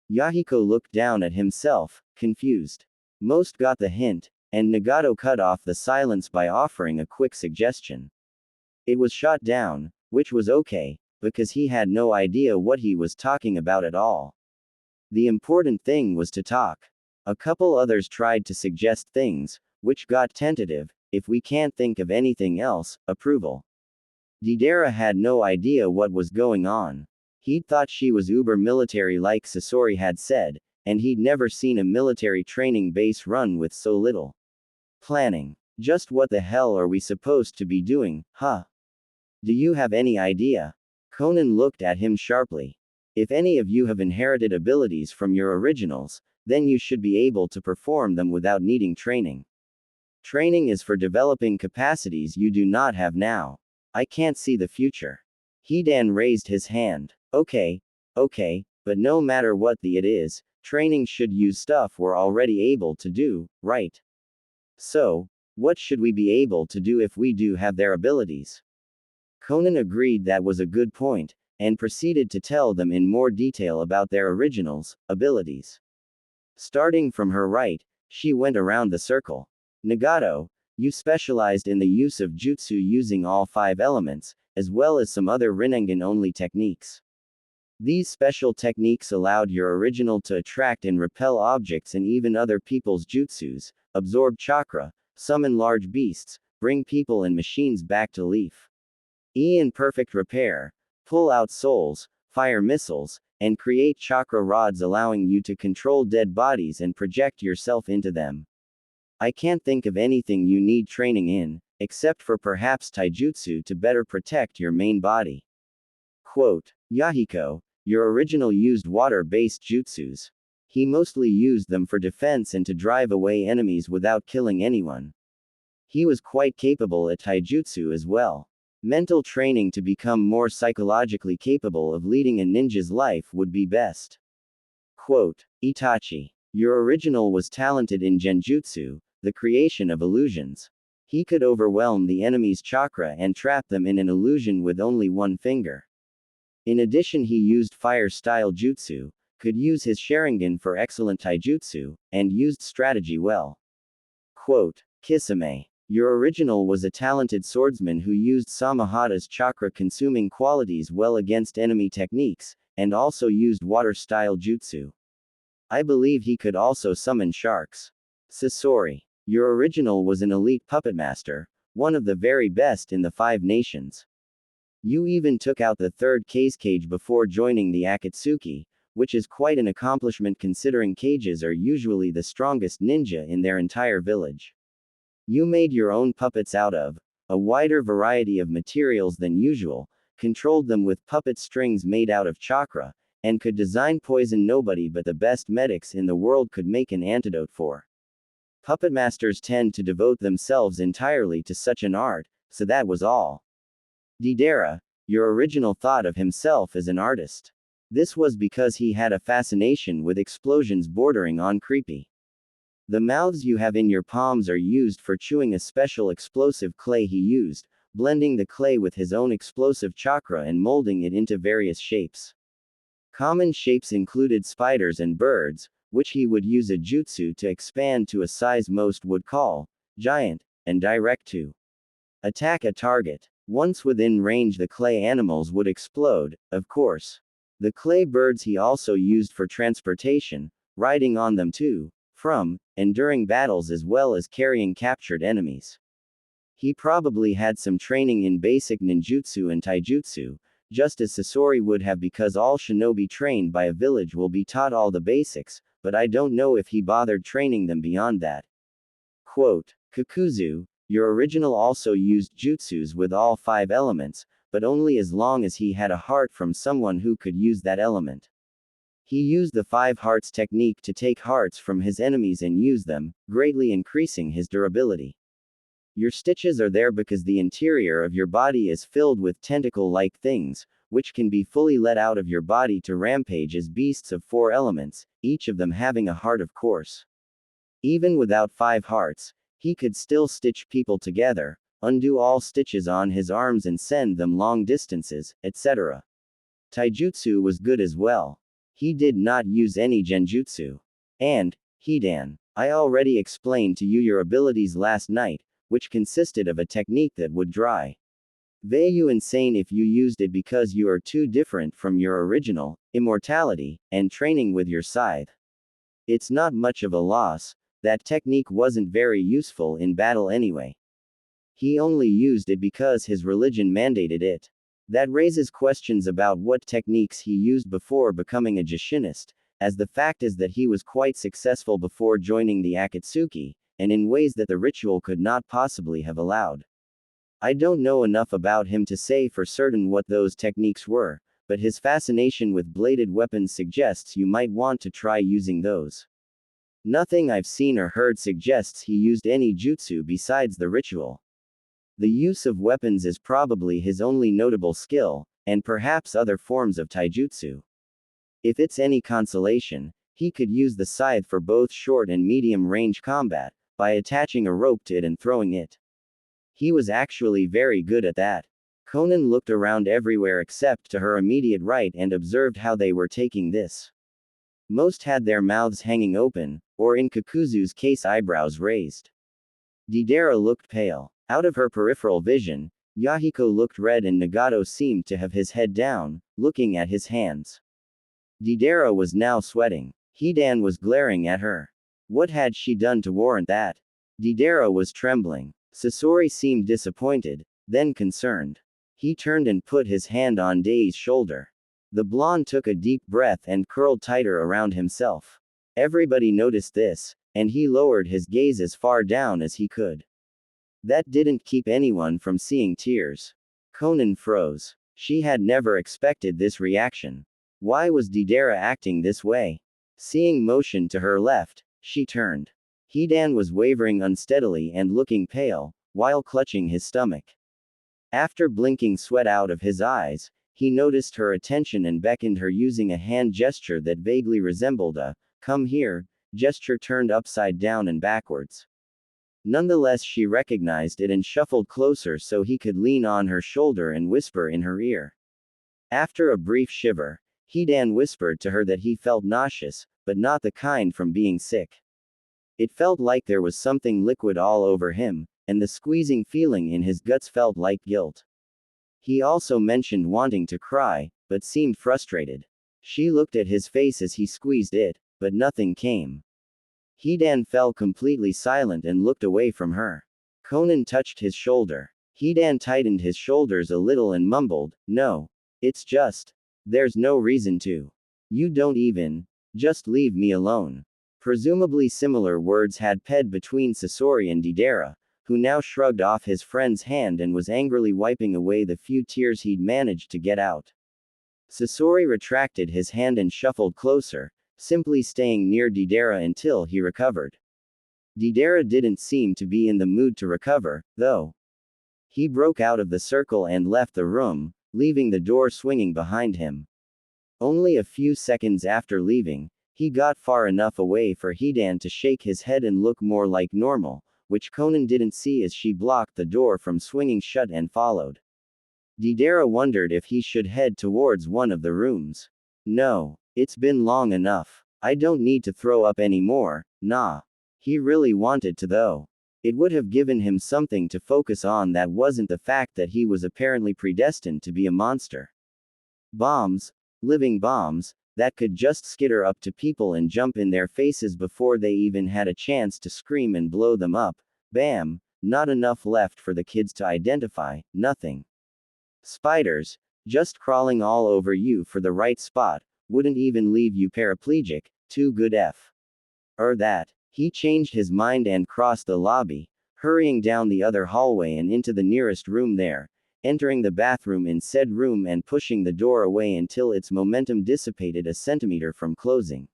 Yahiko looked down at himself, confused. Most got the hint, and Nagato cut off the silence by offering a quick suggestion. It was shot down, which was okay, because he had no idea what he was talking about at all. The important thing was to talk. A couple others tried to suggest things, which got tentative, if we can't think of anything else, approval. Deidara had no idea what was going on. He'd thought she was uber military like Sasori had said, and he'd never seen a military training base run with so little planning. Just what the hell are we supposed to be doing, huh? Do you have any idea? Konan looked at him sharply. If any of you have inherited abilities from your originals, then you should be able to perform them without needing training. Training is for developing capacities you do not have now. I can't see the future. Hidan raised his hand. Okay, but no matter what it is, training should use stuff we're already able to do, right? So, what should we be able to do if we do have their abilities? Konan agreed that was a good point, and proceeded to tell them in more detail about their originals, abilities. Starting from her right, she went around the circle. Nagato, you specialized in the use of jutsu using all 5 elements, as well as some other Rinnegan-only techniques. These special techniques allowed your original to attract and repel objects and even other people's jutsus, absorb chakra, summon large beasts, bring people and machines back to life. In perfect repair, pull out souls, fire missiles, and create chakra rods allowing you to control dead bodies and project yourself into them. I can't think of anything you need training in, except for perhaps taijutsu to better protect your main body. Quote, Yahiko, your original used water-based jutsus. He mostly used them for defense and to drive away enemies without killing anyone. He was quite capable at taijutsu as well. Mental training to become more psychologically capable of leading a ninja's life would be best. Quote, Itachi. Your original was talented in genjutsu, the creation of illusions. He could overwhelm the enemy's chakra and trap them in an illusion with only one finger. In addition, he used fire-style jutsu, could use his Sharingan for excellent taijutsu, and used strategy well. Quote, Kisame. Your original was a talented swordsman who used Samahata's chakra-consuming qualities well against enemy techniques, and also used water-style jutsu. I believe he could also summon sharks. Sasori. Your original was an elite puppet master, one of the very best in the 5 nations. You even took out the 3rd cage before joining the Akatsuki, which is quite an accomplishment considering cages are usually the strongest ninja in their entire village. You made your own puppets out of a wider variety of materials than usual, controlled them with puppet strings made out of chakra, and could design poison nobody but the best medics in the world could make an antidote for. Puppet masters tend to devote themselves entirely to such an art, so that was all. Deidara, your original thought of himself as an artist. This was because he had a fascination with explosions bordering on creepy. The mouths you have in your palms are used for chewing a special explosive clay he used, blending the clay with his own explosive chakra and molding it into various shapes. Common shapes included spiders and birds, which he would use a jutsu to expand to a size most would call giant, and direct to attack a target. Once within range, the clay animals would explode, of course. The clay birds he also used for transportation, riding on them to, from, and during battles, as well as carrying captured enemies. He probably had some training in basic ninjutsu and taijutsu, just as Sasori would have, because all shinobi trained by a village will be taught all the basics, but I don't know if he bothered training them beyond that. Quote, Kakuzu, your original also used jutsus with all 5 elements, but only as long as he had a heart from someone who could use that element. He used the 5 hearts technique to take hearts from his enemies and use them, greatly increasing his durability. Your stitches are there because the interior of your body is filled with tentacle-like things, which can be fully let out of your body to rampage as beasts of 4 elements, each of them having a heart, of course. Even without 5 hearts, he could still stitch people together, undo all stitches on his arms and send them long distances, etc. Taijutsu was good as well. He did not use any genjutsu. And, Hidan, I already explained to you your abilities last night, which consisted of a technique that would drive you insane if you used it because you are too different from your original, immortality, and training with your scythe. It's not much of a loss, that technique wasn't very useful in battle anyway. He only used it because his religion mandated it. That raises questions about what techniques he used before becoming a Jushinist, as the fact is that he was quite successful before joining the Akatsuki, and in ways that the ritual could not possibly have allowed. I don't know enough about him to say for certain what those techniques were, but his fascination with bladed weapons suggests you might want to try using those. Nothing I've seen or heard suggests he used any jutsu besides the ritual. The use of weapons is probably his only notable skill, and perhaps other forms of taijutsu. If it's any consolation, he could use the scythe for both short and medium range combat, by attaching a rope to it and throwing it. He was actually very good at that. Konan looked around everywhere except to her immediate right and observed how they were taking this. Most had their mouths hanging open, or in Kakuzu's case eyebrows raised. Deidara looked pale. Out of her peripheral vision, Yahiko looked red and Nagato seemed to have his head down, looking at his hands. Deidara was now sweating. Hidan was glaring at her. What had she done to warrant that? Deidara was trembling. Sasori seemed disappointed, then concerned. He turned and put his hand on Dei's shoulder. The blonde took a deep breath and curled tighter around himself. Everybody noticed this, and he lowered his gaze as far down as he could. That didn't keep anyone from seeing tears. Konan froze. She had never expected this reaction. Why was Deidara acting this way? Seeing motion to her left, she turned. Hidan was wavering unsteadily and looking pale, while clutching his stomach. After blinking sweat out of his eyes, he noticed her attention and beckoned her using a hand gesture that vaguely resembled a "come here" gesture turned upside down and backwards. Nonetheless, she recognized it and shuffled closer so he could lean on her shoulder and whisper in her ear. After a brief shiver, Hidan whispered to her that he felt nauseous, but not the kind from being sick. It felt like there was something liquid all over him, and the squeezing feeling in his guts felt like guilt. He also mentioned wanting to cry, but seemed frustrated. She looked at his face as he squeezed it, but nothing came. Hidan fell completely silent and looked away from her. Konan touched his shoulder. Hidan tightened his shoulders a little and mumbled, "No. It's just. There's no reason to. You don't even. Just leave me alone." Presumably similar words had ped between Sasori and Deidara, who now shrugged off his friend's hand and was angrily wiping away the few tears he'd managed to get out. Sasori retracted his hand and shuffled closer, simply staying near Deidara until he recovered. Deidara didn't seem to be in the mood to recover, though. He broke out of the circle and left the room, leaving the door swinging behind him. Only a few seconds after leaving, he got far enough away for Hidan to shake his head and look more like normal, which Konan didn't see as she blocked the door from swinging shut and followed. Deidara wondered if he should head towards one of the rooms. No, it's been long enough. I don't need to throw up anymore, nah. He really wanted to though. It would have given him something to focus on that wasn't the fact that he was apparently predestined to be a monster. Bombs, living bombs, that could just skitter up to people and jump in their faces before they even had a chance to scream and blow them up. Bam, not enough left for the kids to identify, nothing. Spiders, just crawling all over you for the right spot, wouldn't even leave you paraplegic, too good F. That. He changed his mind and crossed the lobby, hurrying down the other hallway and into the nearest room there, entering the bathroom in said room and pushing the door away until its momentum dissipated a centimeter from closing.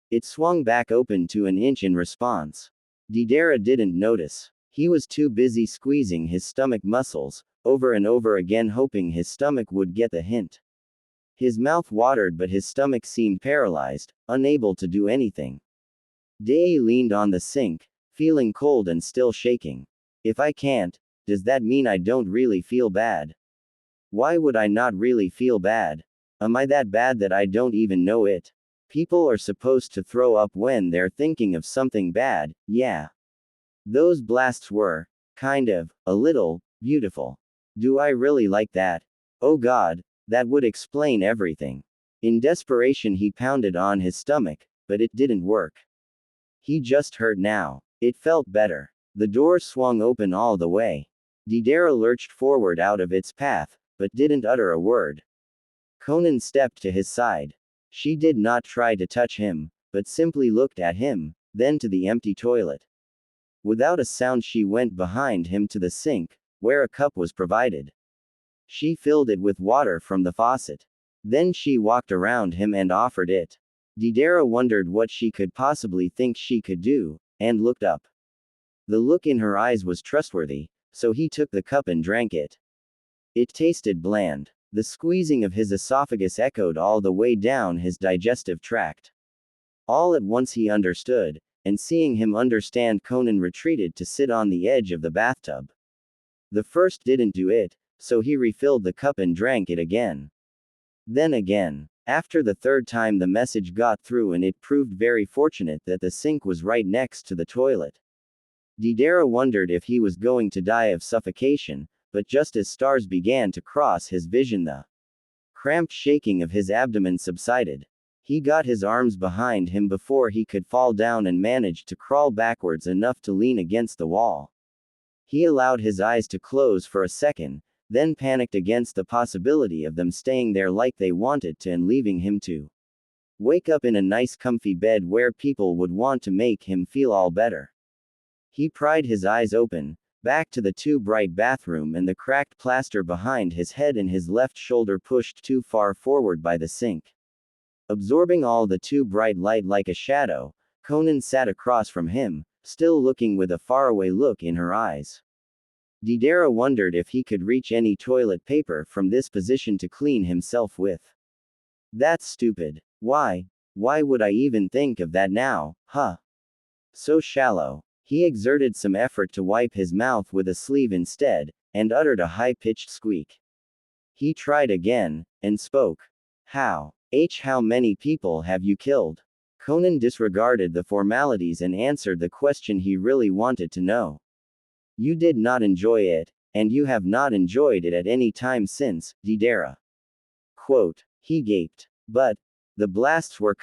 It swung back open to an inch in response. Deidara didn't notice. He was too busy squeezing his stomach muscles, over and over again hoping his stomach would get the hint. His mouth watered but his stomach seemed paralyzed, unable to do anything. Dei leaned on the sink, feeling cold and still shaking. If I can't, does that mean I don't really feel bad? Why would I not really feel bad? Am I that bad that I don't even know it? People are supposed to throw up when they're thinking of something bad, yeah. Those blasts were, a little, beautiful. Do I really like that? Oh God, that would explain everything. In desperation he pounded on his stomach, but it didn't work. He just hurt now. It felt better. The door swung open all the way. Deidara lurched forward out of its path, but didn't utter a word. Konan stepped to his side. She did not try to touch him, but simply looked at him, then to the empty toilet. Without a sound she went behind him to the sink, where a cup was provided. She filled it with water from the faucet. Then she walked around him and offered it. Deidara wondered what she could possibly think she could do, and looked up. The look in her eyes was trustworthy, so he took the cup and drank it. It tasted bland. The squeezing of his esophagus echoed all the way down his digestive tract. All at once he understood, and seeing him understand, Konan retreated to sit on the edge of the bathtub. The first didn't do it, so he refilled the cup and drank it again. Then again. After the third time the message got through and it proved very fortunate that the sink was right next to the toilet. Deidara wondered if he was going to die of suffocation, but just as stars began to cross his vision the cramped shaking of his abdomen subsided. He got his arms behind him before he could fall down and managed to crawl backwards enough to lean against the wall. He allowed his eyes to close for a second, then panicked against the possibility of them staying there like they wanted to and leaving him to wake up in a nice comfy bed where people would want to make him feel all better. He pried his eyes open, back to the too bright bathroom and the cracked plaster behind his head and his left shoulder pushed too far forward by the sink. Absorbing all the too bright light like a shadow, Konan sat across from him, still looking with a faraway look in her eyes. Deidara wondered if he could reach any toilet paper from this position to clean himself with. That's stupid. Why would I even think of that now, huh? So shallow. He exerted some effort to wipe his mouth with a sleeve instead, and uttered a high-pitched squeak. He tried again, and spoke. How many people have you killed? Konan disregarded the formalities and answered the question he really wanted to know. You did not enjoy it, and you have not enjoyed it at any time since, Deidara. Quote. He gaped. But the blasts were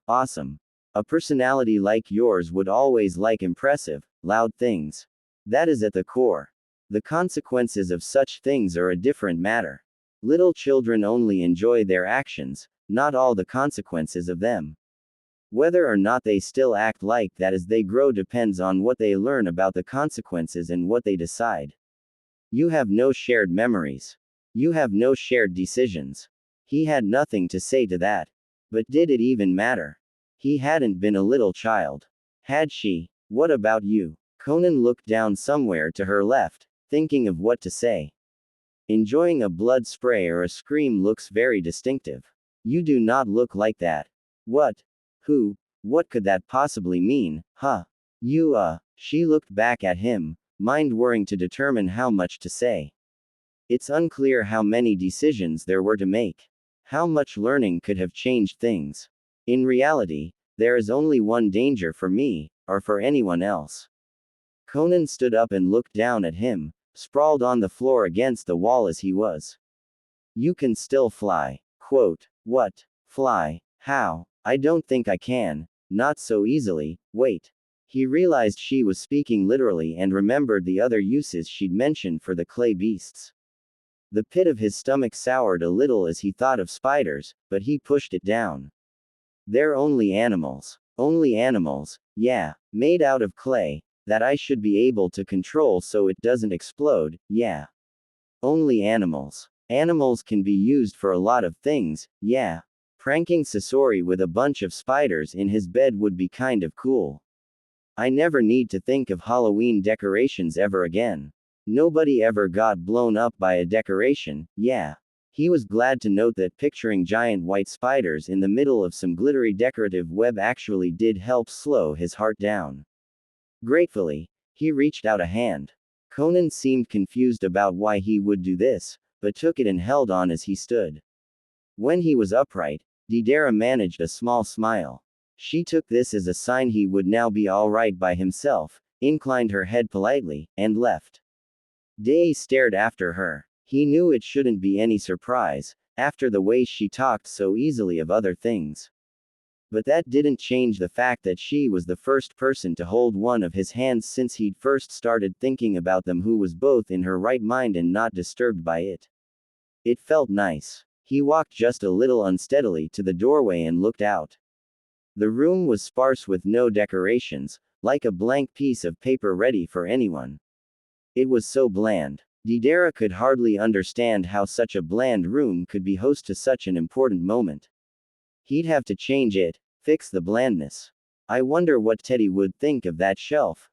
awesome. A personality like yours would always like impressive, loud things. That is at the core. The consequences of such things are a different matter. Little children only enjoy their actions, not all the consequences of them. Whether or not they still act like that as they grow depends on what they learn about the consequences and what they decide. You have no shared memories. You have no shared decisions. He had nothing to say to that. But did it even matter? He hadn't been a little child. Had she? What about you? Konan looked down somewhere to her left, thinking of what to say. Enjoying a blood spray or a scream looks very distinctive. You do not look like that. What? Who? What could that possibly mean, huh? She looked back at him, mind worrying to determine how much to say. It's unclear how many decisions there were to make. How much learning could have changed things. In reality, there is only one danger for me, or for anyone else. Konan stood up and looked down at him, sprawled on the floor against the wall as he was. You can still fly. Quote. What? Fly? How? I don't think I can. Not so easily. Wait. He realized she was speaking literally and remembered the other uses she'd mentioned for the clay beasts. The pit of his stomach soured a little as he thought of spiders, but he pushed it down. They're only animals. Only animals, yeah, made out of clay, that I should be able to control so it doesn't explode, yeah. Only animals. Animals can be used for a lot of things, yeah. Pranking Sasori with a bunch of spiders in his bed would be kind of cool. I never need to think of Halloween decorations ever again. Nobody ever got blown up by a decoration, yeah. He was glad to note that picturing giant white spiders in the middle of some glittery decorative web actually did help slow his heart down. Gratefully, he reached out a hand. Konan seemed confused about why he would do this, but took it and held on as he stood. When he was upright, Dieb managed a small smile. She took this as a sign he would now be all right by himself, inclined her head politely, and left. Day stared after her. He knew it shouldn't be any surprise, after the way she talked so easily of other things. But that didn't change the fact that she was the first person to hold one of his hands since he'd first started thinking about them, who was both in her right mind and not disturbed by it. It felt nice. He walked just a little unsteadily to the doorway and looked out. The room was sparse with no decorations, like a blank piece of paper ready for anyone. It was so bland. Dieb could hardly understand how such a bland room could be host to such an important moment. He'd have to change it, fix the blandness. I wonder what Teddy would think of that shelf,